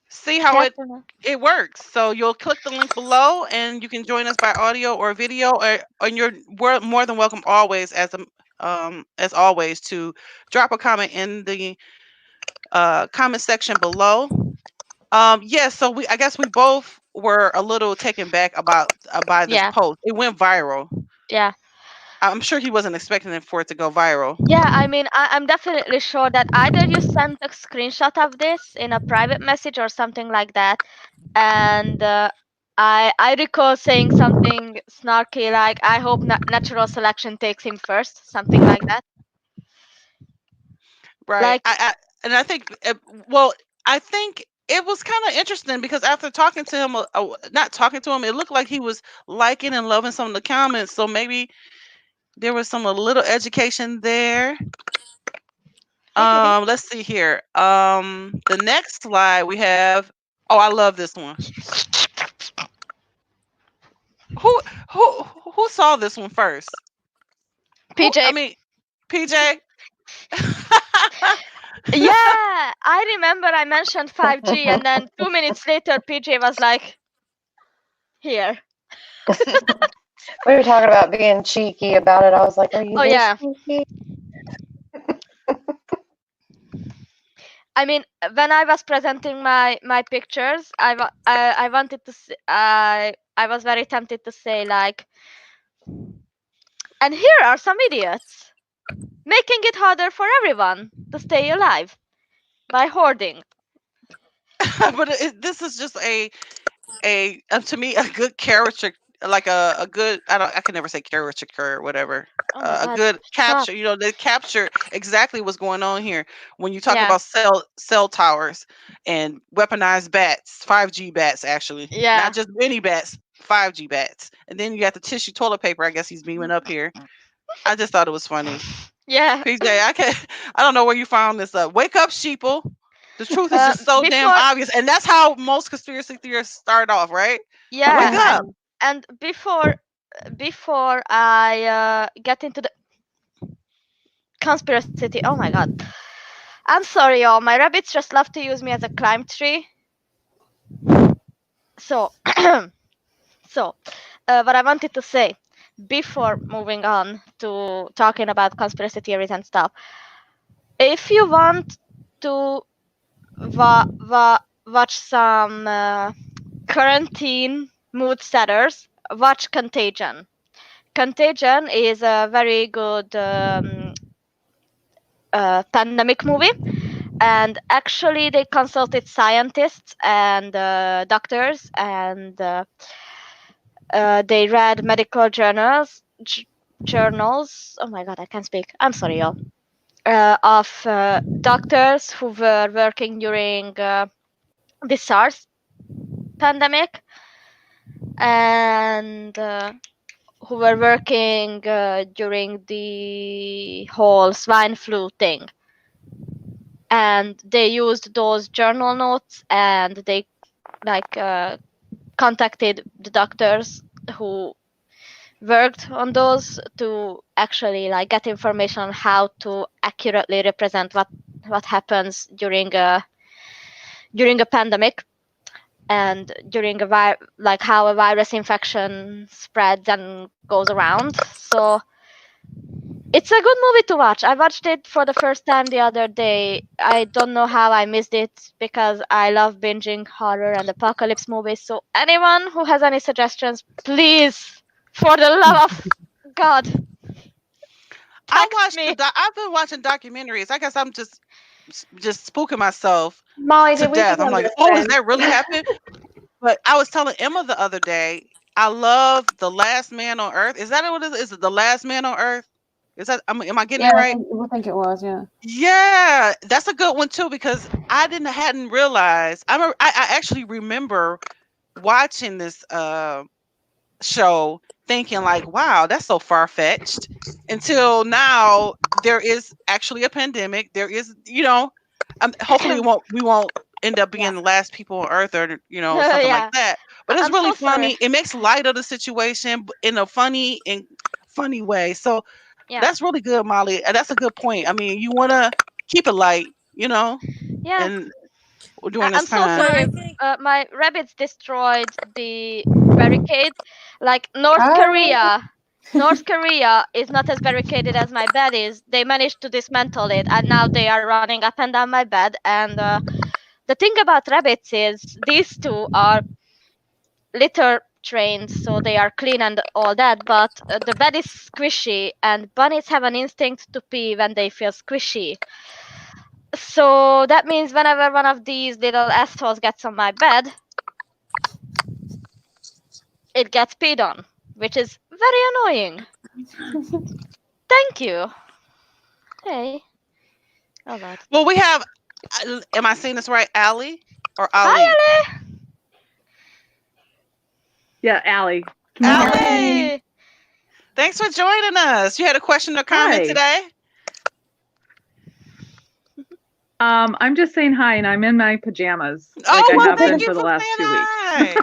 see how Yes it or no? it works, so you'll click the link below, and you can join us by audio or video, and you're more than welcome always as always to drop a comment in the comment section below. Yes, so I guess we both were a little taken back by this Yeah. post. It went viral. Yeah. I'm sure he wasn't expecting it for it to go viral. Yeah, I mean, I'm definitely sure that either you sent a screenshot of this in a private message or something like that, and I recall saying something snarky like, "I hope natural selection takes him first," something like that. Right. Like, And I think well, I think it was kind of interesting because after talking to him, not talking to him, it looked like he was liking and loving some of the comments. So maybe there was a little education there. maybe. Let's see here. The next slide we have. Oh, I love this one. Who who saw this one first? PJ. I mean, PJ. Yeah, I remember I mentioned 5G, and then 2 minutes later, PJ was like, "Here." We were talking about being cheeky about it. I was like, "Are you Oh this yeah. cheeky?" I mean, when I was presenting my pictures, I wanted to I was very tempted to say like, and here are some idiots making it harder for everyone to stay alive by hoarding. But this is just to me a good character, like a good, I can never say caricature or whatever, Oh my a god, good stop. capture. They capture exactly what's going on here when you talk Yeah, about cell towers and weaponized bats, 5G bats, actually, not yeah, just any bats, 5G bats. And then you got the tissue toilet paper. I guess he's beaming up here. I just thought it was funny. yeah. PJ, I don't know where you found this. Wake up, sheeple. The truth is just so damn Before, obvious, and that's how most conspiracy theorists start off, right? Wake yeah, up. and before I get into the conspiracy, oh my god, I'm sorry, y'all. My rabbits just love to use me as a climb tree. So, so, what I wanted to say before moving on to talking about conspiracy theories and stuff, if you want to watch some quarantine mood setters, watch Contagion. Contagion is a very good pandemic movie, and actually they consulted scientists and doctors, and they read medical journals. Oh my god, I can't speak. I'm sorry, y'all. Of doctors who were working during the SARS pandemic, and who were working during the whole swine flu thing. And they used those journal notes, and they like contacted the doctors who worked on those to actually like get information on how to accurately represent what happens during a pandemic, and during like how a virus infection spreads and goes around. So it's a good movie to watch. I watched it for the first time the other day. I don't know how I missed it because I love binging horror and apocalypse movies. So anyone who has any suggestions, please, for the love of God, text me. I've been watching documentaries. I guess I'm just spooking myself Molly, to did we death. I'm like, oh, has misunderstand? that really happened? But I was telling Emma the other day, I love The Last Man on Earth. Is that what it is? Is it The Last Man on Earth? Is that am I getting Yeah, it I right? think it was. Yeah. Yeah, that's a good one too because I hadn't realized. I actually remember watching this show thinking like, wow, that's so far fetched. Until now, there is actually a pandemic. There is, hopefully we won't end up being Yeah. the last people on Earth or something like Yeah. that. But it's I'm really so sorry. funny. It makes light of the situation in a funny way. So Yeah. That's really good, Molly. And that's a good point. I mean, you want to keep it light, Yeah. and during I'm this so time. Well, sorry. I think My rabbits destroyed the barricade. Like North Oh. Korea. North Korea is not as barricaded as my bed is. They managed to dismantle it, and now they are running up and down my bed. And the thing about rabbits is these two are litter trained, so they are clean and all that. But the bed is squishy, and bunnies have an instinct to pee when they feel squishy. So that means whenever one of these little assholes gets on my bed, it gets peed on, which is very annoying. Thank you. Hey. Oh god. Well, we have. Am I saying this right, Ali or Hi, Ali? Ali. Yeah, Allie. Can you hear me? Hi. Hey. Thanks for joining us. You had a question or comment Hi. today? I'm just saying hi, and I'm in my pajamas, Oh, like I well, have been thank you for the for last saying 2 weeks. hi.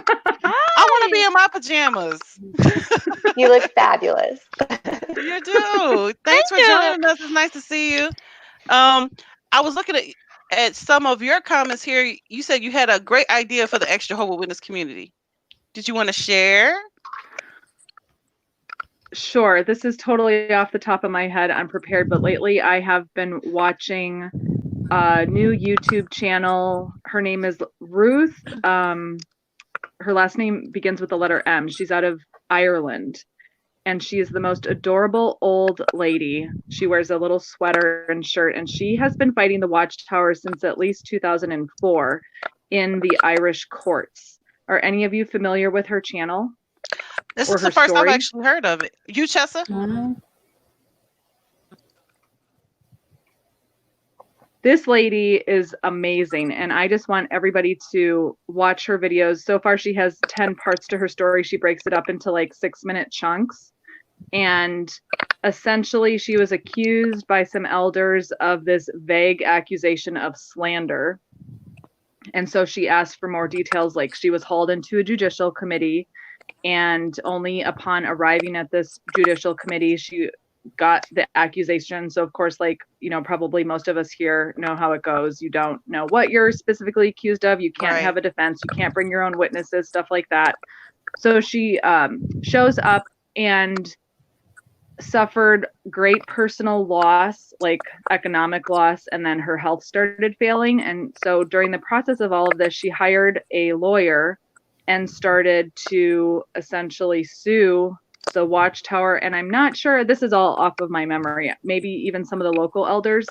I want to be Hi. in my pajamas. You look fabulous. You do. Thanks for Thank you. joining us. It's nice to see you. I was looking at some of your comments here. You said you had a great idea for the Jehovah's Witness community. Did you want to share? Sure, this is totally off the top of my head. I'm prepared, but lately I have been watching a new YouTube channel. Her name is Ruth. Her last name begins with the letter M. She's out of Ireland, and she is the most adorable old lady. She wears a little sweater and shirt, and she has been fighting the Watchtower since at least 2004 in the Irish courts. Are any of you familiar with her channel? This Or is the her first I've story? actually heard of it. You, Chessa? Mm. This lady is amazing, and I just want everybody to watch her videos. So far, she has 10 parts to her story. She breaks it up into like 6-minute chunks. And essentially, she was accused by some elders of this vague accusation of slander. And so she asked for more details, like she was hauled into a judicial committee, and only upon arriving at this judicial committee, she got the accusation. So of course, like, probably most of us here know how it goes. You don't know what you're specifically accused of. You can't have a defense. You can't bring your own witnesses, stuff like that. So she shows up and suffered great personal loss, like economic loss, and then her health started failing. And so during the process of all of this, she hired a lawyer and started to essentially sue the Watchtower. And I'm not sure, this is all off of my memory, maybe even some of the local elders.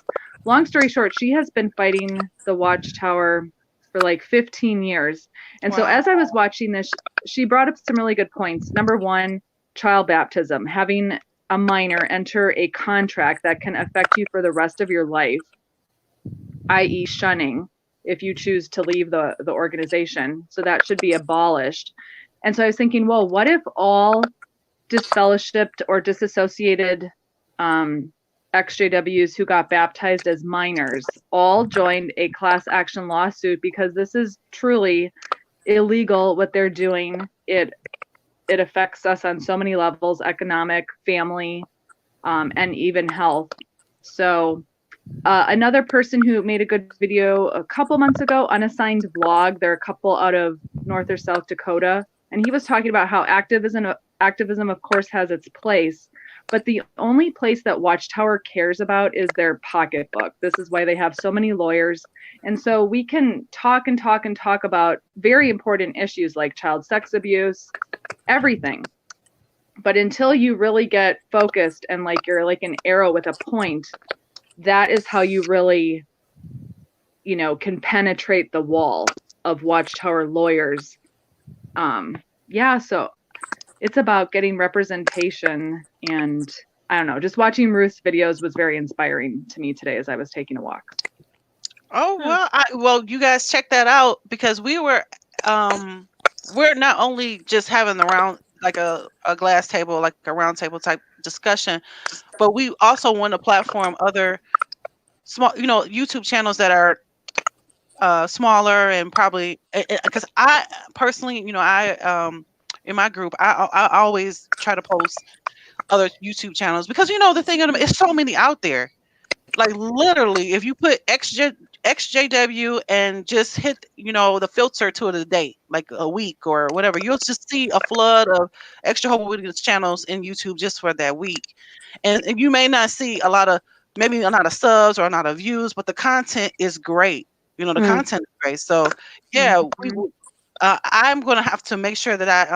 Long story short, she has been fighting the Watchtower for like 15 years. And so as I was watching this, she brought up some really good points. Number one, child baptism, having a minor enter a contract that can affect you for the rest of your life, i.e. shunning, if you choose to leave the organization. So that should be abolished. And so I was thinking, well, what if all disfellowshipped or disassociated XJWs who got baptized as minors all joined a class action lawsuit, because this is truly illegal what they're doing. It affects us on so many levels: economic, family, and even health. So another person who made a good video a couple months ago, Unassigned Vlog, they're a couple out of North or South Dakota, and he was talking about how activism of course has its place, but the only place that Watchtower cares about is their pocketbook. This is why they have so many lawyers. And so we can talk and talk and talk about very important issues like child sex abuse, everything. But until you really get focused and like you're like an arrow with a point, that is how you really, can penetrate the wall of Watchtower lawyers. So it's about getting representation, and I don't know, just watching Ruth's videos was very inspiring to me today as I was taking a walk. Oh, well, you guys check that out, because we're not only just having the round, like a glass table, like a round table type discussion, but we also want to platform other small, YouTube channels that are smaller, and probably, because I personally, I in my group, I always try to post other YouTube channels, because the thing of them, it's so many out there. Like literally, if you put XJW and just hit the filter to the date, like a week or whatever, you'll just see a flood of Jehovah's Witness channels in YouTube just for that week. And you may not see maybe a lot of subs or a lot of views, but the content is great. The content is great. So yeah, I'm gonna have to make sure that I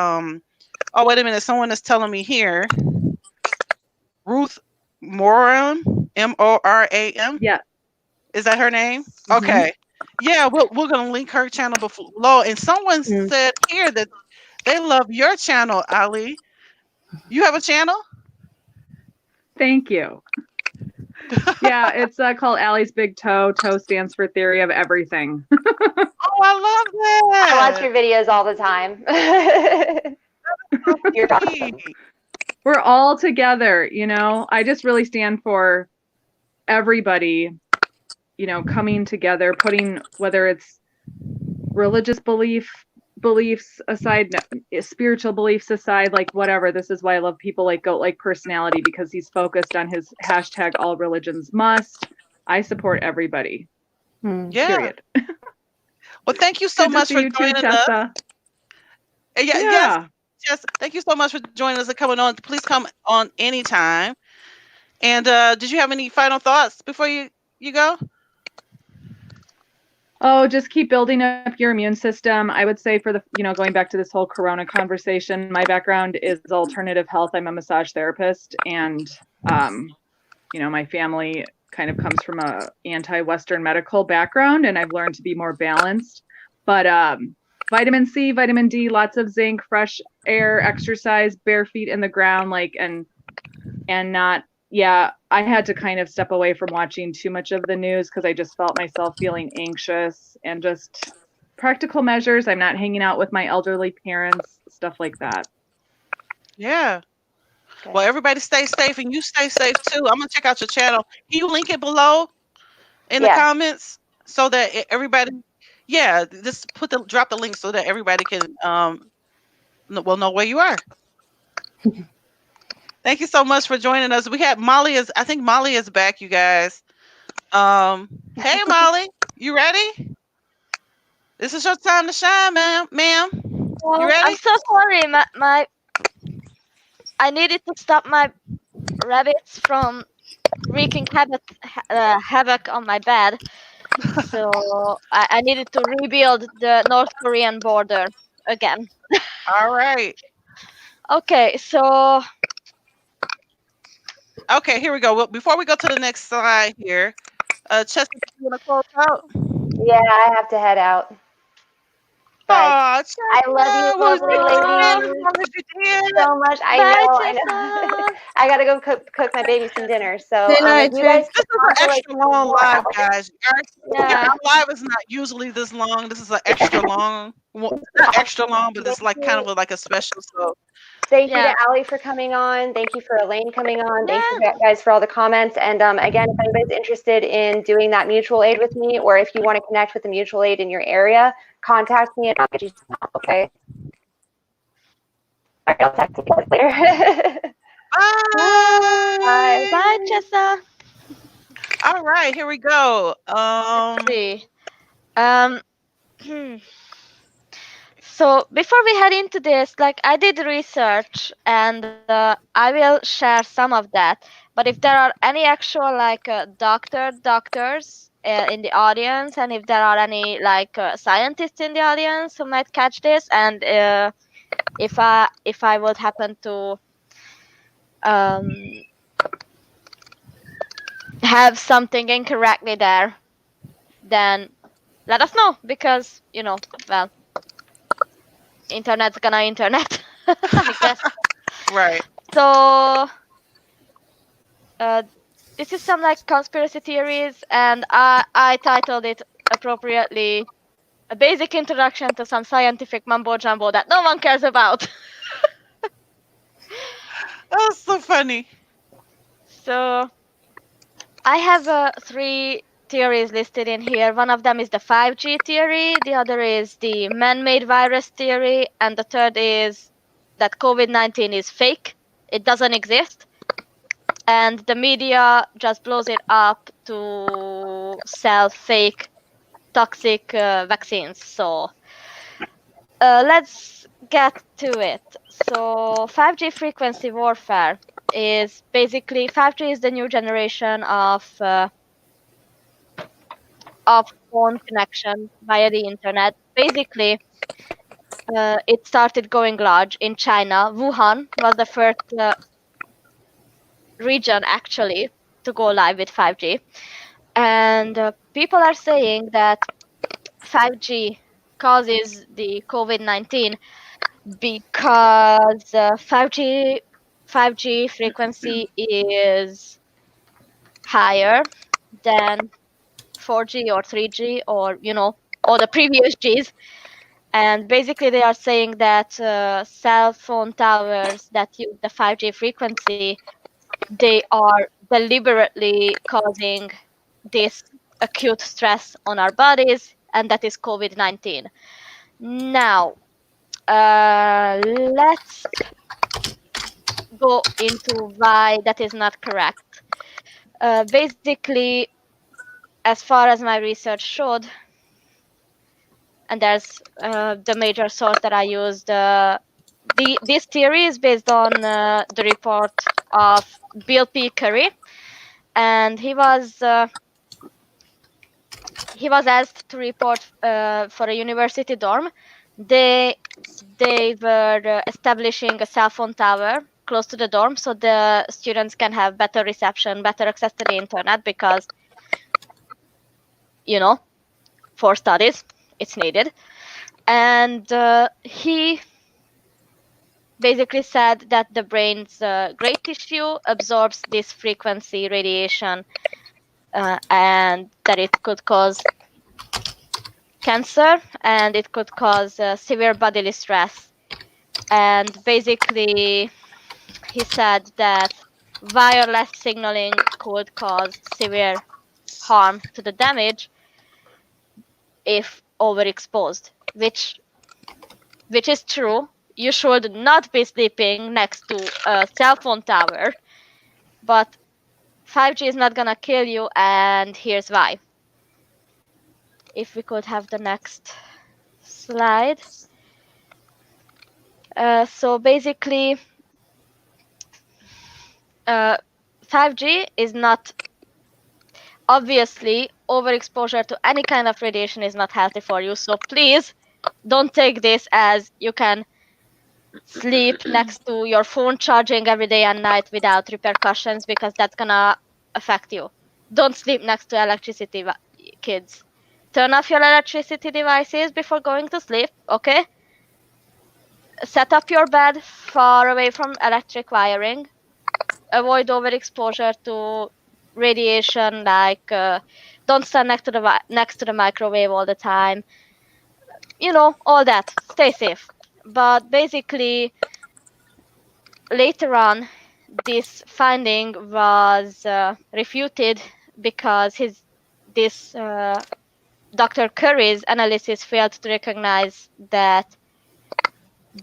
oh, wait a minute, someone is telling me here. Ruth Moram, Moram. Yeah. Is that her name? Okay. Yeah, we're gonna link her channel below. And someone said here that they love your channel, Ali. You have a channel? Thank you. Yeah, it's called Allie's Big Toe. Toe stands for Theory of Everything. Oh, I love that. I watch your videos all the time. You're awesome. We're all together, I just really stand for everybody, coming together, putting, whether it's religious beliefs aside, spiritual beliefs aside, like whatever. This is why I love people like Goat Like Personality, because he's focused on his hashtag all religions must. I support everybody. Yeah. Period. Well, thank you so much for joining us. Yes. Thank you so much for joining us and coming on. Please come on anytime. And did you have any final thoughts before you go? Oh, just keep building up your immune system. I would say for the, going back to this whole Corona conversation, my background is alternative health. I'm a massage therapist, and, my family kind of comes from a anti-Western medical background, and I've learned to be more balanced. But vitamin C, vitamin D, lots of zinc, fresh air, exercise, bare feet in the ground, and not, I had to kind of step away from watching too much of the news because I just felt myself feeling anxious, and just practical measures. I'm not hanging out with my elderly parents, stuff like that. Yeah. Okay. Well, everybody stay safe, and you stay safe too. I'm going to check out your channel. Can you link it below in the comments so that everybody, just drop the link so that everybody can know where you are. Thank you so much for joining us. We had I think Molly is back, you guys. Hey Molly, you ready? This is your time to shine, ma'am. You ready? I'm so sorry. I needed to stop my rabbits from wreaking havoc on my bed. So I needed to rebuild the North Korean border again. All right. Okay, so. Okay, here we go. Well, before we go to the next slide here, Chessa, you want to close out? Yeah, I have to head out. I love you, lovely ladies, so much. I know. I gotta go cook my baby some dinner. So you guys, this is an extra long live, guys. Our live is not usually this long. This is an extra long, not extra long, but it's like kind of like a special. So thank you to Ali for coming on. Thank you for Elaine coming on. Thank you guys for all the comments. And again, if anybody's interested in doing that mutual aid with me, or if you want to connect with the mutual aid in your area, contact me and I'll get you some help, okay? All right, I'll talk to you guys later. Bye. Bye, Chessa. All right, here we go. Let's see. So before we head into this, I did research, and I will share some of that. But if there are any actual doctors in the audience, and if there are any scientists in the audience who might catch this, and if I would happen to have something incorrectly there, then let us know, because well, internet's gonna internet. I guess. Right. So this is some conspiracy theories, and I titled it appropriately, A Basic Introduction to Some Scientific Mumbo Jumbo That No One Cares About. That's so funny. So I have 3 theories listed in here. One of them is the 5G theory, the other is the man-made virus theory, and the third is that COVID-19 is fake. it doesn't exist, and the media just blows it up to sell fake toxic vaccines. So let's get to it. So 5G frequency warfare is basically 5G is the new generation of phone connection via the internet. Basically, it started going large in China. Wuhan was the first region actually to go live with 5G. And people are saying that 5G causes the COVID-19 because 5G frequency is higher than 4G or 3G or all the previous Gs. And basically they are saying that cell phone towers that use the 5G frequency, they are deliberately causing this acute stress on our bodies, and that is COVID-19. Now, let's go into why that is not correct. Basically, as far as my research showed, and there's the major source that I used, this theory is based on the report of Bill P. Curry, and he was asked to report for a university dorm. They were establishing a cell phone tower close to the dorm so the students can have better reception, better access to the internet, because for studies it's needed. And he basically said that the brain's gray tissue absorbs this frequency radiation, and that it could cause cancer and it could cause severe bodily stress. And basically he said that wireless signaling could cause severe harm to the damage if overexposed, which is true. You should not be sleeping next to a cell phone tower, but 5G is not gonna kill you, and here's why. If we could have the next slide. So basically, 5G is not, obviously, overexposure to any kind of radiation is not healthy for you. So please don't take this as you can sleep next to your phone charging every day and night without repercussions, because that's gonna affect you. Don't sleep next to electricity, kids. Turn off your electricity devices before going to sleep, okay? Set up your bed far away from electric wiring. Avoid overexposure to radiation, like don't stand next to the microwave all the time. All that. Stay safe. But basically, later on, this finding was refuted because Dr. Curry's analysis failed to recognize that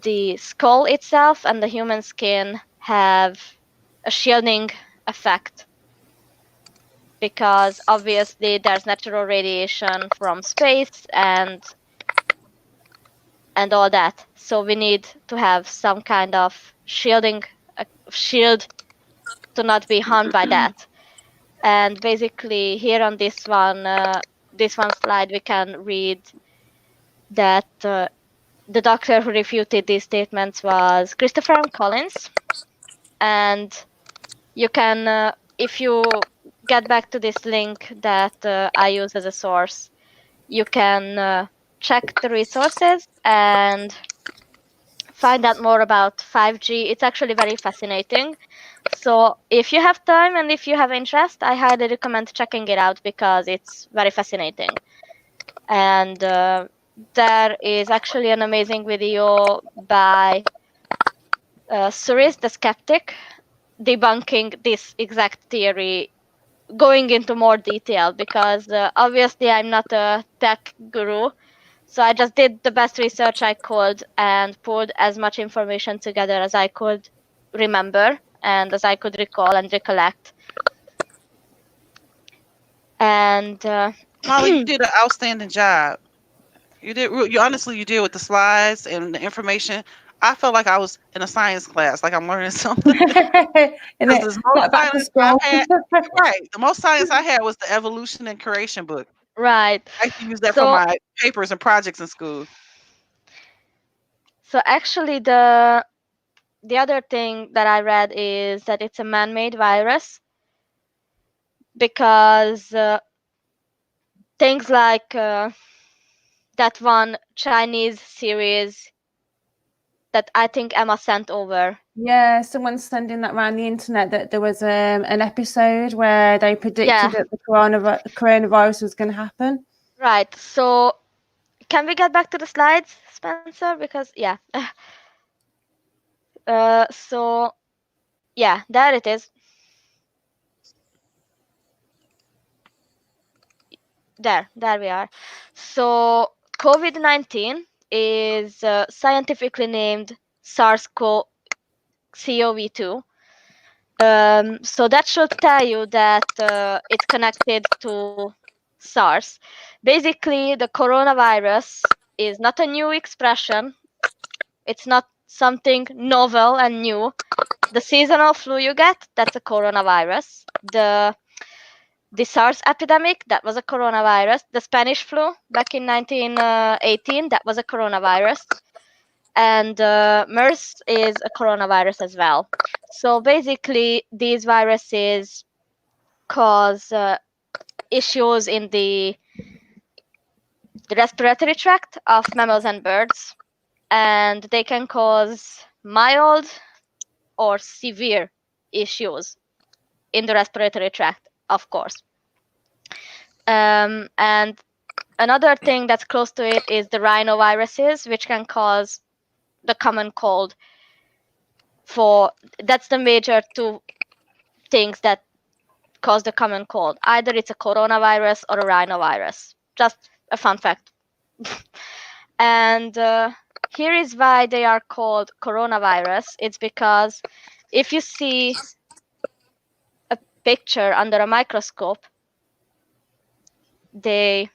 the skull itself and the human skin have a shielding effect, because obviously there's natural radiation from space and all that. So we need to have some kind of shield to not be harmed by that. And basically here on this one slide, we can read that the doctor who refuted these statements was Christopher M. Collins. And you can, if you get back to this link that I use as a source, you can check the resources and find out more about 5G. It's actually very fascinating. So if you have time and if you have interest, I highly recommend checking it out because it's very fascinating. And there is actually an amazing video by Suris the Skeptic debunking this exact theory, going into more detail, because obviously I'm not a tech guru. So I just did the best research I could and pulled as much information together as I could remember and as I could recall and recollect. And Molly, you did an outstanding job. You did. You honestly, you did with the slides and the information. I felt like I was in a science class, like I'm learning something. In Because it, the most like back to science I school. had, right? The most science I had was the evolution and creation book. right. I used to use that for So my papers and projects in school. so actually the other thing that I read is that it's a man-made virus because things like that one Chinese series that I think Emma sent over. Yeah, someone's sending that around the internet that there was an episode where they predicted that the coronavirus was going to happen. Right. So can we get back to the slides, Spencer? Because yeah. So yeah, there it is. There we are. So COVID-19 is scientifically named SARS-CoV-2. So that should tell you that it's connected to SARS. Basically, the coronavirus is not a new expression. It's not something novel and new. The seasonal flu you get, that's a coronavirus. The SARS epidemic, that was a coronavirus. The Spanish flu back in 1918, that was a coronavirus. And MERS is a coronavirus as well. So basically, these viruses cause issues in the respiratory tract of mammals and birds, and they can cause mild or severe issues in the respiratory tract, of course. And another thing that's close to it is the rhinoviruses, which can cause the common cold. That's the major two things that cause the common cold. Either it's a coronavirus or a rhinovirus. Just a fun fact. And here is why they are called coronavirus. It's because if you see a picture under a microscope, they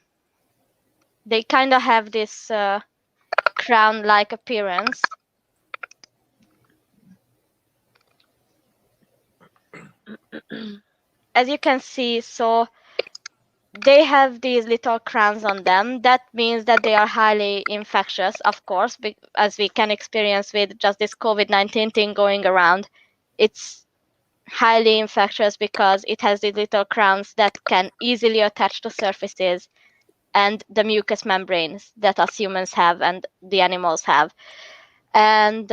kind of have this crown-like appearance. As you can see, so they have these little crowns on them. That means that they are highly infectious, of course, as we can experience with just this COVID-19 thing going around. It's highly infectious because it has these little crowns that can easily attach to surfaces and the mucous membranes that us humans have and the animals have. And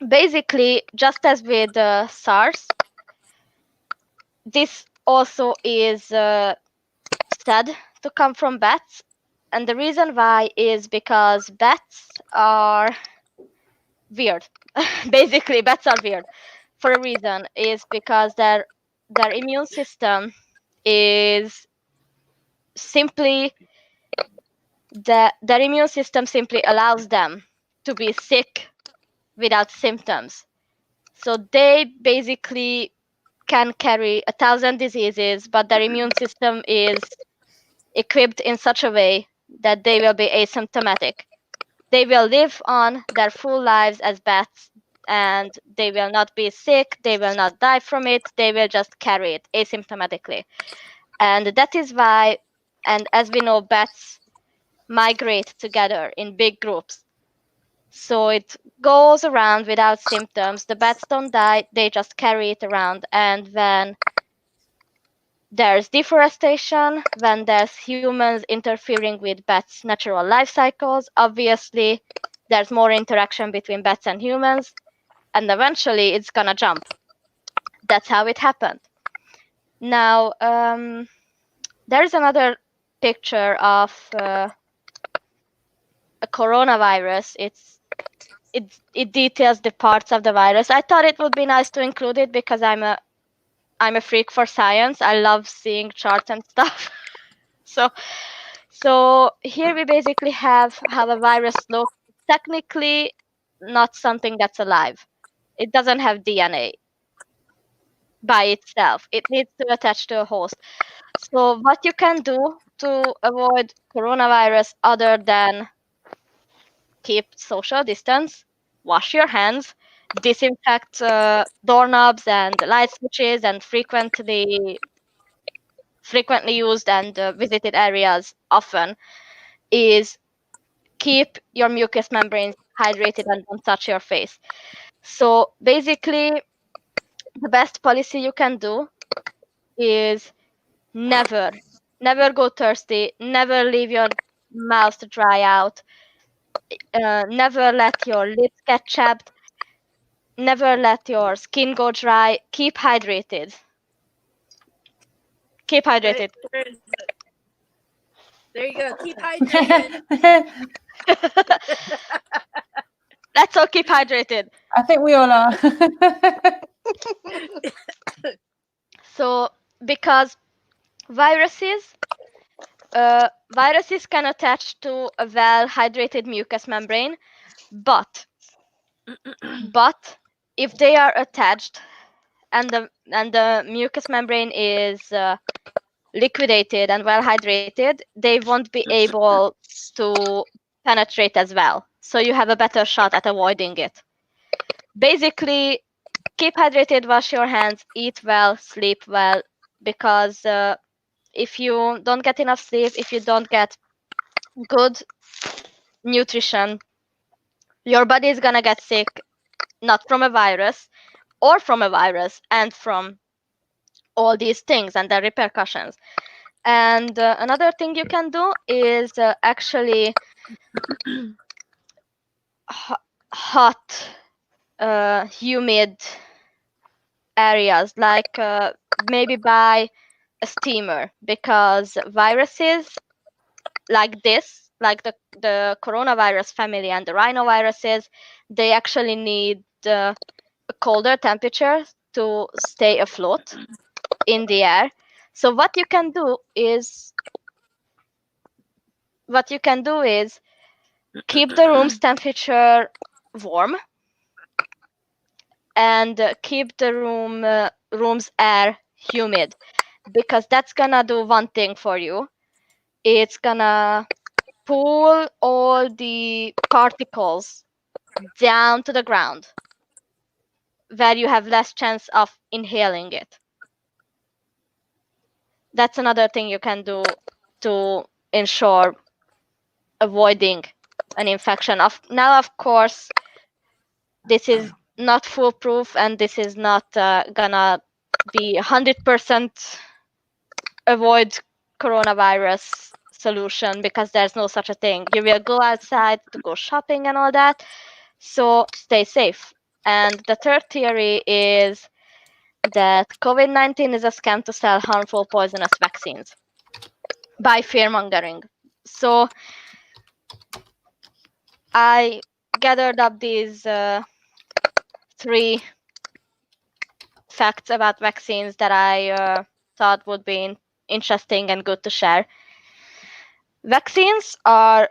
basically, just as with SARS, this also is said to come from bats. And the reason why is because bats are weird. Basically, bats are weird for a reason, is because their immune system is simply their immune system simply allows them to be sick without symptoms. So they basically can carry 1,000 diseases, but their immune system is equipped in such a way that they will be asymptomatic. They will live on their full lives as bats, and they will not be sick, they will not die from it, they will just carry it asymptomatically. And that is why, and as we know, bats migrate together in big groups. So it goes around without symptoms. The bats don't die, they just carry it around. And when there's deforestation, when there's humans interfering with bats' natural life cycles, obviously there's more interaction between bats and humans, and eventually it's gonna jump. That's how it happened. Now, there's another picture of a coronavirus. It details the parts of the virus. I thought it would be nice to include it because I'm a freak for science. I love seeing charts and stuff. So here we basically have how a virus looks. Technically, not something that's alive. It doesn't have DNA by itself. It needs to attach to a host. So what you can do to avoid coronavirus other than keep social distance, wash your hands, disinfect doorknobs and light switches and frequently used and visited areas often, is keep your mucous membranes hydrated and don't touch your face. So basically, the best policy you can do is never go thirsty, never leave your mouth dry out, never let your lips get chapped, never let your skin go dry. Keep hydrated. Keep hydrated. Where is it? There you go. Keep hydrated. Let's all keep hydrated. I think we all are. So, because viruses can attach to a well-hydrated mucous membrane, but if they are attached and the mucous membrane is liquidated and well hydrated, they won't be able to penetrate as well. So you have a better shot at avoiding it. Basically, keep hydrated, wash your hands, eat well, sleep well, because if you don't get enough sleep, if you don't get good nutrition, your body is gonna get sick, not from a virus, or from a virus, and from all these things and the repercussions. And another thing you can do is actually hot, humid areas, like maybe buy a steamer, because viruses like this, like the coronavirus family and the rhinoviruses, they actually need a colder temperature to stay afloat in the air. So what you can do is keep the room's temperature warm and keep the room's air humid, because that's gonna do one thing for you. It's gonna pull all the particles down to the ground, where you have less chance of inhaling it. That's another thing you can do to ensure avoiding an infection. Now, of course, this is not foolproof, and this is not gonna be 100% avoid coronavirus solution, because there's no such a thing. You will go outside to go shopping and all that, so stay safe. And the third theory is that COVID-19 is a scam to sell harmful poisonous vaccines by fear-mongering. So I gathered up these 3 facts about vaccines that I thought would be interesting and good to share. Vaccines are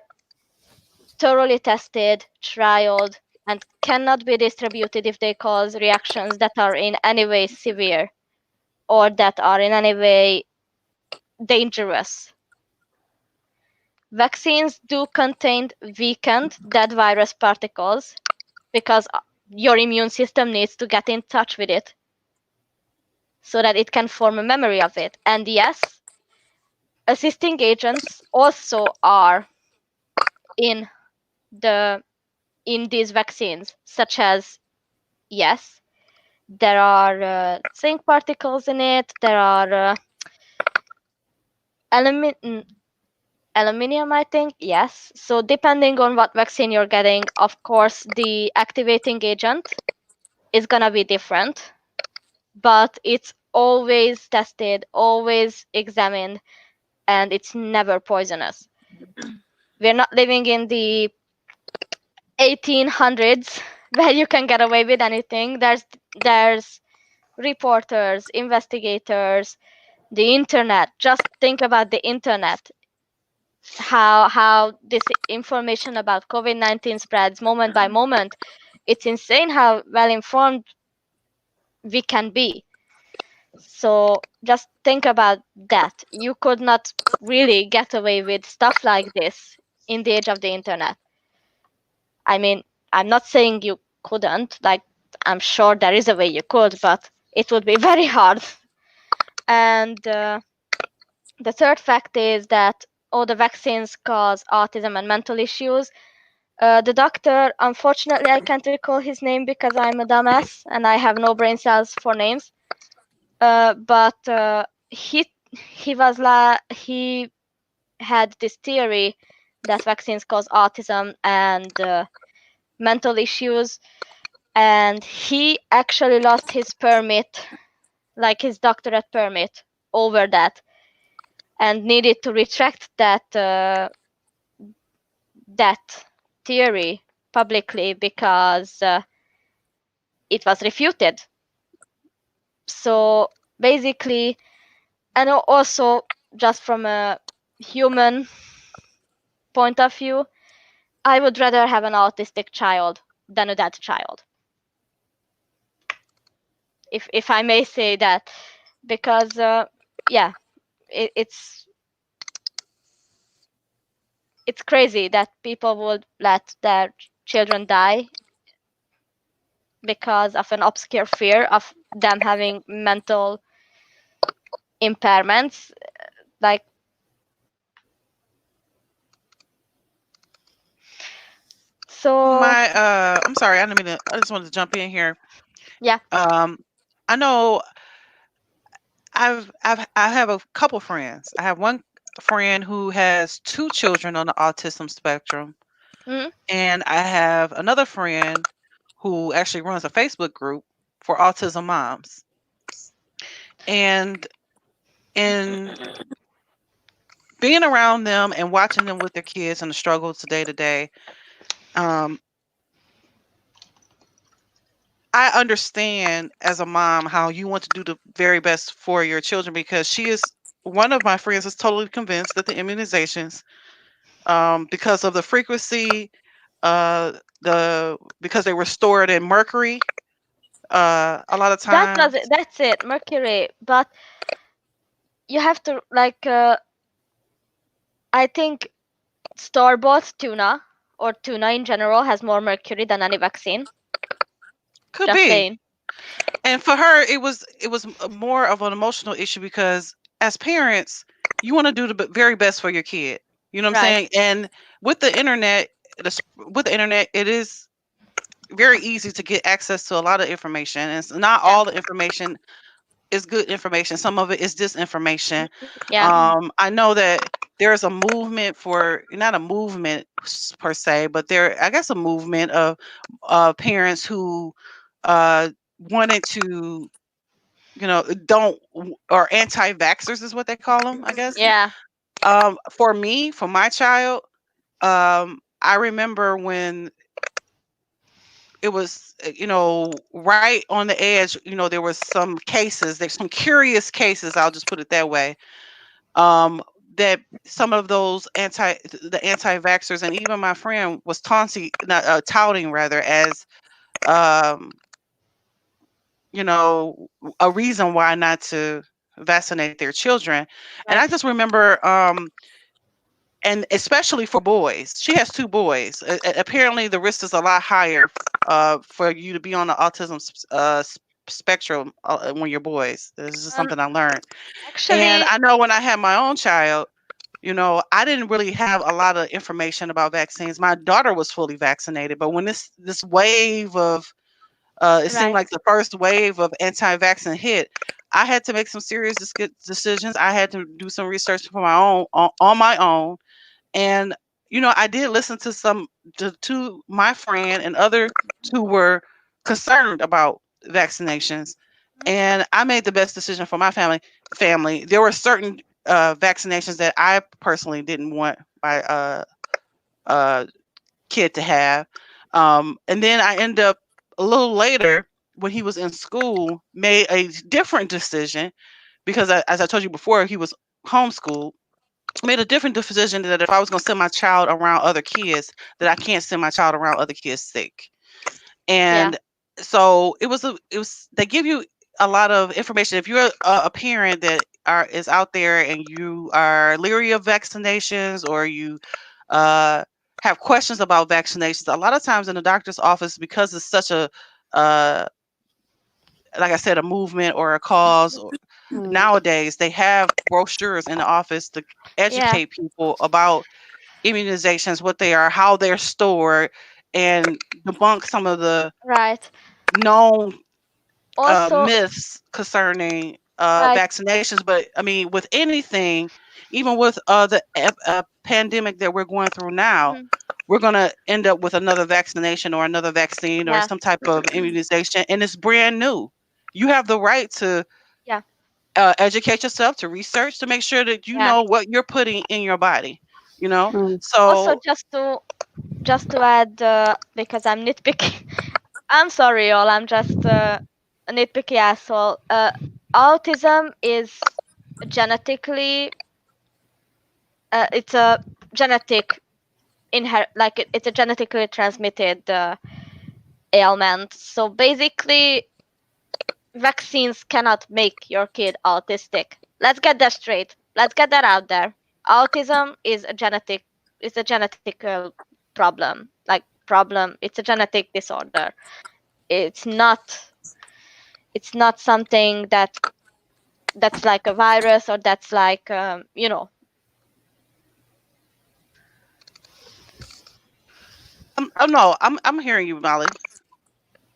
thoroughly tested, trialed, and cannot be distributed if they cause reactions that are in any way severe or that are in any way dangerous. Vaccines do contain weakened dead virus particles, because your immune system needs to get in touch with it so that it can form a memory of it. And yes, assisting agents also are in these vaccines, such as, yes, there are zinc particles in it, there are aluminium, I think, yes. So depending on what vaccine you're getting, of course, the activating agent is gonna be different, but it's always tested, always examined, and it's never poisonous. We're not living in the 1800s where you can get away with anything. There's reporters, investigators, the internet. Just think about the internet. How this information about COVID-19 spreads moment by moment. it's insane how well informed we can be. So just think about that. You could not really get away with stuff like this in the age of the internet. I mean, I'm not saying you couldn't, like, I'm sure there is a way you could, but it would be very hard. And the third fact is that all the vaccines cause autism and mental issues. The doctor, unfortunately, I can't recall his name because I'm a dumbass and I have no brain cells for names. But he had this theory that vaccines cause autism and mental issues, and he actually lost his permit, like his doctorate permit, over that, and needed to retract that theory publicly because it was refuted. So basically, and also just from a human point of view, I would rather have an autistic child than a dead child. If I may say that, because yeah, it's crazy that people would let their children die because of an obscure fear of them having mental impairments. Like, so I'm sorry, I just wanted to jump in here. Yeah. I know I have a couple friends. I have one friend who has 2 children on the autism spectrum. Mhm. And I have another friend who actually runs a Facebook group for autism moms. And in being around them and watching them with their kids and the struggles day to day, I understand as a mom how you want to do the very best for your children, because one of my friends is totally convinced that the immunizations, because of the frequency, because they were stored in mercury, a lot of times. That's it, mercury. But you have to, like, I think store-bought tuna or tuna in general has more mercury than any vaccine. Could Just be. saying. And for her, it was more of an emotional issue, because as parents, you want to do the very best for your kid. You know what I'm saying? And with the internet, it is very easy to get access to a lot of information. And it's not all the information is good information. Some of it is disinformation. Yeah. I know that there's a movement not a movement per se, but I guess a movement of parents who wanted to, or anti-vaxxers is what they call them, I guess. Yeah. For me, for my child, I remember when it was, right on the edge, there was there's some curious cases, I'll just put it that way, that some of those anti-vaxxers, and even my friend was touting rather, as, a reason why not to vaccinate their children. And I just remember, and especially for boys, she has 2 boys. Apparently the risk is a lot higher for you to be on the autism spectrum when you're boys. This is just something I learned. And I know when I had my own child, I didn't really have a lot of information about vaccines. My daughter was fully vaccinated, but when this wave of it seemed like the first wave of anti-vaccine hit, I had to make some serious decisions. I had to do some research for my own on my own. And I did listen to my friend and others who were concerned about vaccinations, and I made the best decision for my family. There were certain vaccinations that I personally didn't want my kid to have, and then I ended up a little later, when he was in school, made a different decision, because as I told you before, he was homeschooled. Made a different decision, that if I was going to send my child around other kids, that I can't send my child around other kids sick. And so it was they give you a lot of information. If you're a parent that is out there and you are leery of vaccinations, or you have questions about vaccinations, a lot of times in the doctor's office, because it's such a like I said, a movement or a cause, nowadays they have brochures in the office to educate people about immunizations, what they are, how they're stored, and debunk some of the known Also, myths concerning like vaccinations. But I mean, with anything, even with the pandemic that we're going through now, we're going to end up with another vaccination or another vaccine or some type of immunization, and it's brand new. You have the right to educate yourself, to research, to make sure that you know what you're putting in your body. You know, also so just to add, because I'm nitpicky. I'm sorry, y'all. I'm just a nitpicky asshole. Autism is genetically, it's a genetic it's a genetically transmitted ailment. So basically, vaccines cannot make your kid autistic. Let's get that straight. Let's get that out there. Autism is a genetical problem. It's a genetic disorder. It's not something that's like a virus, or that's like no, I'm hearing you, Molly.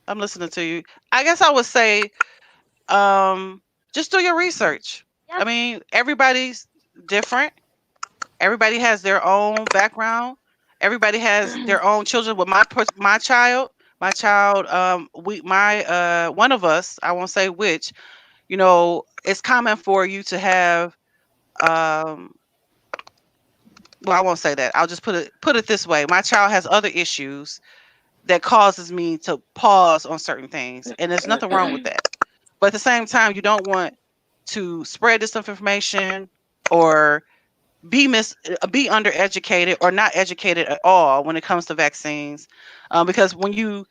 I'm listening to you. I guess I would say, just do your research. I mean, everybody's different. Everybody has their own background. Everybody has their own children. With my child, one of us, I won't say which, it's common for you to have, well, I won't say that. I'll just put it this way. My child has other issues that causes me to pause on certain things, and there's nothing wrong with that. But at the same time, you don't want to spread this information or be undereducated or not educated at all when it comes to vaccines, because when you,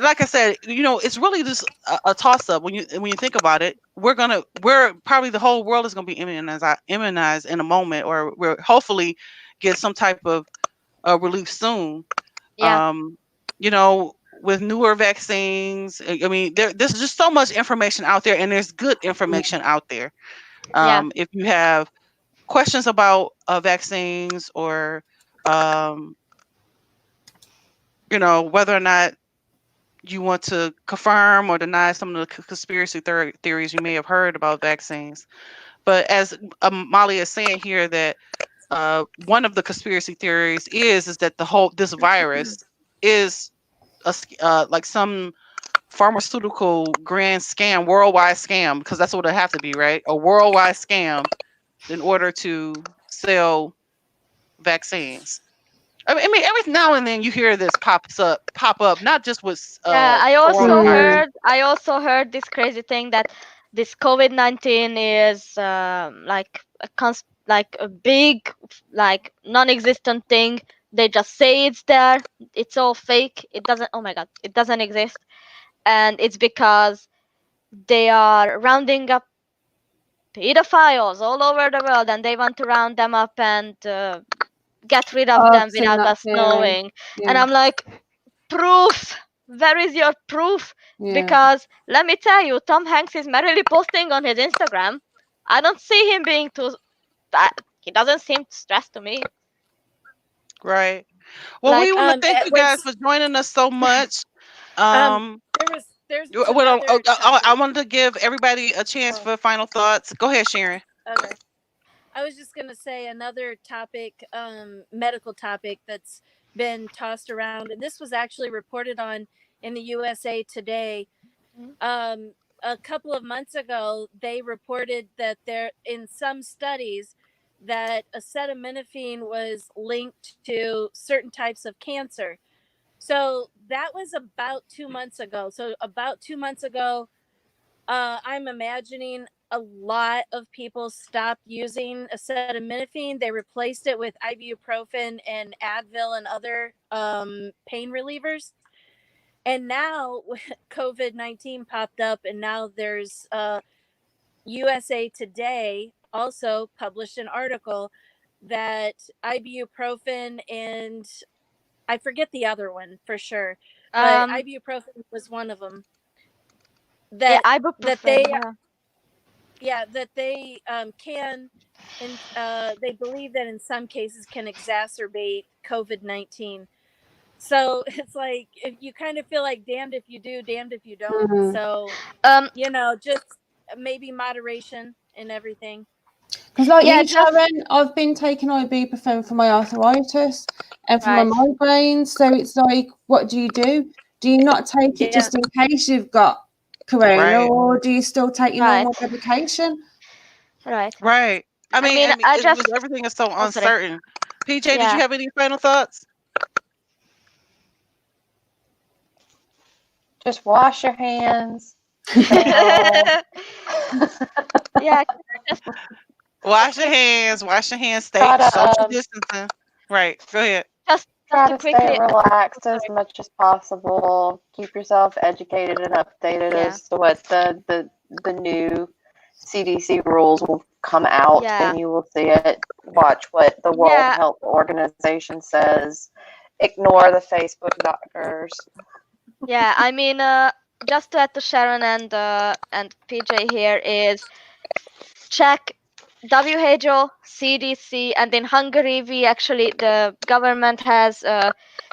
like I said, it's really just a toss up when you think about it. We're probably the whole world is gonna be immunized in a moment, or we're hopefully get some type of relief soon. With newer vaccines. I mean, there's just so much information out there, and there's good information out there. If you have questions about vaccines, or whether or not you want to confirm or deny some of the conspiracy theories you may have heard about vaccines. But as Molly is saying here, that one of the conspiracy theories is that this virus is like some pharmaceutical grand scam, worldwide scam, because that's what it have to be, right? A worldwide scam in order to sell vaccines. I mean, every now and then you hear this pop up, not just with I coronavirus. also heard this crazy thing that this COVID-19 is like a big, like non-existent thing. They just say it's there. It's all fake. It doesn't. Oh my god, it doesn't exist, and it's because they are rounding up pedophiles all over the world, and they want to round them up and get rid of them I've seen without that us knowing. theory. And I'm like, proof. Where is your proof? Yeah. Because let me tell you, Tom Hanks is merely posting on his Instagram. I don't see him being too. He doesn't seem stressed to me. Right. Well, we want to thank you guys for joining us so much. There's well, another I wanted to give everybody a chance for final thoughts. Go ahead, Sharon. Okay. I was just going to say another topic, medical topic that's been tossed around, and this was actually reported on in the USA Today. A couple of months ago, they reported that there, in some studies, that acetaminophen was linked to certain types of cancer. So that was about 2 months ago. So about 2 months ago, I'm imagining a lot of people stopped using acetaminophen. They replaced it with ibuprofen and Advil and other pain relievers. And now COVID-19 popped up, and now there's USA Today also published an article that ibuprofen and I forget the other one for sure, but ibuprofen was one of them. Yeah, That ibuprofen. that they can, and they believe that in some cases can exacerbate COVID-19. So it's like if you kind of feel like damned if you do, damned if you don't. So just maybe moderation and everything. Because like you, Sharon, I've been taking ibuprofen for my arthritis and for my migraines. So it's like, what do? Do you not take it just in case you've got corona, or do you still take your normal medication? Right. I mean everything is so uncertain. PJ, did you have any final thoughts? Just wash your hands. Yeah. Wash your hands. Stay social distancing. Right. Go ahead. Just try to stay relaxed as much as possible. Keep yourself educated and updated as to what the new CDC rules will come out, and you will see it. Watch what the World Health Organization says. Ignore the Facebook doctors. Yeah, I mean, just to add to Sharon and PJ here is check WHO, CDC, and in Hungary the government has a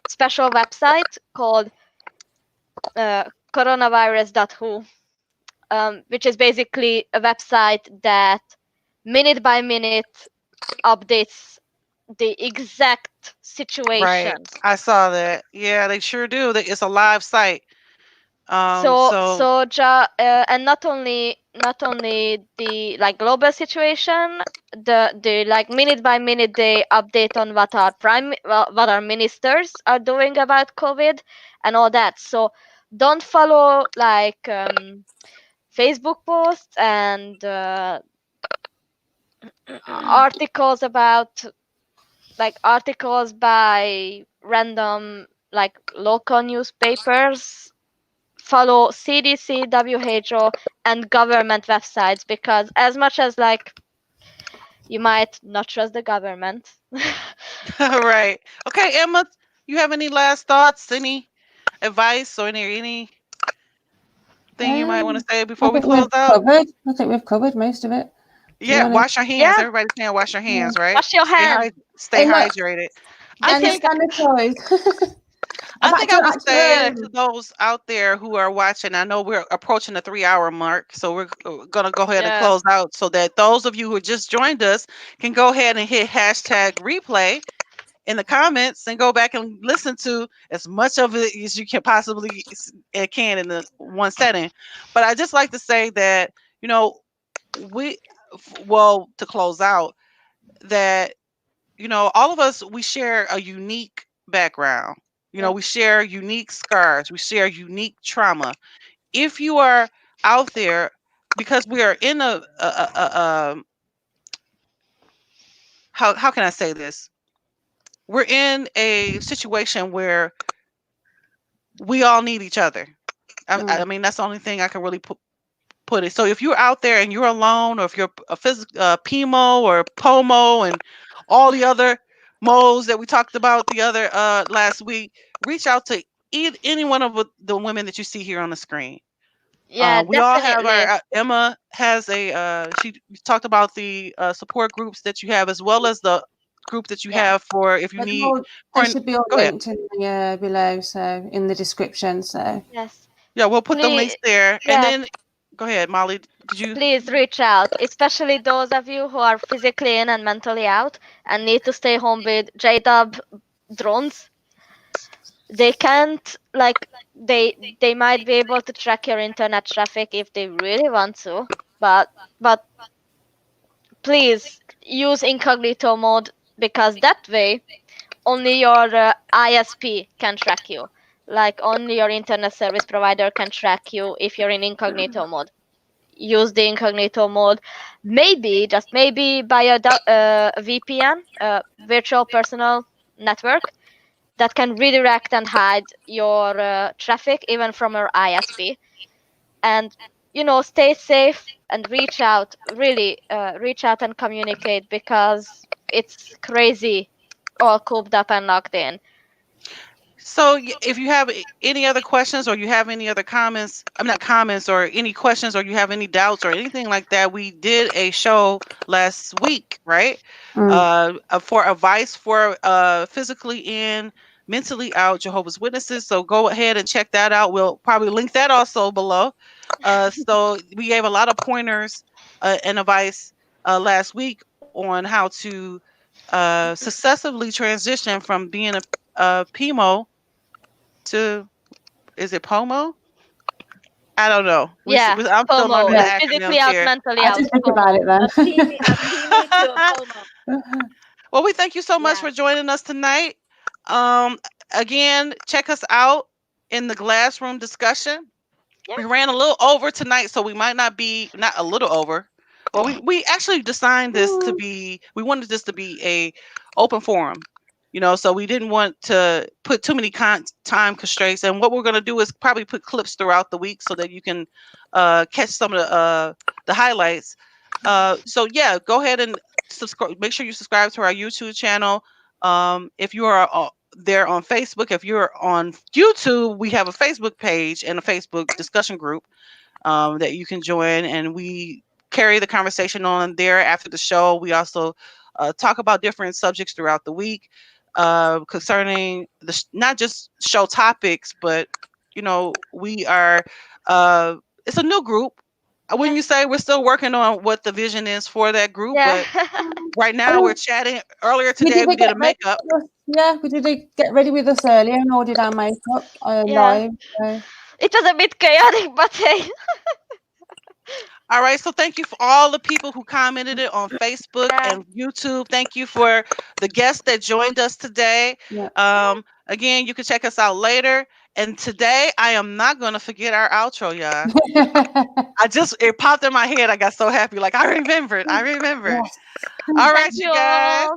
special website called coronavirus.hu, which is basically a website that minute by minute updates the exact situation. Right. I saw that. Yeah, they sure do. It's a live site. And not only the like global situation, the like minute by minute they update on what our ministers are doing about COVID and all that. So don't follow like Facebook posts and articles by random like local newspapers. Follow CDC, WHO, and government websites, because as much as like you might not trust the government. Right. Okay, Emma, you have any last thoughts, any advice, or any thing you might want to say before we close out? I think we've covered most of it. Yeah, wash your hands. Yeah. Everybody's saying wash your hands, right? Wash your hands. Stay hydrated. I think sanitize. I think I would say to those out there who are watching, I know we're approaching the 3-hour mark, so we're going to go ahead and close out so that those of you who just joined us can go ahead and hit #replay in the comments and go back and listen to as much of it as you can possibly can in the one setting. But I just like to say that, to close out, that, all of us, we share a unique background. We share unique scars. We share unique trauma. If you are out there, because we are in how can I say this? We're in a situation where we all need each other. I mean, that's the only thing I can really put it. So if you're out there and you're alone, or if you're a PMO or POMO and all the other modes that we talked about the other last week, reach out to any one of the women that you see here on the screen. Yeah, we all have our Emma has she talked about the support groups that you have, as well as the group that you have for if you need. They should be all linked in the below, so in the description. So yeah, we'll put the links there, and then go ahead, Molly. Did you please reach out, especially those of you who are physically in and mentally out and need to stay home with JDub drones. They can't they might be able to track your internet traffic if they really want to, but please use incognito mode, because that way only your ISP can track you. Like only your internet service provider can track you if you're in incognito mode. Use the incognito mode, maybe just maybe by a VPN, virtual personal network. that can redirect and hide your traffic even from your ISP. And stay safe and reach out, really reach out and communicate, because it's crazy all cooped up and locked in. So if you have any other questions or you have any other comments, I'm not comments or any questions, or you have any doubts or anything like that, we did a show last week, right? For advice for physically in, mentally out Jehovah's Witnesses. So go ahead and check that out. We'll probably link that also below. So we gave a lot of pointers and advice last week on how to successfully transition from being a PMO to, is it POMO? I don't know. I'm still FOMO, learning the physically acronyms out, here. mentally I out. did think about it then. A PME to a FOMO. Well, we thank you so much Yeah. for joining us tonight. Again, check us out in the glass room discussion. Yeah. We ran a little over tonight, so we might not a little over. Well, we actually designed this to be, we wanted this to be a open forum, so we didn't want to put too many time constraints. And what we're going to do is probably put clips throughout the week so that you can catch some of the highlights. So yeah, go ahead and subscribe. Make sure you subscribe to our YouTube channel. If you are there on Facebook, if you're on YouTube, we have a Facebook page and a Facebook discussion group that you can join, and we carry the conversation on there after the show. We also talk about different subjects throughout the week concerning not just show topics, but we are it's a new group. I wouldn't you say we're still working on what the vision is for that group, but right now we're chatting. Earlier today we did a makeup. Yeah, we did get ready with us earlier and all did our makeup live. So. It was a bit chaotic, but hey. All right, so thank you for all the people who commented it on Facebook and YouTube. Thank you for the guests that joined us today. Again, you can check us out later. And today, I am not going to forget our outro, y'all. It popped in my head. I got so happy. Like, I remembered. Yes. All right, you guys.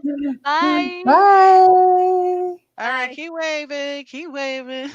Bye. Bye. All right, keep waving.